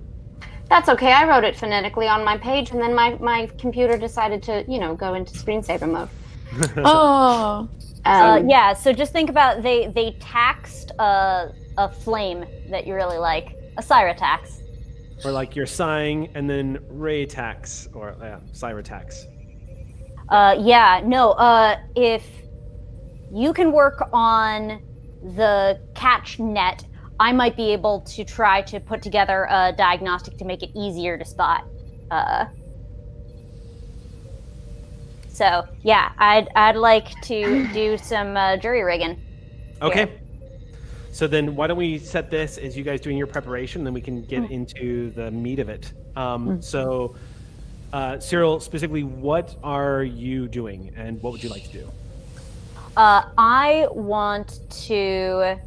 That's okay. I wrote it phonetically on my page, and then my computer decided to, go into screensaver mode. Oh. Yeah, so just think about they taxed a flame that you really like. A Cyratex. Or like you're sighing and then ray tax or Cyratex. If you can work on the catch net, I might be able to try to put together a diagnostic to make it easier to spot. So yeah, I'd like to do some jury rigging. Okay. Here. So then why don't we set this as you guys doing your preparation, then we can get into the meat of it. So Cyril, specifically, what are you doing and what would you like to do? I want to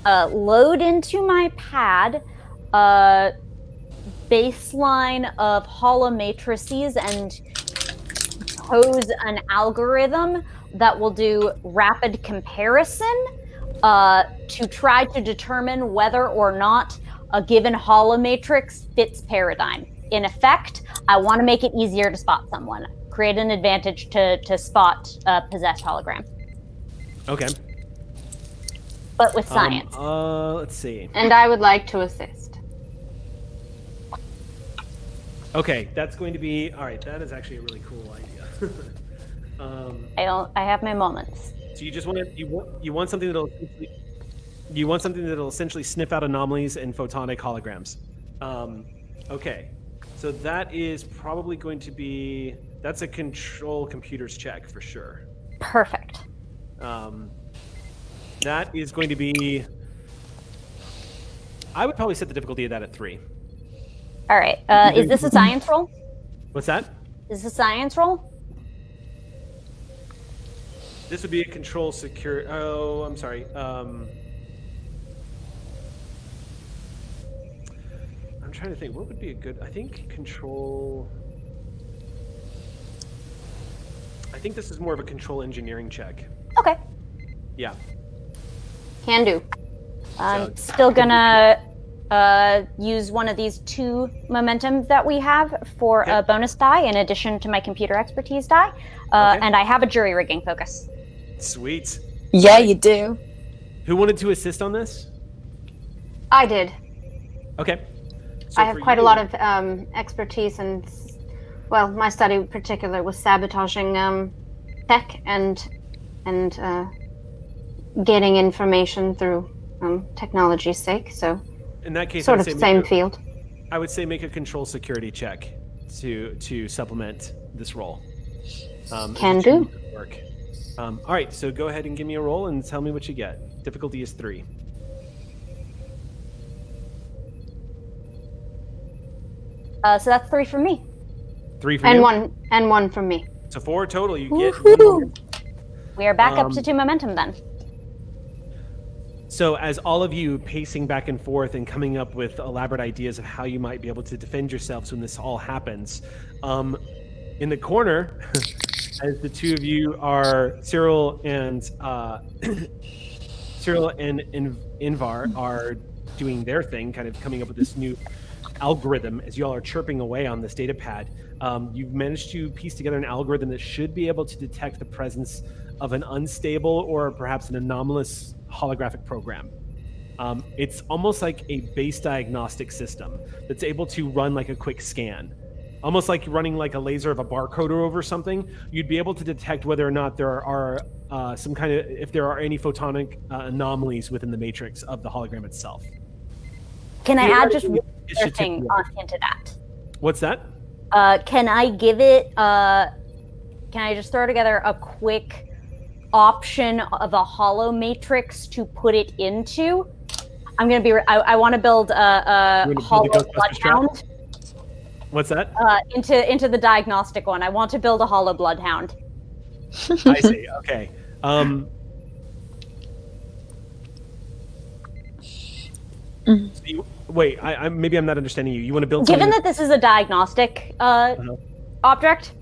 load into my pad a baseline of holomatrices and pose an algorithm that will do rapid comparison to try to determine whether or not a given holomatrix fits paradigm. In effect, I want to make it easier to spot someone. Create an advantage to spot a possessed hologram. Okay. But with science. Let's see. And I would like to assist. Okay, that's going to be... All right, that is actually a really cool idea. I have my moments. So you just want to you want something that'll essentially sniff out anomalies and photonic holograms. Okay, so that is probably going to be that's a control computers check for sure. Perfect. That is going to be. I would probably set the difficulty of that at 3. All right. Is this a science roll? What's that? Is this a science roll? This would be a control secure. Oh, I'm sorry. I'm trying to think. What would be a good? I think control. I think this is more of a control engineering check. Okay. Yeah. Can do. I'm still gonna use one of these 2 momentum that we have for a bonus die in addition to my computer expertise die. And I have a jury rigging focus. Sweet. Yeah, you do. Who wanted to assist on this? I did. Okay. So I have quite a lot of expertise, and well, my study in particular was sabotaging tech and getting information through technology's sake. So in that case, sort of same field. I would say make a control security check to supplement this roll. Can do. Work. All right, so go ahead and give me a roll and tell me what you get. Difficulty is 3. So that's 3 from me. 3 from you? And one from me. So 4 total. You get 1 more. We are back up to 2 momentum then. So as all of you pacing back and forth and coming up with elaborate ideas of how you might be able to defend yourselves when this all happens, in the corner, as the 2 of you are, Cyril and Invar are doing their thing, kind of coming up with this new algorithm as you all are chirping away on this data pad. You've managed to piece together an algorithm that should be able to detect the presence of an unstable or perhaps an anomalous holographic program. It's almost like a base diagnostic system that's able to run like a quick scan. Almost like running like a laser of a barcoder over something. You'd be able to detect whether or not there are some kind of, if there are any photonic anomalies within the matrix of the hologram itself. Can I add just one other thing into that? What's that? Can I give it, can I just throw together a quick option of a holo matrix to put it into? I'm going to be, I want to build a holo bloodhound. What's that? Into the diagnostic one. I want to build a holo bloodhound. I see, okay. Wait, maybe I'm not understanding you. You want to build Given that this is a diagnostic object,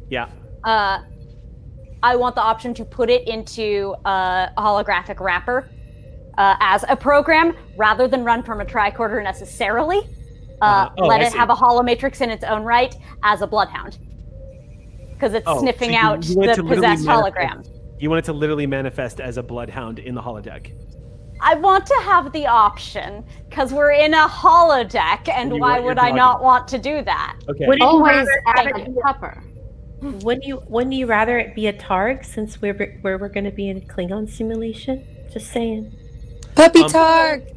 yeah. I want the option to put it into a holographic wrapper as a program, rather than run from a tricorder necessarily. Let it have a holomatrix in its own right as a bloodhound, because it's sniffing out the possessed hologram. You want it to literally manifest as a bloodhound in the holodeck. I want to have the option, because we're in a holodeck, and why would I not want to do that? Okay. Always add a pupper. Wouldn't you rather it be a Targ, since we're going to be in Klingon simulation? Just saying. Puppy Targ!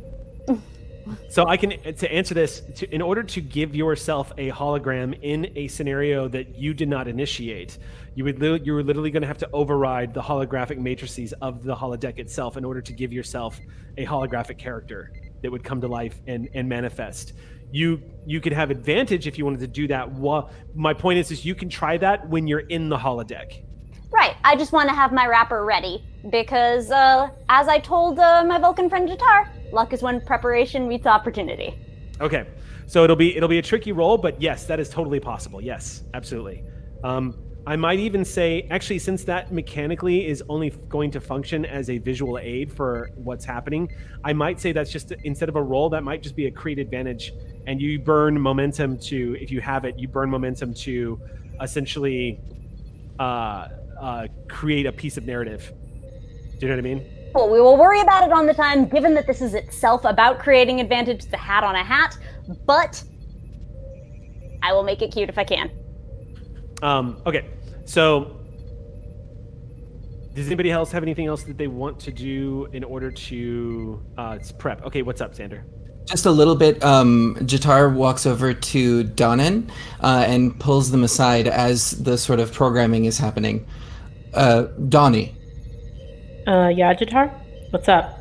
So I can, to answer this, in order to give yourself a hologram in a scenario that you did not initiate, you were literally going to have to override the holographic matrices of the holodeck itself in order to give yourself a holographic character that would come to life and manifest. You could have advantage if you wanted to do that. My point is you can try that when you're in the holodeck. Right. I just want to have my wrapper ready because, as I told my Vulcan friend Jatar, luck is when preparation meets opportunity. Okay, so it'll be a tricky roll, but yes, that is totally possible. Yes, absolutely. I might even say, actually, since that mechanically is only going to function as a visual aid for what's happening, I might say that's just, instead of a roll, that might just be a create advantage, and you burn momentum to, if you have it, you burn momentum to essentially create a piece of narrative. Do you know what I mean? Well, we will worry about it on the time, given that this is itself about creating advantage. It's a hat on a hat, but I will make it cute if I can. Okay, so Does anybody else have anything else that they want to do in order to prep? Okay, what's up, Xander? Just a little bit, Jatar walks over to Donan and pulls them aside as the sort of programming is happening. Donnie. Yeah, Jatar? What's up?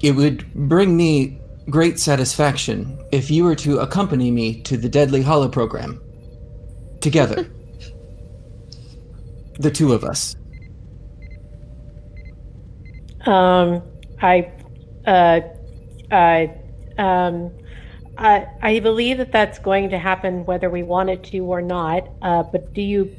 It would bring me great satisfaction if you were to accompany me to the Deadly Hollow program. Together. The two of us. I believe that that's going to happen whether we want it to or not, but do you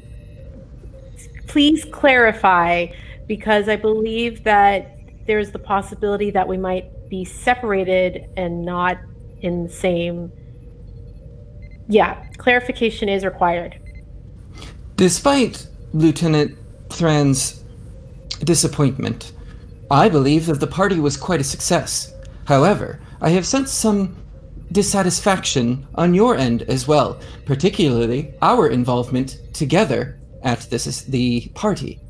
please clarify, because I believe that there's the possibility that we might be separated and not in the same... Yeah, clarification is required. Despite Lieutenant Thran's disappointment, I believe that the party was quite a success. However, I have sensed some dissatisfaction on your end as well, particularly our involvement together at the party.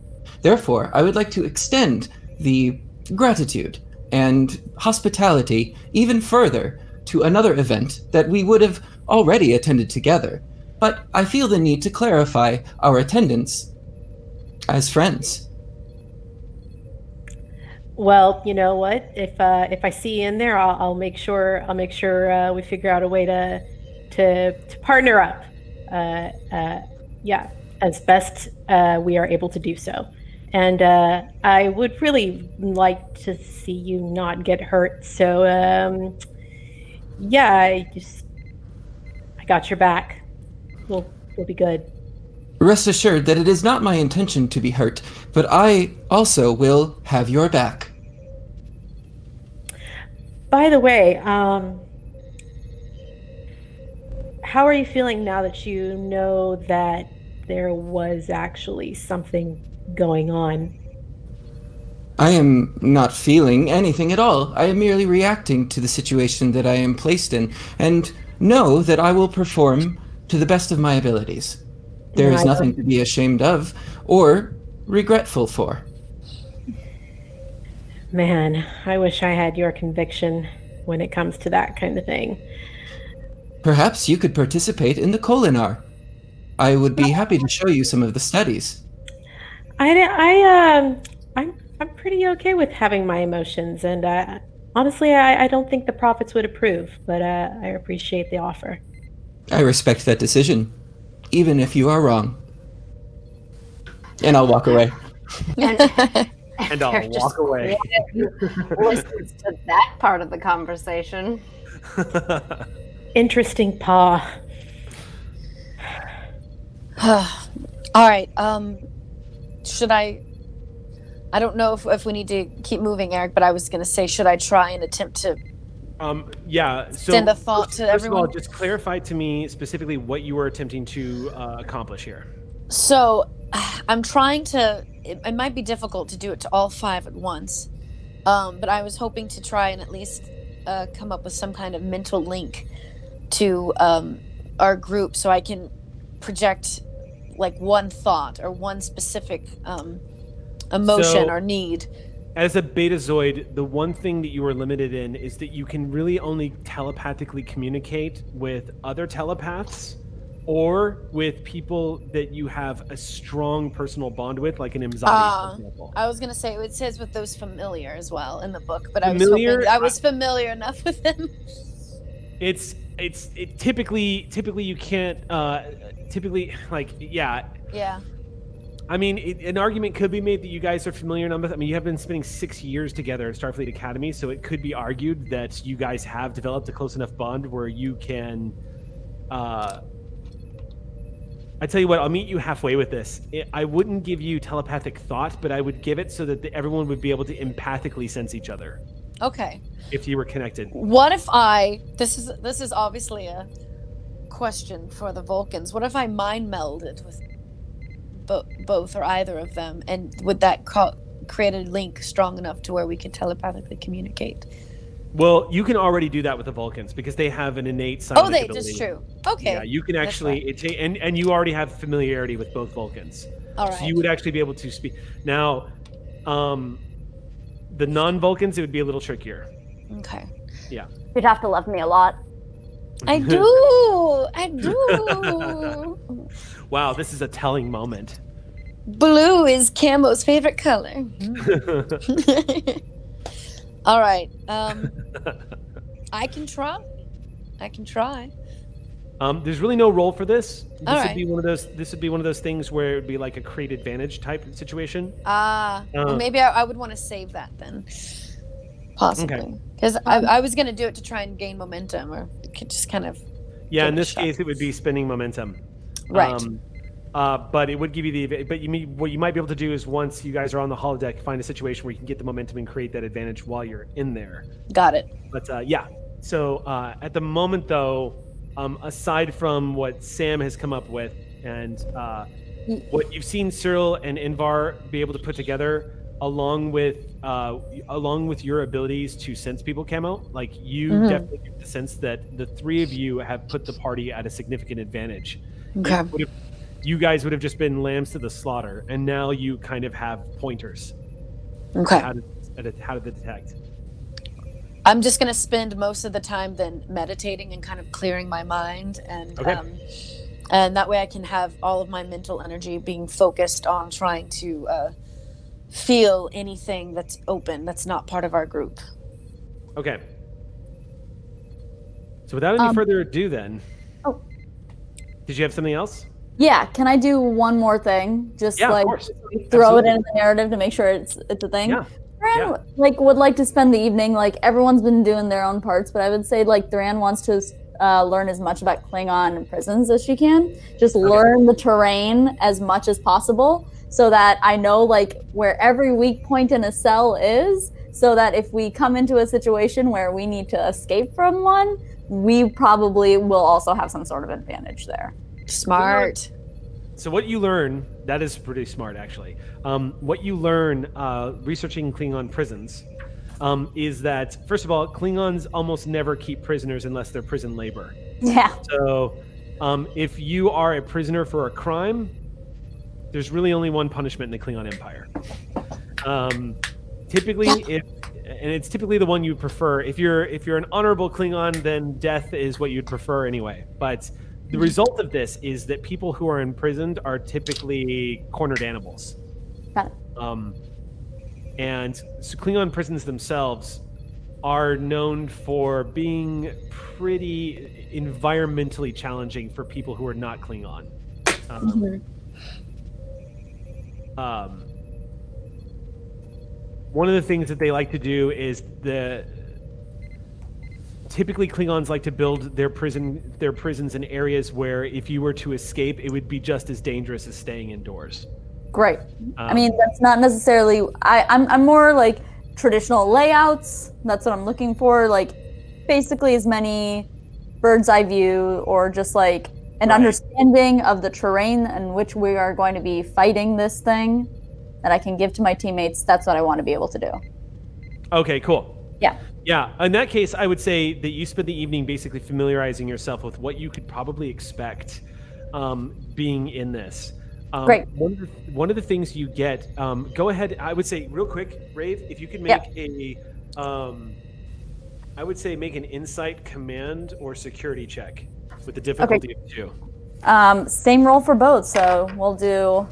Therefore, I would like to extend the gratitude and hospitality even further to another event that we would have already attended together. But I feel the need to clarify our attendance as friends. Well, you know what? If I see you in there, I'll make sure we figure out a way to partner up. Yeah, as best we are able to do so. And I would really like to see you not get hurt. So yeah, I got your back. We'll be good. Rest assured that it is not my intention to be hurt, but I also will have your back. By the way, how are you feeling now that you know that there was actually something going on? I am not feeling anything at all. I am merely reacting to the situation that I am placed in, and know that I will perform to the best of my abilities. There is nothing to be ashamed of or regretful for. Man, I wish I had your conviction when it comes to that kind of thing. Perhaps you could participate in the Kolinar. I would be happy to show you some of the studies. I'm pretty okay with having my emotions, and honestly, I don't think the prophets would approve, but I appreciate the offer. I respect that decision, even if you are wrong. And I'll walk away. And I'll walk away. Listens to that part of the conversation. Interesting paw. All right. Should I don't know if we need to keep moving, Eric, but I was going to say, should I try and attempt to yeah, so send a thought to everyone? First of all, just clarify to me specifically what you were attempting to accomplish here. So I'm trying to, it might be difficult to do it to all 5 at once, but I was hoping to try and at least come up with some kind of mental link to our group so I can project like one thought or one specific emotion or need. As a Betazoid, the one thing that you are limited in is that you can really only telepathically communicate with other telepaths or with people that you have a strong personal bond with, like an Imzadi, for example. I was going to say, it says with those familiar as well in the book, but I was familiar enough with them. It's typically you can't, like, yeah. Yeah. I mean, an argument could be made that you guys are familiar enough. I mean, you have been spending 6 years together at Starfleet Academy, so it could be argued that you guys have developed a close enough bond where you can. I tell you what, I'll meet you halfway with this. I wouldn't give you telepathic thought, but I would give it so that everyone would be able to empathically sense each other. Okay. If you were connected. What if this is obviously a question for the Vulcans. What if I mind melded with both or either of them, and would that create a link strong enough to where we could telepathically communicate? Well, you can already do that with the Vulcans because they have an innate psionic ability. That's true. Okay. Yeah, you can actually, and you already have familiarity with both Vulcans. All right. So you would actually be able to speak. Now, the non-Vulcans, it would be a little trickier. Okay. Yeah. You'd have to love me a lot. I do. I do. Wow, this is a telling moment. Blue is Camo's favorite color. All right. I can try. There's really no role for this. All Would right. be one of those. This would be one of those things where it would be like a create advantage type situation. Well, maybe I would want to save that then. Possibly. Because I was going to do it to try and gain momentum, or just kind of... Yeah, in this case, it would be spending momentum. Right. But it would give you the... But what you might be able to do is once you guys are on the holodeck, find a situation where you can get the momentum and create that advantage while you're in there. Got it. But yeah. So at the moment, though, aside from what Sam has come up with and what you've seen Cyril and Invar be able to put together, along with your abilities to sense people, Camo, like you definitely get the sense that the three of you have put the party at a significant advantage. Okay. You guys would have just been lambs to the slaughter, and now you kind of have pointers. Okay. How to detect. I'm just going to spend most of the time then meditating and kind of clearing my mind, and and that way I can have all of my mental energy being focused on trying to feel anything that's open, that's not part of our group. Okay. So without any further ado then... Oh. Did you have something else? Yeah, can I do one more thing? Just Yeah, of like course. throw Absolutely. it in the narrative to make sure it's a thing. Yeah. Duran, like, would like to spend the evening, like, everyone's been doing their own parts, but I would say, like, Duran wants to learn as much about Klingon prisons as she can. Just learn the terrain as much as possible so that I know, like, where every weak point in a cell is, so that if we come into a situation where we need to escape from one, we probably will also have some sort of advantage there. Smart. So what you learn, that is pretty smart actually. What you learn researching Klingon prisons is that, first of all, Klingons almost never keep prisoners unless they're prison labor. Yeah. So if you are a prisoner for a crime, there's really only one punishment in the Klingon Empire. Typically, and it's typically the one you prefer. If you're an honorable Klingon, then death is what you'd prefer anyway. But the result of this is that people who are imprisoned are typically cornered animals. Got it. And so Klingon prisons themselves are known for being pretty environmentally challenging for people who are not Klingon. One of the things that they like to do is typically Klingons like to build their prisons in areas where if you were to escape, it would be just as dangerous as staying indoors. Great. I mean, that's not necessarily... I'm more like traditional layouts. That's what I'm looking for. Like, basically as many bird's eye view or just like an understanding of the terrain in which we are going to be fighting this thing that I can give to my teammates. That's what I want to be able to do. Okay, cool. Yeah. Yeah, in that case, I would say that you spend the evening basically familiarizing yourself with what you could probably expect being in this. Great. One of the things you get, go ahead, I would say real quick, Rave, if you could make I would say make an insight, command, or security check with the difficulty of 2. Same roll for both, so we'll do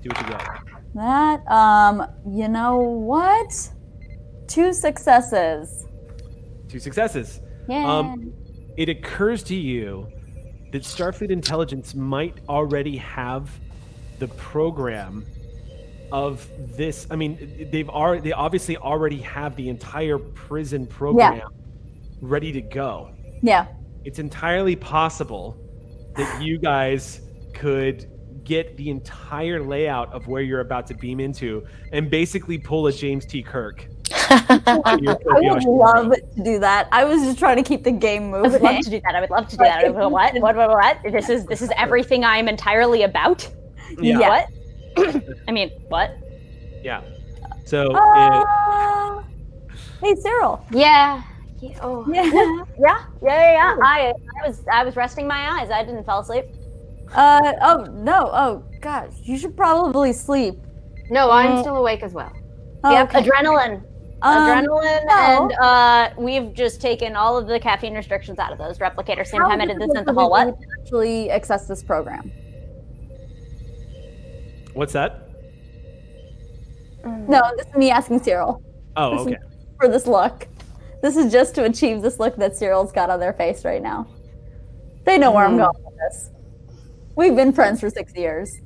what you got. that. You know what? 2 successes. 2 successes. Yeah. It occurs to you that Starfleet Intelligence might already have the program of this. I mean, they obviously already have the entire prison program ready to go. Yeah. It's entirely possible that you guys could get the entire layout of where you're about to beam into and basically pull a James T. Kirk. I would love to do that. I was just trying to keep the game moving. I would love to do that. I would love to do that. What? This is everything I am entirely about? Yeah. What? I mean, what? Yeah. So hey, Cyril. Yeah. Yeah, oh. Yeah. I was resting my eyes. I didn't fall asleep. Oh, no. Oh, gosh. You should probably sleep. No, I'm still awake as well. Oh, Yep, okay. adrenaline. Adrenaline, no. and we've just taken all of the caffeine restrictions out of those replicators. Same time I did this in the hall. What? Actually access this program. What's that? No, this is me asking Cyril. Oh, okay. For this look. This is just to achieve this look that Cyril's got on their face right now. They know where I'm going with this. We've been friends for 6 years.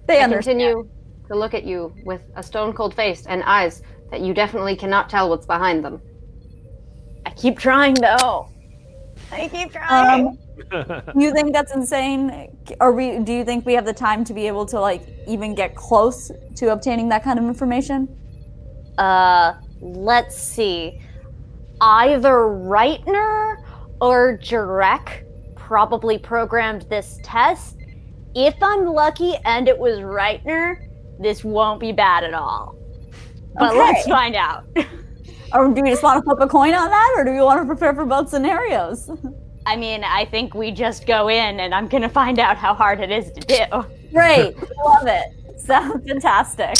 They understand. Continue to look at you with a stone-cold face and eyes that you definitely cannot tell what's behind them. I keep trying, though. I keep trying. You think that's insane? Or do you think we have the time to be able to, like, even get close to obtaining that kind of information? Let's see. Either Reitner or Jurek probably programmed this test. If I'm lucky and it was Reitner, this won't be bad at all. But let's find out. Or do we just want to flip a coin on that, or do we want to prepare for both scenarios? I mean, I think we just go in and I'm gonna find out how hard it is to do. Great, love it. Sounds fantastic.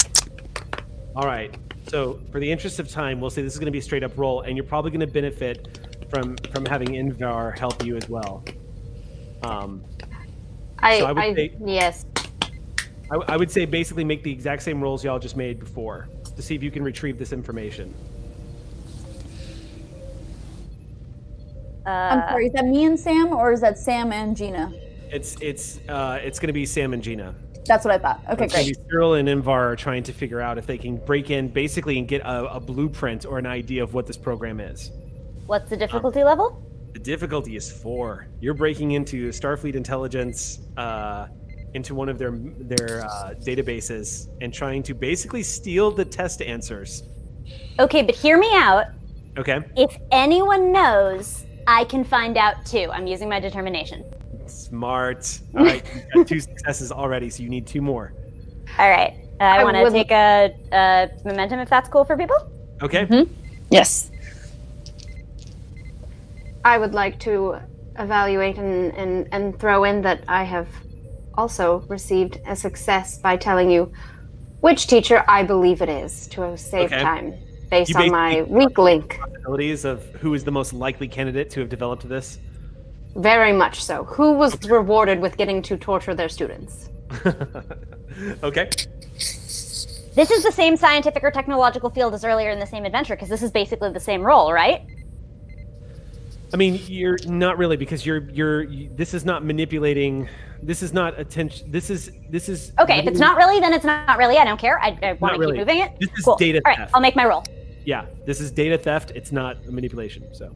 All right. So for the interest of time, we'll say this is going to be a straight up roll, and you're probably going to benefit from having Invar help you as well. Yes. I would say basically make the exact same rolls y'all just made before to see if you can retrieve this information. I'm sorry, is that me and Sam, or is that Sam and Gina? It's going to be Sam and Gina. That's what I thought. Okay, It's great. Cyril and Invar are trying to figure out if they can break in basically and get a blueprint or an idea of what this program is. What's the difficulty level? The difficulty is 4. You're breaking into Starfleet intelligence, into one of their databases, and trying to basically steal the test answers. Okay, but hear me out. Okay. If anyone knows, I can find out too. I'm using my determination. Smart. All right, you've got 2 successes already, so you need 2 more. All right. I want to take a momentum if that's cool for people. Okay. Mm-hmm. Yes. I would like to evaluate and throw in that I have also received a success by telling you which teacher I believe it is to save time based on my weak link. Possibilities of who is the most likely candidate to have developed this? Very much so. Who was rewarded with getting to torture their students? Okay. This is the same scientific or technological field as earlier in the same adventure, because this is basically the same role, right? I mean, you're not really, because this is not manipulating. This is not attention. This is. Okay, if it's not really, then it's not really. I don't care. I want to keep moving it. This is cool. data All right, theft. I'll make my roll. Yeah, this is data theft. It's not manipulation. So.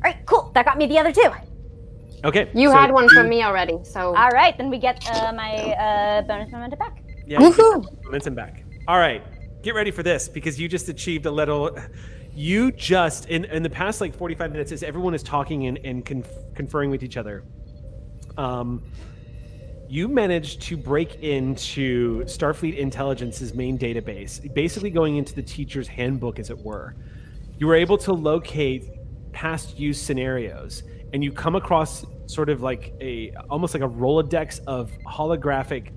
All right, cool. That got me the other 2. Okay. You had one from me already, so. All right, then we get my bonus momentum back. Yeah, woohoo! Momentum back. All right, get ready for this, because you just achieved a little. You just in the past like 45 minutes, as everyone is talking and conferring with each other, you managed to break into Starfleet Intelligence's main database, basically going into the teacher's handbook, as it were. You were able to locate past use scenarios, and you come across sort of like almost like a Rolodex of holographic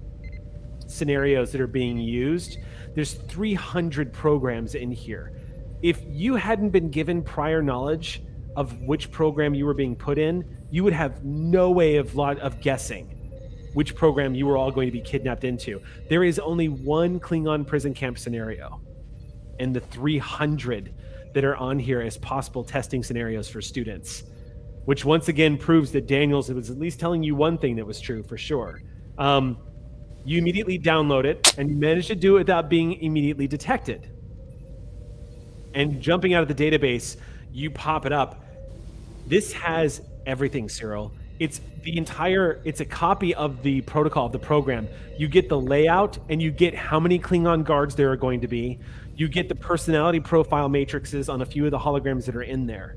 scenarios that are being used. There's 300 programs in here. If you hadn't been given prior knowledge of which program you were being put in, you would have no way of guessing which program you were all going to be kidnapped into. There is only one Klingon prison camp scenario, and the 300 that are on here as possible testing scenarios for students, which once again proves that Daniels was at least telling you one thing that was true for sure. You immediately download it, and you manage to do it without being immediately detected. And jumping out of the database, you pop it up. This has everything, Cyril. It's a copy of the protocol of the program. You get the layout, and you get how many Klingon guards there are going to be. You get the personality profile matrices on a few of the holograms that are in there.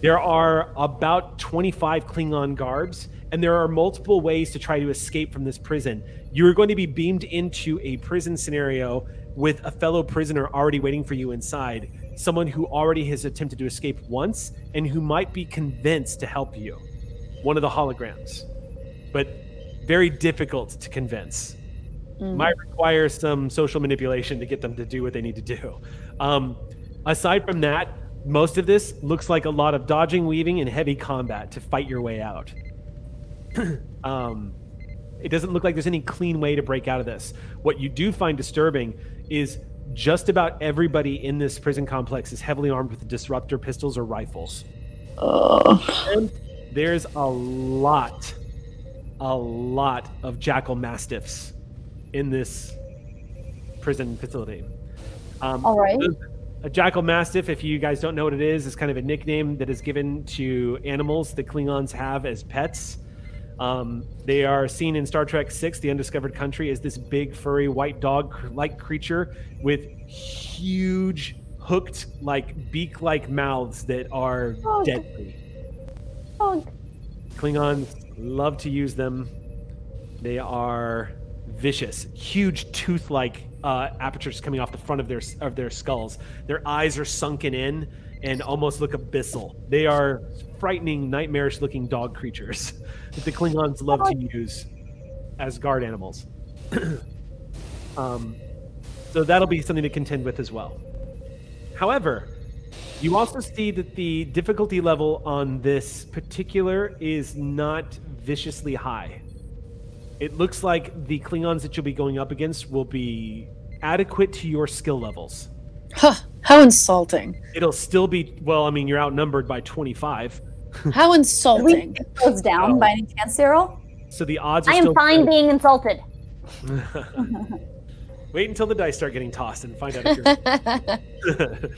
There are about 25 Klingon guards, and there are multiple ways to try to escape from this prison. You're going to be beamed into a prison scenario with a fellow prisoner already waiting for you inside, someone who already has attempted to escape once and who might be convinced to help you. One of the holograms, but very difficult to convince. Might require some social manipulation to get them to do what they need to do. Aside from that, most of this looks like a lot of dodging, weaving, and heavy combat to fight your way out. It doesn't look like there's any clean way to break out of this. What you do find disturbing is just about everybody in this prison complex is heavily armed with disruptor pistols or rifles. And there's a lot of jackal mastiffs in this prison facility. All right. A jackal mastiff, if you guys don't know what it is kind of a nickname that is given to animals that Klingons have as pets. They are seen in Star Trek VI, The Undiscovered Country, as this big, furry, white dog-like creature with huge, hooked, beak-like mouths that are deadly. Klingons love to use them. They are vicious, huge tooth-like apertures coming off the front of their skulls. Their eyes are sunken in and almost look abyssal. They are frightening, nightmarish-looking dog creatures that the Klingons love to use as guard animals. So that'll be something to contend with as well. However, you also see that the difficulty level on this particular is not viciously high. It looks like the Klingons that you'll be going up against will be adequate to your skill levels. Huh, how insulting. It'll still be, well, I mean, you're outnumbered by 25. How insulting. It goes down by any chance, Cyril? So the odds are I still am fine being insulted. Wait until the dice start getting tossed and find out if you're...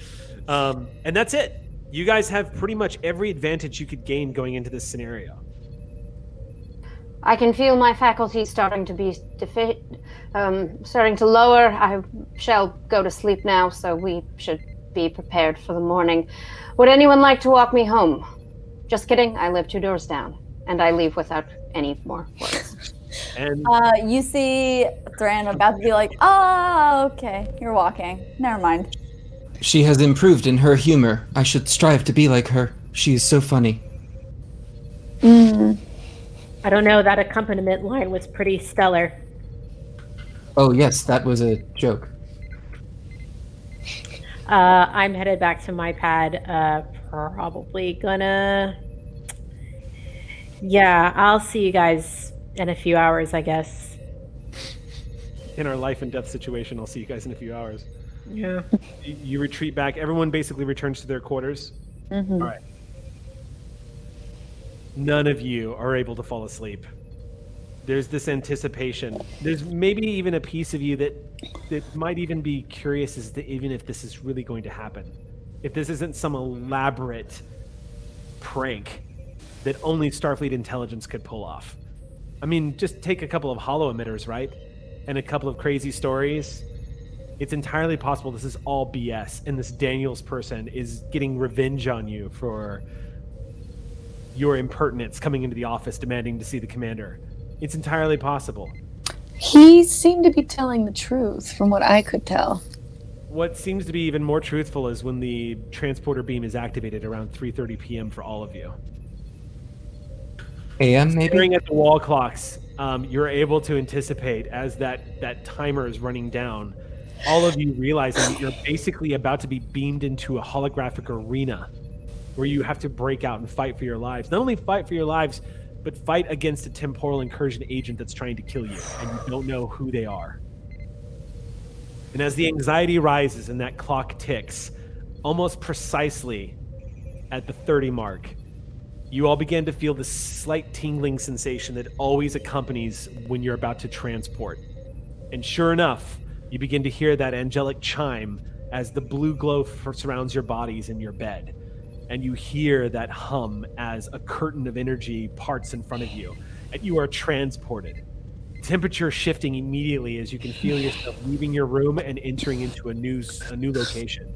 and that's it. You guys have pretty much every advantage you could gain going into this scenario. I can feel my faculties starting to be starting to lower. I shall go to sleep now, so we should be prepared for the morning. Would anyone like to walk me home? Just kidding. I live 2 doors down, and I leave without any more words. And you see Thran about to be like, "Oh, okay, you're walking. Never mind." She has improved in her humor. I should strive to be like her. She is so funny. I don't know, that accompaniment line was pretty stellar. Oh yes, that was a joke. I'm headed back to my pad. Probably gonna... Yeah, I'll see you guys in a few hours, I guess. in our life and death situation, I'll see you guys in a few hours. Yeah. You retreat back. Everyone basically returns to their quarters. Mm-hmm. All right. None of you are able to fall asleep. There's this anticipation. There's maybe even a piece of you that might even be curious as to even if this is really going to happen. If this isn't some elaborate prank that only Starfleet intelligence could pull off. I mean, just take a couple of holo emitters, right? And a couple of crazy stories. It's entirely possible this is all BS, and this Daniels person is getting revenge on you for your impertinence coming into the office demanding to see the commander. It's entirely possible. He seemed to be telling the truth, from what I could tell. What seems to be even more truthful is when the transporter beam is activated around 3:30 p.m. for all of you. AM, maybe? Staring at the wall clocks, you're able to anticipate as that timer is running down, all of you realizing that you're basically about to be beamed into a holographic arena where you have to break out and fight for your lives. Not only fight for your lives, but fight against a temporal incursion agent that's trying to kill you, and you don't know who they are. And as the anxiety rises and that clock ticks, almost precisely at the 30 mark, you all begin to feel this slight tingling sensation that always accompanies when you're about to transport. And sure enough, you begin to hear that angelic chime as the blue glow surrounds your bodies in your bed. And you hear that hum as a curtain of energy parts in front of you, and you are transported. Temperature shifting immediately as you can feel yourself leaving your room and entering into a new location.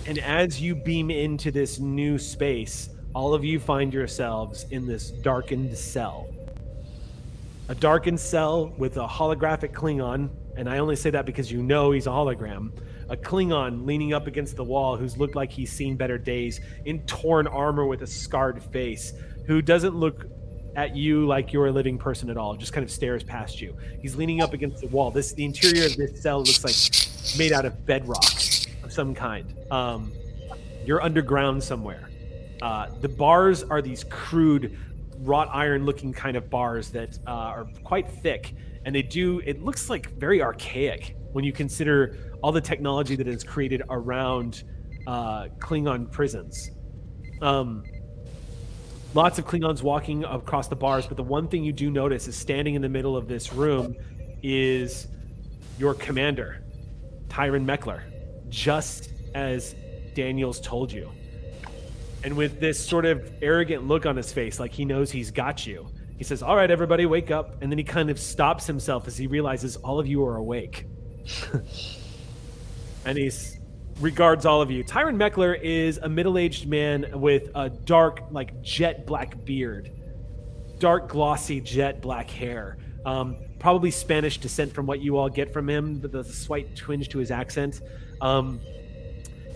And as you beam into this new space, all of you find yourselves in this darkened cell. A darkened cell with a holographic Klingon and I only say that because you know he's a hologram, a Klingon leaning up against the wall who's looked like he's seen better days, in torn armor with a scarred face, who doesn't look at you like you're a living person at all, just kind of stares past you. He's leaning up against the wall. The interior of this cell looks like made out of bedrock of some kind. You're underground somewhere. The bars are these crude, wrought iron looking kind of bars that are quite thick, and it looks like very archaic when you consider all the technology that is created around Klingon prisons. Lots of Klingons walking across the bars, but the one thing you do notice is standing in the middle of this room is your commander, Tyron Meckler, just as Daniels told you. And with this sort of arrogant look on his face, like he knows he's got you, he says, "All right, everybody, wake up." And then he kind of stops himself as he realizes all of you are awake. And he regards all of you. Tyron Meckler is a middle-aged man with a dark, like jet black beard, dark, glossy jet black hair. Probably Spanish descent from what you all get from him, but there's a slight twinge to his accent.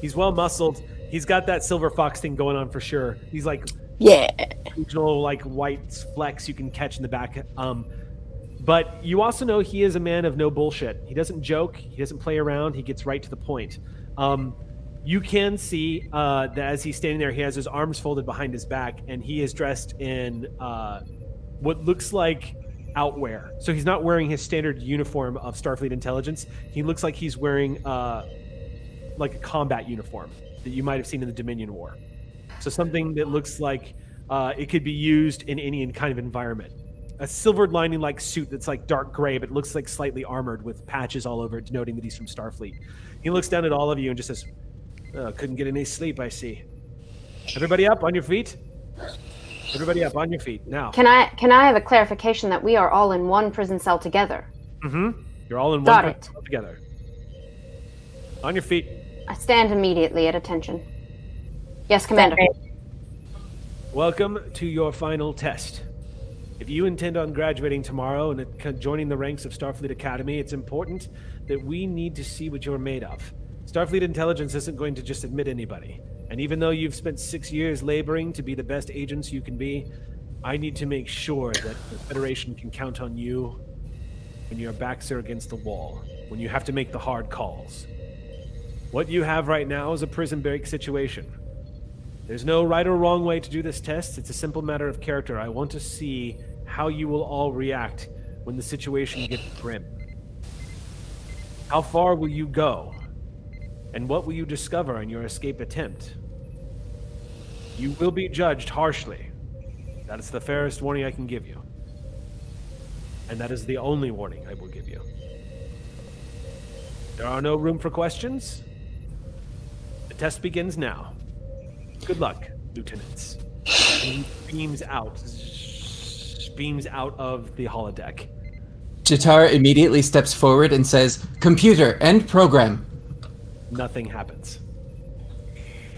He's well muscled. He's got that silver fox thing going on for sure. He's like, yeah, regional like white flecks you can catch in the back. But you also know he is a man of no bullshit. He doesn't joke. He doesn't play around. He gets right to the point. You can see that as he's standing there, he has his arms folded behind his back, and he is dressed in what looks like outwear. So he's not wearing his standard uniform of Starfleet intelligence. He looks like he's wearing like a combat uniform that you might have seen in the Dominion War. So something that looks like it could be used in any kind of environment. A silvered lining like suit that's like dark gray, but looks like slightly armored with patches all over it, denoting that he's from Starfleet. He looks down at all of you and just says, "Oh, couldn't get any sleep, I see. Everybody up on your feet? Everybody up on your feet now." Can I have a clarification that we are all in one prison cell together? Mm-hmm. You're all in Got one it. cell together. On your feet. I stand immediately at attention. Yes, Commander. Welcome to your final test. If you intend on graduating tomorrow and joining the ranks of Starfleet Academy, it's important that we need to see what you're made of. Starfleet intelligence isn't going to just admit anybody. And even though you've spent 6 years laboring to be the best agents you can be, I need to make sure that the Federation can count on you when your backs are against the wall, when you have to make the hard calls. What you have right now is a prison break situation. There's no right or wrong way to do this test. It's a simple matter of character. I want to see how you will all react when the situation gets grim. How far will you go? And what will you discover in your escape attempt? You will be judged harshly. That is the fairest warning I can give you. And that is the only warning I will give you. There are no room for questions. The test begins now. Good luck, lieutenants. And he beams out of the holodeck. Jatar immediately steps forward and says, "Computer, end program." Nothing happens.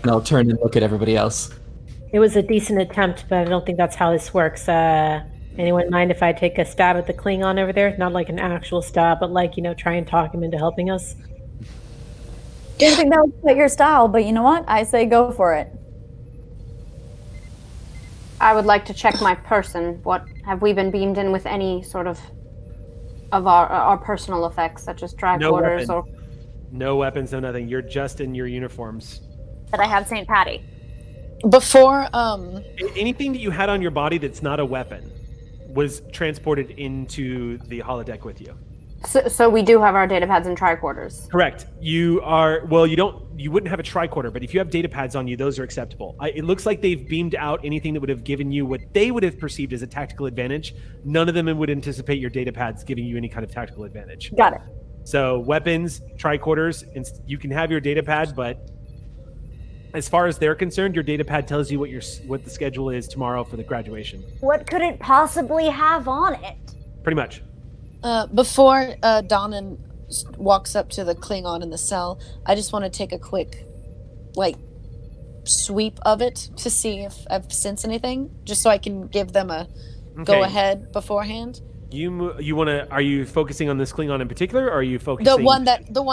And I'll turn and look at everybody else. It was a decent attempt, but I don't think that's how this works. Anyone mind if I take a stab at the Klingon over there? Not like an actual stab, but like, try and talk him into helping us. Didn't think that was quite your style, but you know what? I say go for it. I would like to check my person. What have we been beamed in with any sort of our personal effects, such as tricorders or? No weapons, no nothing. You're just in your uniforms. But I have St. Patty. Before, anything that you had on your body that's not a weapon was transported into the holodeck with you. So we do have our data pads and tricorders. Correct. You wouldn't have a tricorder, but if you have data pads on you, those are acceptable. It looks like they've beamed out anything that would have given you what they would have perceived as a tactical advantage. None of them would anticipate your data pads giving you any kind of tactical advantage. Got it. So weapons, tricorders, and you can have your data pad, but as far as they're concerned, your data pad tells you what the schedule is tomorrow for the graduation. What could it possibly have on it? Pretty much. before Donnan walks up to the Klingon in the cell, I just want to take a quick, sweep of it to see if I've sensed anything, just so I can give them a go-ahead beforehand. You want to? Are you focusing on this Klingon in particular, or are you focusing? The one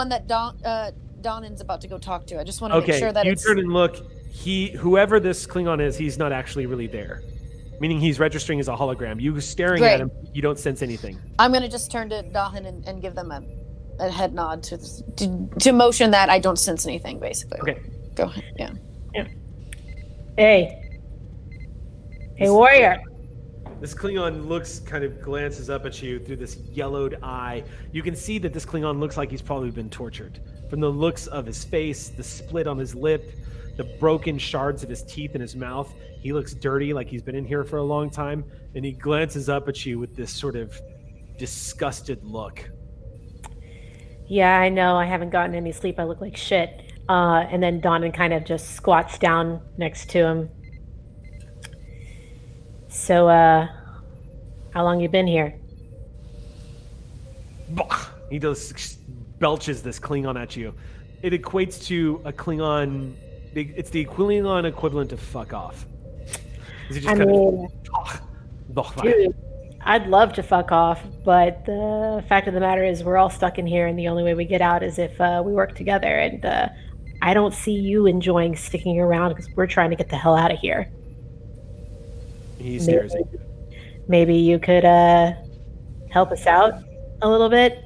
that Donan's about to go talk to. I just want to make sure that you turn and look. Whoever this Klingon is, he's not actually really there. Meaning he's registering as a hologram. You staring at him, you don't sense anything. I'm gonna just turn to Dahan and give them a head nod to motion that I don't sense anything, basically. Okay. Go ahead. Yeah. Hey, warrior. This Klingon glances up at you through this yellowed eye. You can see that this Klingon looks like he's probably been tortured. From the looks of his face, the split on his lip, the broken shards of his teeth in his mouth, he looks dirty, like he's been in here for a long time, and he glances up at you with this sort of disgusted look. Yeah, I know. I haven't gotten any sleep. I look like shit. And then Donan kind of just squats down next to him. So, how long you been here? He belches this Klingon at you. It equates to a Klingon. It's the Klingon equivalent of "fuck off." Dude, I'd love to fuck off, but the fact of the matter is we're all stuck in here, and the only way we get out is if we work together. And I don't see you enjoying sticking around because we're trying to get the hell out of here. He stares at you. Maybe you could help us out a little bit?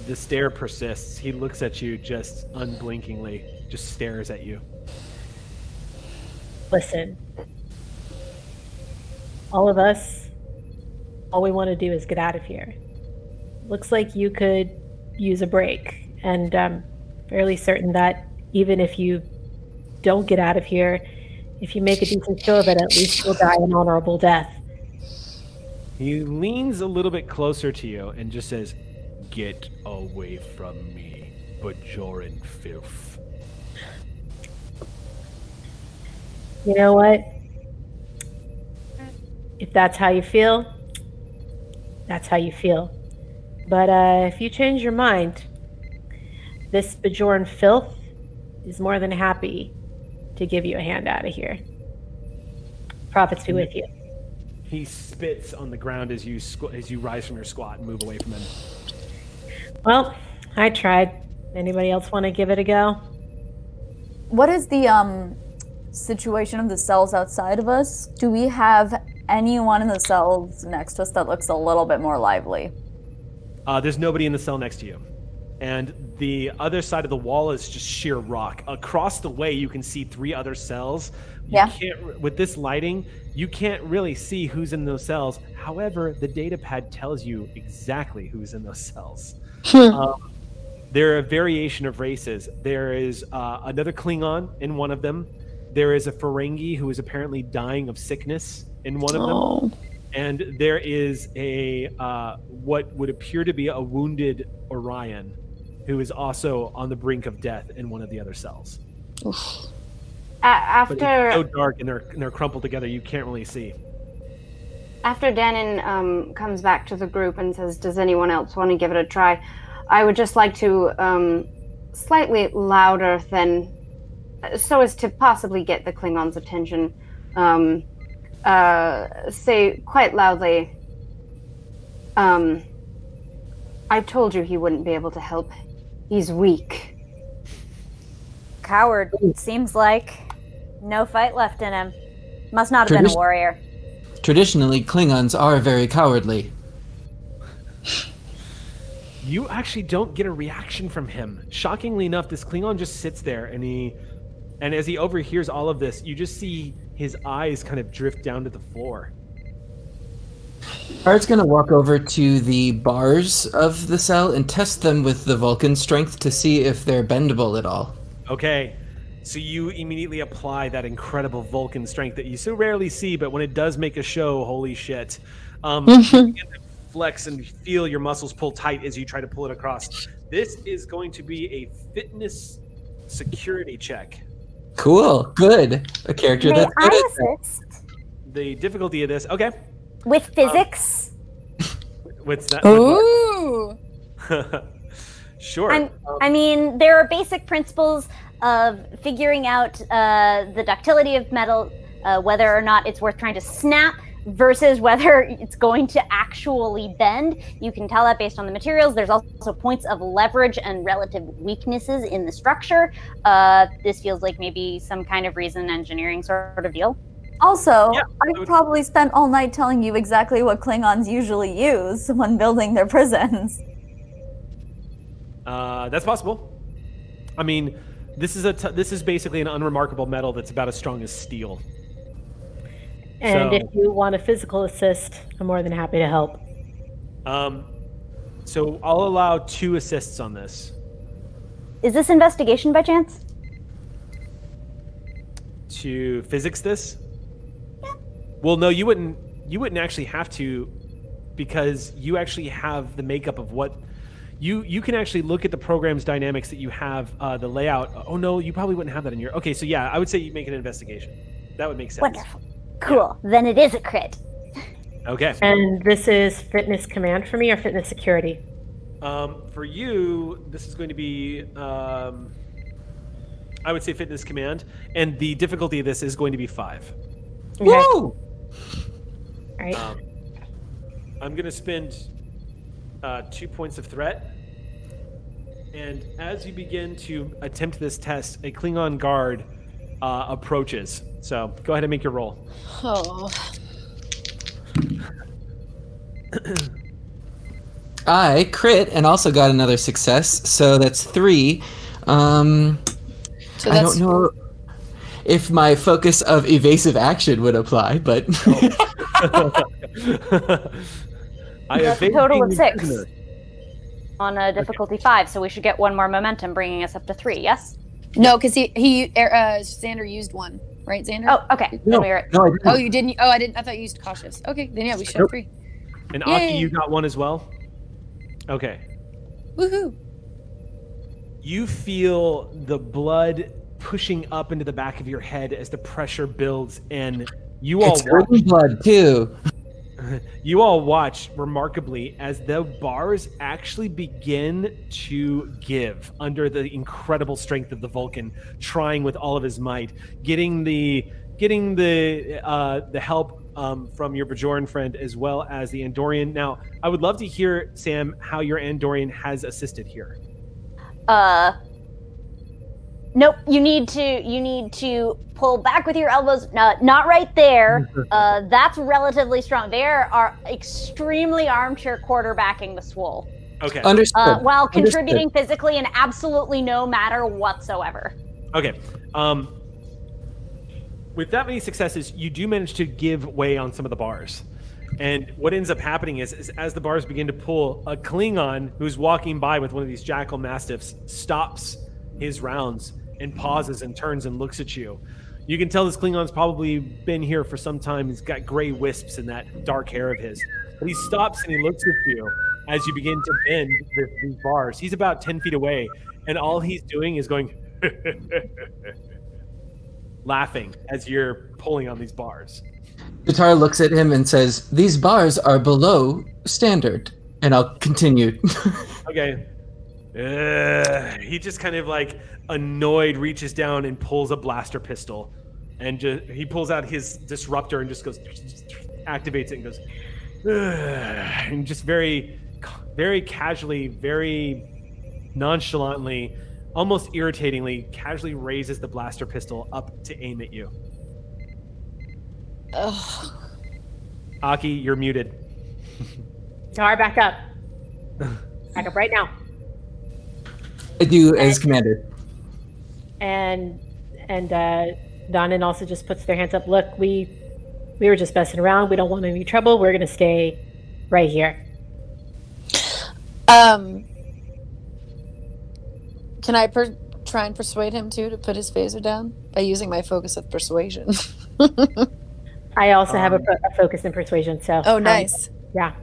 The stare persists. He looks at you just unblinkingly, just stares at you. Listen, all of us, all we want to do is get out of here. Looks like you could use a break, and I'm fairly certain that even if you don't get out of here, if you make a decent show of it, at least you'll die an honorable death. He leans a little bit closer to you and just says, "Get away from me, Bajoran filth." You know what? If that's how you feel, that's how you feel. But if you change your mind, this Bajoran filth is more than happy to give you a hand out of here. Profits be with you. He spits on the ground as you rise from your squat and move away from him. Well, I tried. Anybody else want to give it a go? What is the situation of the cells outside of us? Do we have anyone in the cells next to us that looks a little bit more lively? There's nobody in the cell next to you. And the other side of the wall is just sheer rock. Across the way, you can see 3 other cells. With this lighting, you can't really see who's in those cells. However, the data pad tells you exactly who's in those cells. They're a variation of races. There is another Klingon in one of them. There is a Ferengi who is apparently dying of sickness in one of them. And there is a what would appear to be a wounded Orion who is also on the brink of death in one of the other cells. After but it's so dark and they're crumpled together, you can't really see. After Danon comes back to the group and says, "Does anyone else want to give it a try?" I would just like to slightly louder than, so as to possibly get the Klingon's attention, say quite loudly, "I told you he wouldn't be able to help. He's weak." Coward, seems like. No fight left in him. Must not have been a warrior. Traditionally, Klingons are very cowardly. You actually don't get a reaction from him. Shockingly enough, this Klingon just sits there, and as he overhears all of this, you just see his eyes kind of drift down to the floor. Bard's gonna walk over to the bars of the cell and test them with the Vulcan strength to see if they're bendable at all. Okay, so you immediately apply that incredible Vulcan strength that you so rarely see, but when it does make a show, holy shit. You begin to flex and feel your muscles pull tight as you try to pull it across. This is going to be a fitness security check. Cool, good. A character that's good at that. Assist The difficulty of this, okay. with physics? What's that? Ooh. Sure. I mean, there are basic principles of figuring out the ductility of metal, whether or not it's worth trying to snap versus whether it's going to actually bend. You can tell that based on the materials. There's also points of leverage and relative weaknesses in the structure. This feels like maybe some kind of reason engineering sort of deal. Also, I've probably spent all night telling you exactly what Klingons usually use when building their prisons. That's possible. I mean, this is basically an unremarkable metal that's about as strong as steel. And if you want a physical assist, I'm more than happy to help. So I'll allow 2 assists on this. Is this investigation by chance? To physics this? Yeah. Well, no, you wouldn't actually have to, because you actually have the makeup of what you can actually look at the program's dynamics that you have, the layout. Oh no, you probably wouldn't have that in your. Okay, so yeah, I would say you make an investigation. That would make sense. Wonderful. Cool. Yeah. Then it is a crit. Okay. And this is fitness command for me or fitness security? For you, this is going to be, I would say fitness command, and the difficulty of this is going to be 5. Okay. Woo! All right. I'm going to spend 2 points of threat, and as you begin to attempt this test, a Klingon guard approaches. So go ahead and make your roll. Oh. I crit and also got another success, so that's 3. I don't know if my focus of evasive action would apply, but That's a total of 6 on a difficulty 5, so we should get 1 more momentum, bringing us up to 3. Yes. No, because Xander used 1, right, Xander? Oh, okay. No, oh, you didn't. Oh, I didn't. I thought you used cautious. Okay, then yeah, we should have 3. And Aki, you got 1 as well. Okay. Woohoo! You feel the blood pushing up into the back of your head as the pressure builds, and you all watch. Blood too. You all watch remarkably as the bars actually begin to give under the incredible strength of the Vulcan, trying with all of his might, getting the help from your Bajoran friend as well as the Andorian. Now, I would love to hear, Sam, how your Andorian has assisted here. Nope. You need to pull back with your elbows. Not right there. That's relatively strong. They are extremely armchair quarterbacking the Swole. Okay. Understood. While contributing physically in absolutely no matter whatsoever. Okay. With that many successes, you do manage to give way on some of the bars. And what ends up happening is as the bars begin to pull, a Klingon who's walking by with one of these jackal mastiffs stops his rounds and pauses and turns and looks at you. You can tell this Klingon's probably been here for some time. He's got gray wisps in that dark hair of his. But he stops and he looks at you as you begin to bend these bars. He's about 10 feet away, and all he's doing is going laughing as you're pulling on these bars. Guitar looks at him and says, "These bars are below standard," and I'll continue. Okay. He just kind of like annoyed reaches down and pulls a blaster pistol, and he pulls out his disruptor and just goes, activates it and goes, and just very, very casually, very nonchalantly, almost irritatingly, casually raises the blaster pistol up to aim at you. Ugh. Aki, you're muted. Guitar, back up. Back up right now. I do as commanded. And Donan also just puts their hands up. Look, we were just messing around. We don't want any trouble. We're gonna stay right here. Can I try and persuade him too to put his phaser down by using my focus of persuasion? I also have a focus in persuasion. So. Oh, nice. Yeah.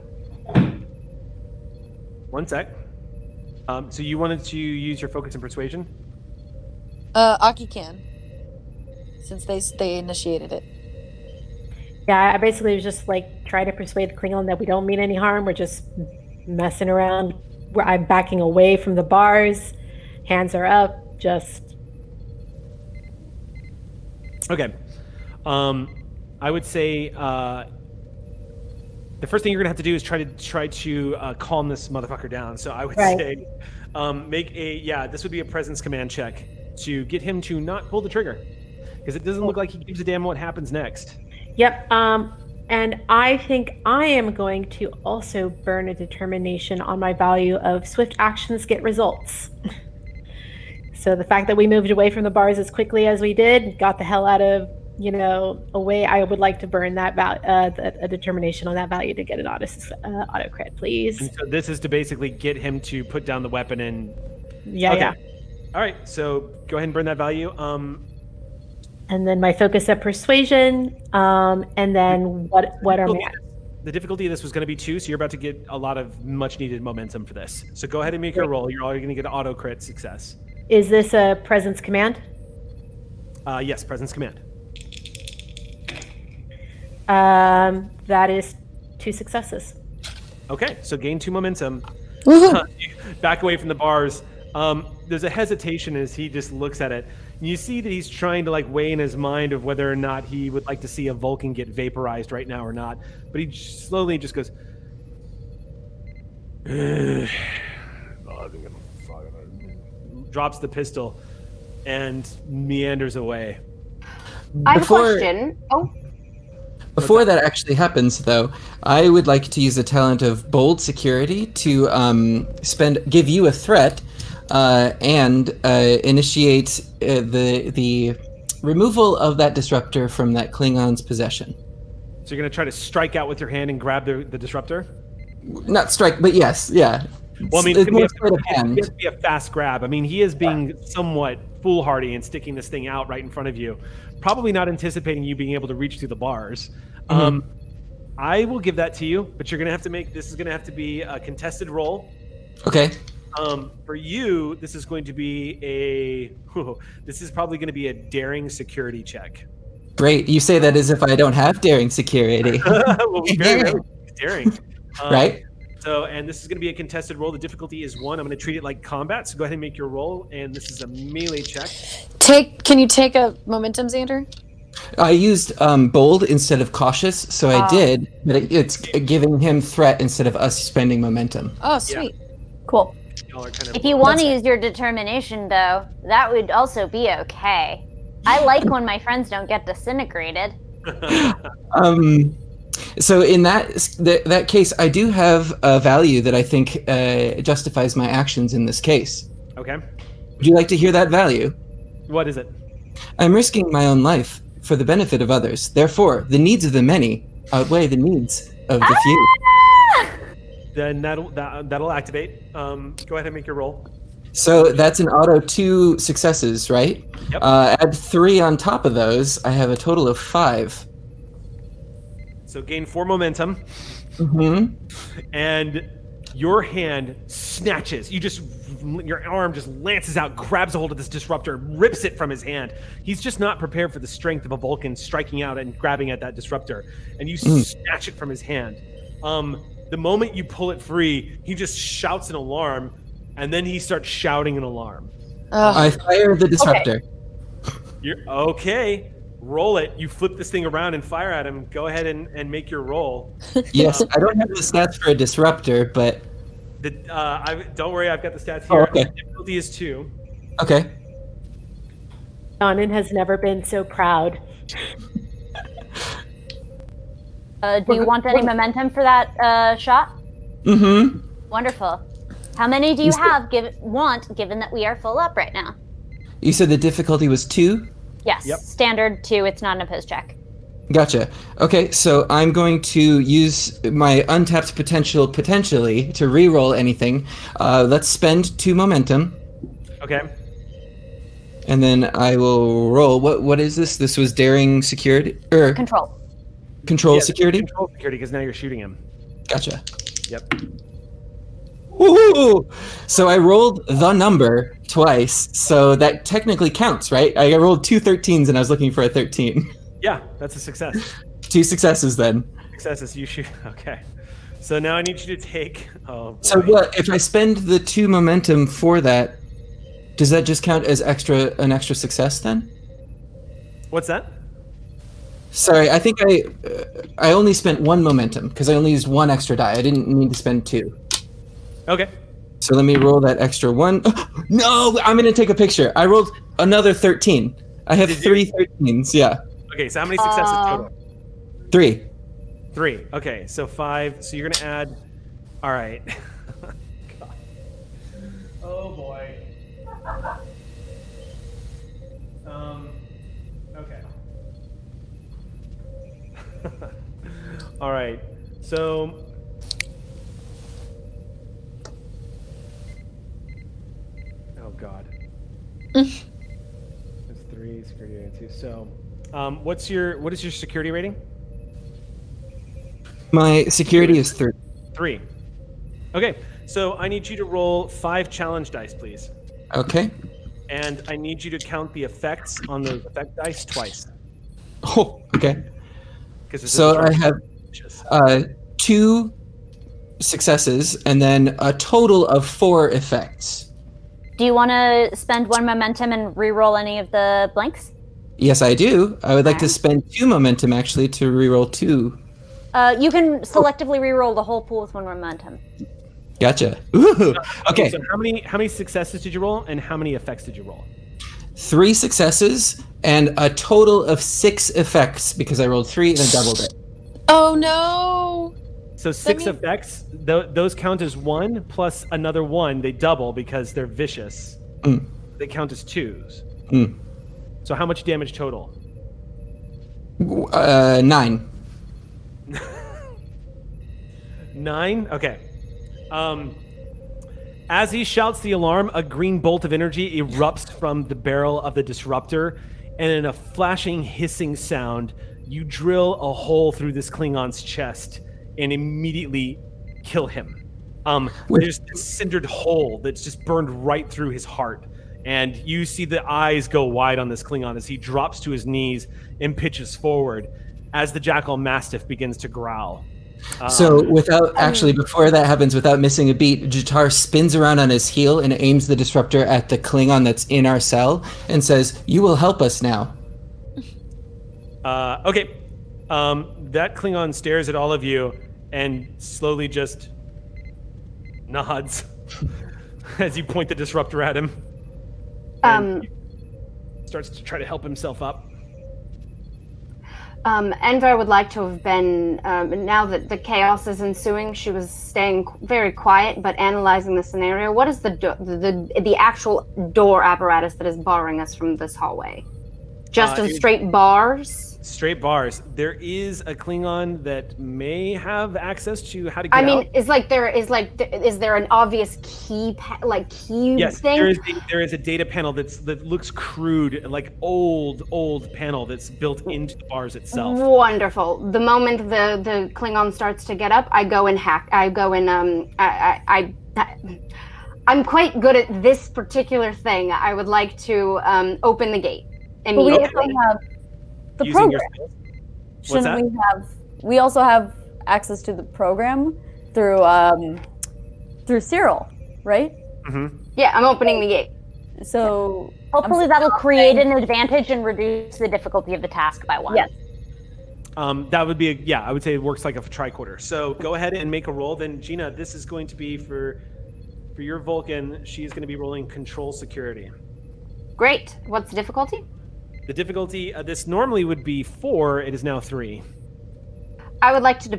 1 sec. So you wanted to use your focus and persuasion? Aki can, since they initiated it. Yeah, I basically was just like trying to persuade the Klingon that we don't mean any harm. We're just messing around. I'm backing away from the bars. Hands are up. Just. Okay. I would say The first thing you're gonna have to do is try to calm this motherfucker down. So I would say, make a this would be a presence command check to get him to not pull the trigger, because it doesn't look like he gives a damn what happens next. Yep. And I think I am going to also burn a determination on my value of swift actions get results. So the fact that we moved away from the bars as quickly as we did, got the hell out of, you know, away, I would like to burn that a determination on that value to get an auto crit, please. And so this is to basically get him to put down the weapon and... Yeah. All right, so go ahead and burn that value. And then my focus of persuasion, and then what are my... The difficulty of this was going to be 2, so you're about to get a lot of much needed momentum for this. So go ahead and make your roll. You're already going to get an auto crit success. Is this a presence command? Yes, presence command. That is 2 successes. Okay, so gain 2 momentum. Back away from the bars. There's a hesitation as he just looks at it. You see that he's trying to like weigh in his mind of whether or not he would like to see a Vulcan get vaporized right now or not. But he slowly just goes, drops the pistol and meanders away. I have a question. Before that actually happens, though, I would like to use the talent of bold security to give you a threat and initiate the removal of that disruptor from that Klingon's possession. So you're going to try to strike out with your hand and grab the disruptor? Not strike, but yes, yeah. Well, I mean, it's going to be a fast grab. I mean, he is being somewhat foolhardy and sticking this thing out right in front of you, probably not anticipating you being able to reach through the bars. I will give that to you, but you're going to have to this is going to have to be a contested roll. Okay. For you, this is going to be this is probably going to be a daring security check. Great. You say that as if I don't have daring security. Well, very daring. Right? So, and this is going to be a contested roll. The difficulty is 1. I'm going to treat it like combat. So go ahead and make your roll. And this is a melee check. Can you take a momentum, Xander? I used bold instead of cautious, so I did, but it's giving him threat instead of us spending momentum. Oh, sweet. Yeah. Cool. If you want to use your determination, though, that would also be okay. I like when my friends don't get disintegrated. So in that case, I do have a value that I think justifies my actions in this case. Okay. Would you like to hear that value? What is it? I'm risking my own life for the benefit of others. Therefore, the needs of the many outweigh the needs of the few. Then that'll activate. Go ahead and make your roll. So that's an auto 2 successes, right? Yep. Add 3 on top of those. I have a total of 5. So gain 4 momentum. And your hand snatches. Your arm just lances out, grabs a hold of this disruptor, rips it from his hand. He's just not prepared for the strength of a Vulcan striking out and grabbing at that disruptor. And you snatch it from his hand. The moment you pull it free, he just shouts an alarm, and then he starts shouting an alarm. I fire the disruptor. Okay. Roll it. You flip this thing around and fire at him. Go ahead and make your roll. Yes, I don't have the stats for a disruptor, but... don't worry, I've got the stats here. Okay. The difficulty is 2. Okay. Donan has never been so proud. Do you want any momentum for that shot? Wonderful. How many do you want, given that we are full up right now? You said the difficulty was 2? Yes, standard 2. It's not an opposed check. Gotcha. Okay, so I'm going to use my untapped potential potentially to re-roll anything. Let's spend 2 momentum. Okay. And then I will roll. What is this? This was daring security? Control. Control security? Control security, because now you're shooting him. Gotcha. Yep. Woohoo! So I rolled the number twice, so that technically counts, right? I rolled 2 13s and I was looking for a 13. Yeah, that's a success. 2 successes then. Successes, you shoot. Okay. So now I need you to take... Oh, boy. So what, if I spend the 2 momentum for that, does that just count as an extra success then? What's that? Sorry, I think I only spent 1 momentum because I only used 1 extra die. I didn't need to spend 2. Okay. So let me roll that extra 1. No, I'm gonna take a picture. I rolled another 13. I have 3 13s. Yeah. Okay, so how many successes total? 3. 3. Okay, so 5. So you're gonna add. All right. God. Oh boy. Okay. All right. So. Oh God. That's 3 security rating 2. So, what is your security rating? My security is 3. 3. Okay. So I need you to roll 5 challenge dice, please. Okay. And I need you to count the effects on those effect dice twice. Oh, okay. So I have 2 successes and then a total of 4 effects. Do you want to spend 1 momentum and re-roll any of the blanks? Yes, I do. I would like to spend 2 momentum actually to reroll 2. You can selectively re-roll the whole pool with 1 momentum. Gotcha. Ooh. Okay. So how many successes did you roll, and how many effects did you roll? 3 successes and a total of 6 effects because I rolled 3 and I doubled it. Oh no! So 6 effects. Those count as 1 plus another 1. They double because they're vicious. They count as 2s. So how much damage total? 9. 9. Okay. As he shouts the alarm, a green bolt of energy erupts from the barrel of the disruptor, and in a flashing, hissing sound, you drill a hole through this Klingon's chest and immediately kill him. There's this cindered hole that's just burned right through his heart, and you see the eyes go wide on this Klingon as he drops to his knees and pitches forward as the Jackal Mastiff begins to growl. So before that happens, without missing a beat, Jatar spins around on his heel and aims the disruptor at the Klingon that's in our cell and says, "You will help us now." Okay. That Klingon stares at all of you and slowly just nods as you point the disruptor at him. And he starts to try to help himself up. Enver would like to have been, now that the chaos is ensuing, she was staying very quiet but analyzing the scenario. What is the actual door apparatus that is barring us from this hallway? Just straight bars? Straight bars. There is a Klingon that may have access to how to get out. I mean, is there an obvious key Yes, thing? there is a data panel that looks crude, like old panel that's built into the bars itself. Wonderful. The moment the Klingon starts to get up, I go and hack. I go and I'm quite good at this particular thing. I would like to open the gate. But we also have the Using program. What's that? We also have access to the program through Cyril, right? Mm-hmm. Yeah, I'm opening the gate. So hopefully that'll create an advantage and reduce the difficulty of the task by 1. Yes. That would be I would say it works like a tricorder. So go ahead and make a roll. Then Gina, this is going to be for your Vulcan. She is going to be rolling control security. Great. What's the difficulty? The difficulty, this normally would be 4, it is now 3. I would like to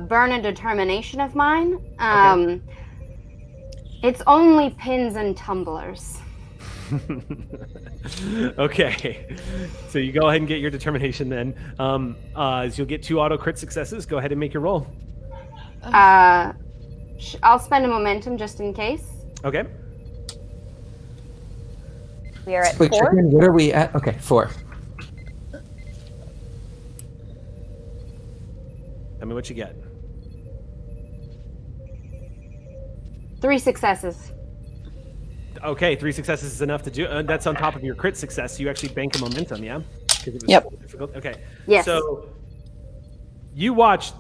burn a determination of mine. Okay. It's only pins and tumblers. Okay, so you go ahead and get your determination then. As you'll get 2 auto crit successes, go ahead and make your roll. I'll spend a momentum just in case. Okay. We are at Wait, 4. what are we at? Okay, 4. Tell me what you get. 3 successes. Okay, 3 successes is enough to do. That's on top of your crit success. So you actually bank a momentum, yeah? Because it was Yep. difficult. Okay. Yes. So you watch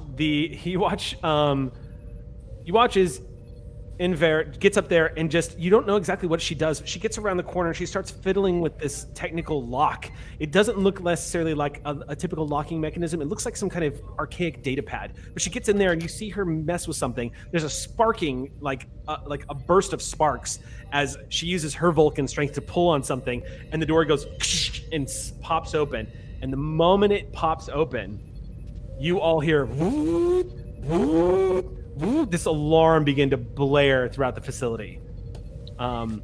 as Inver gets up there and just, you don't know exactly what she does. She gets around the corner and she starts fiddling with this technical lock. It doesn't look necessarily like a typical locking mechanism. It looks like some kind of archaic data pad. But she gets in there and you see her mess with something. There's a sparking, like a burst of sparks as she uses her Vulcan strength to pull on something, and the door goes and pops open. And the moment it pops open, you all hear this alarm begin to blare throughout the facility. And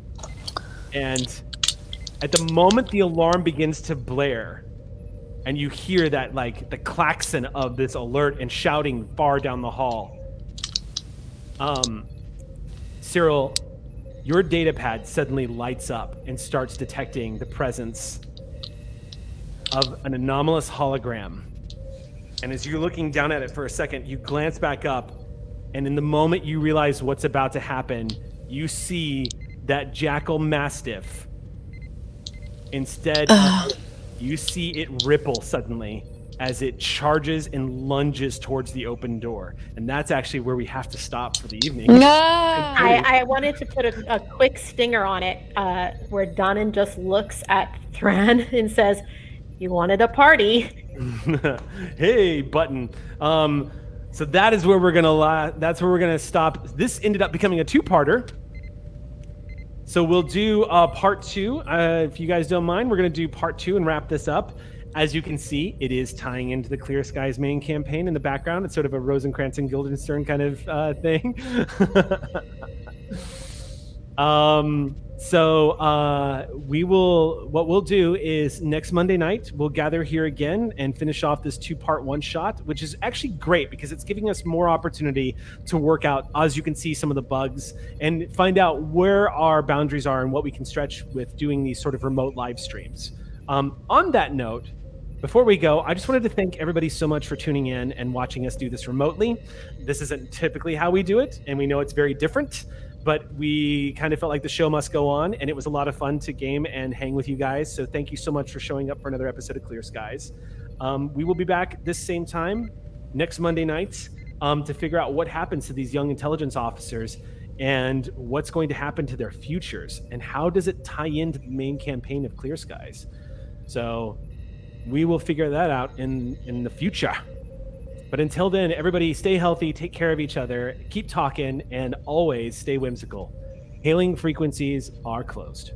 at the moment the alarm begins to blare and you hear that, like, the klaxon of this alert and shouting far down the hall, Cyril, your data pad suddenly lights up and starts detecting the presence of an anomalous hologram. And as you're looking down at it for a second, you glance back up, and in the moment you realize what's about to happen, you see that jackal mastiff. Instead, you see it ripple suddenly as it charges and lunges towards the open door. And that's actually where we have to stop for the evening. No! I wanted to put a quick stinger on it, where Donan just looks at Thran and says, "You wanted a party." Hey, Button. So that is where we're gonna that's where we're gonna stop. This ended up becoming a two-parter. So we'll do part 2. If you guys don't mind, we're gonna do part 2 and wrap this up. As you can see, it is tying into the Clear Skies main campaign in the background. It's sort of a Rosencrantz and Guildenstern kind of thing. What we'll do is next Monday night, we'll gather here again and finish off this 2-part one-shot, which is actually great because it's giving us more opportunity to work out, as you can see, some of the bugs and find out where our boundaries are and what we can stretch with doing these sort of remote live streams. On that note, before we go, I just wanted to thank everybody so much for tuning in and watching us do this remotely. This isn't typically how we do it, and we know it's very different, but we kind of felt like the show must go on, and it was a lot of fun to game and hang with you guys. So thank you so much for showing up for another episode of Clear Skies. We will be back this same time next Monday night to figure out what happens to these young intelligence officers and what's going to happen to their futures and how does it tie into the main campaign of Clear Skies. So we will figure that out in the future. But until then, everybody stay healthy, take care of each other, keep talking, and always stay whimsical. Hailing frequencies are closed.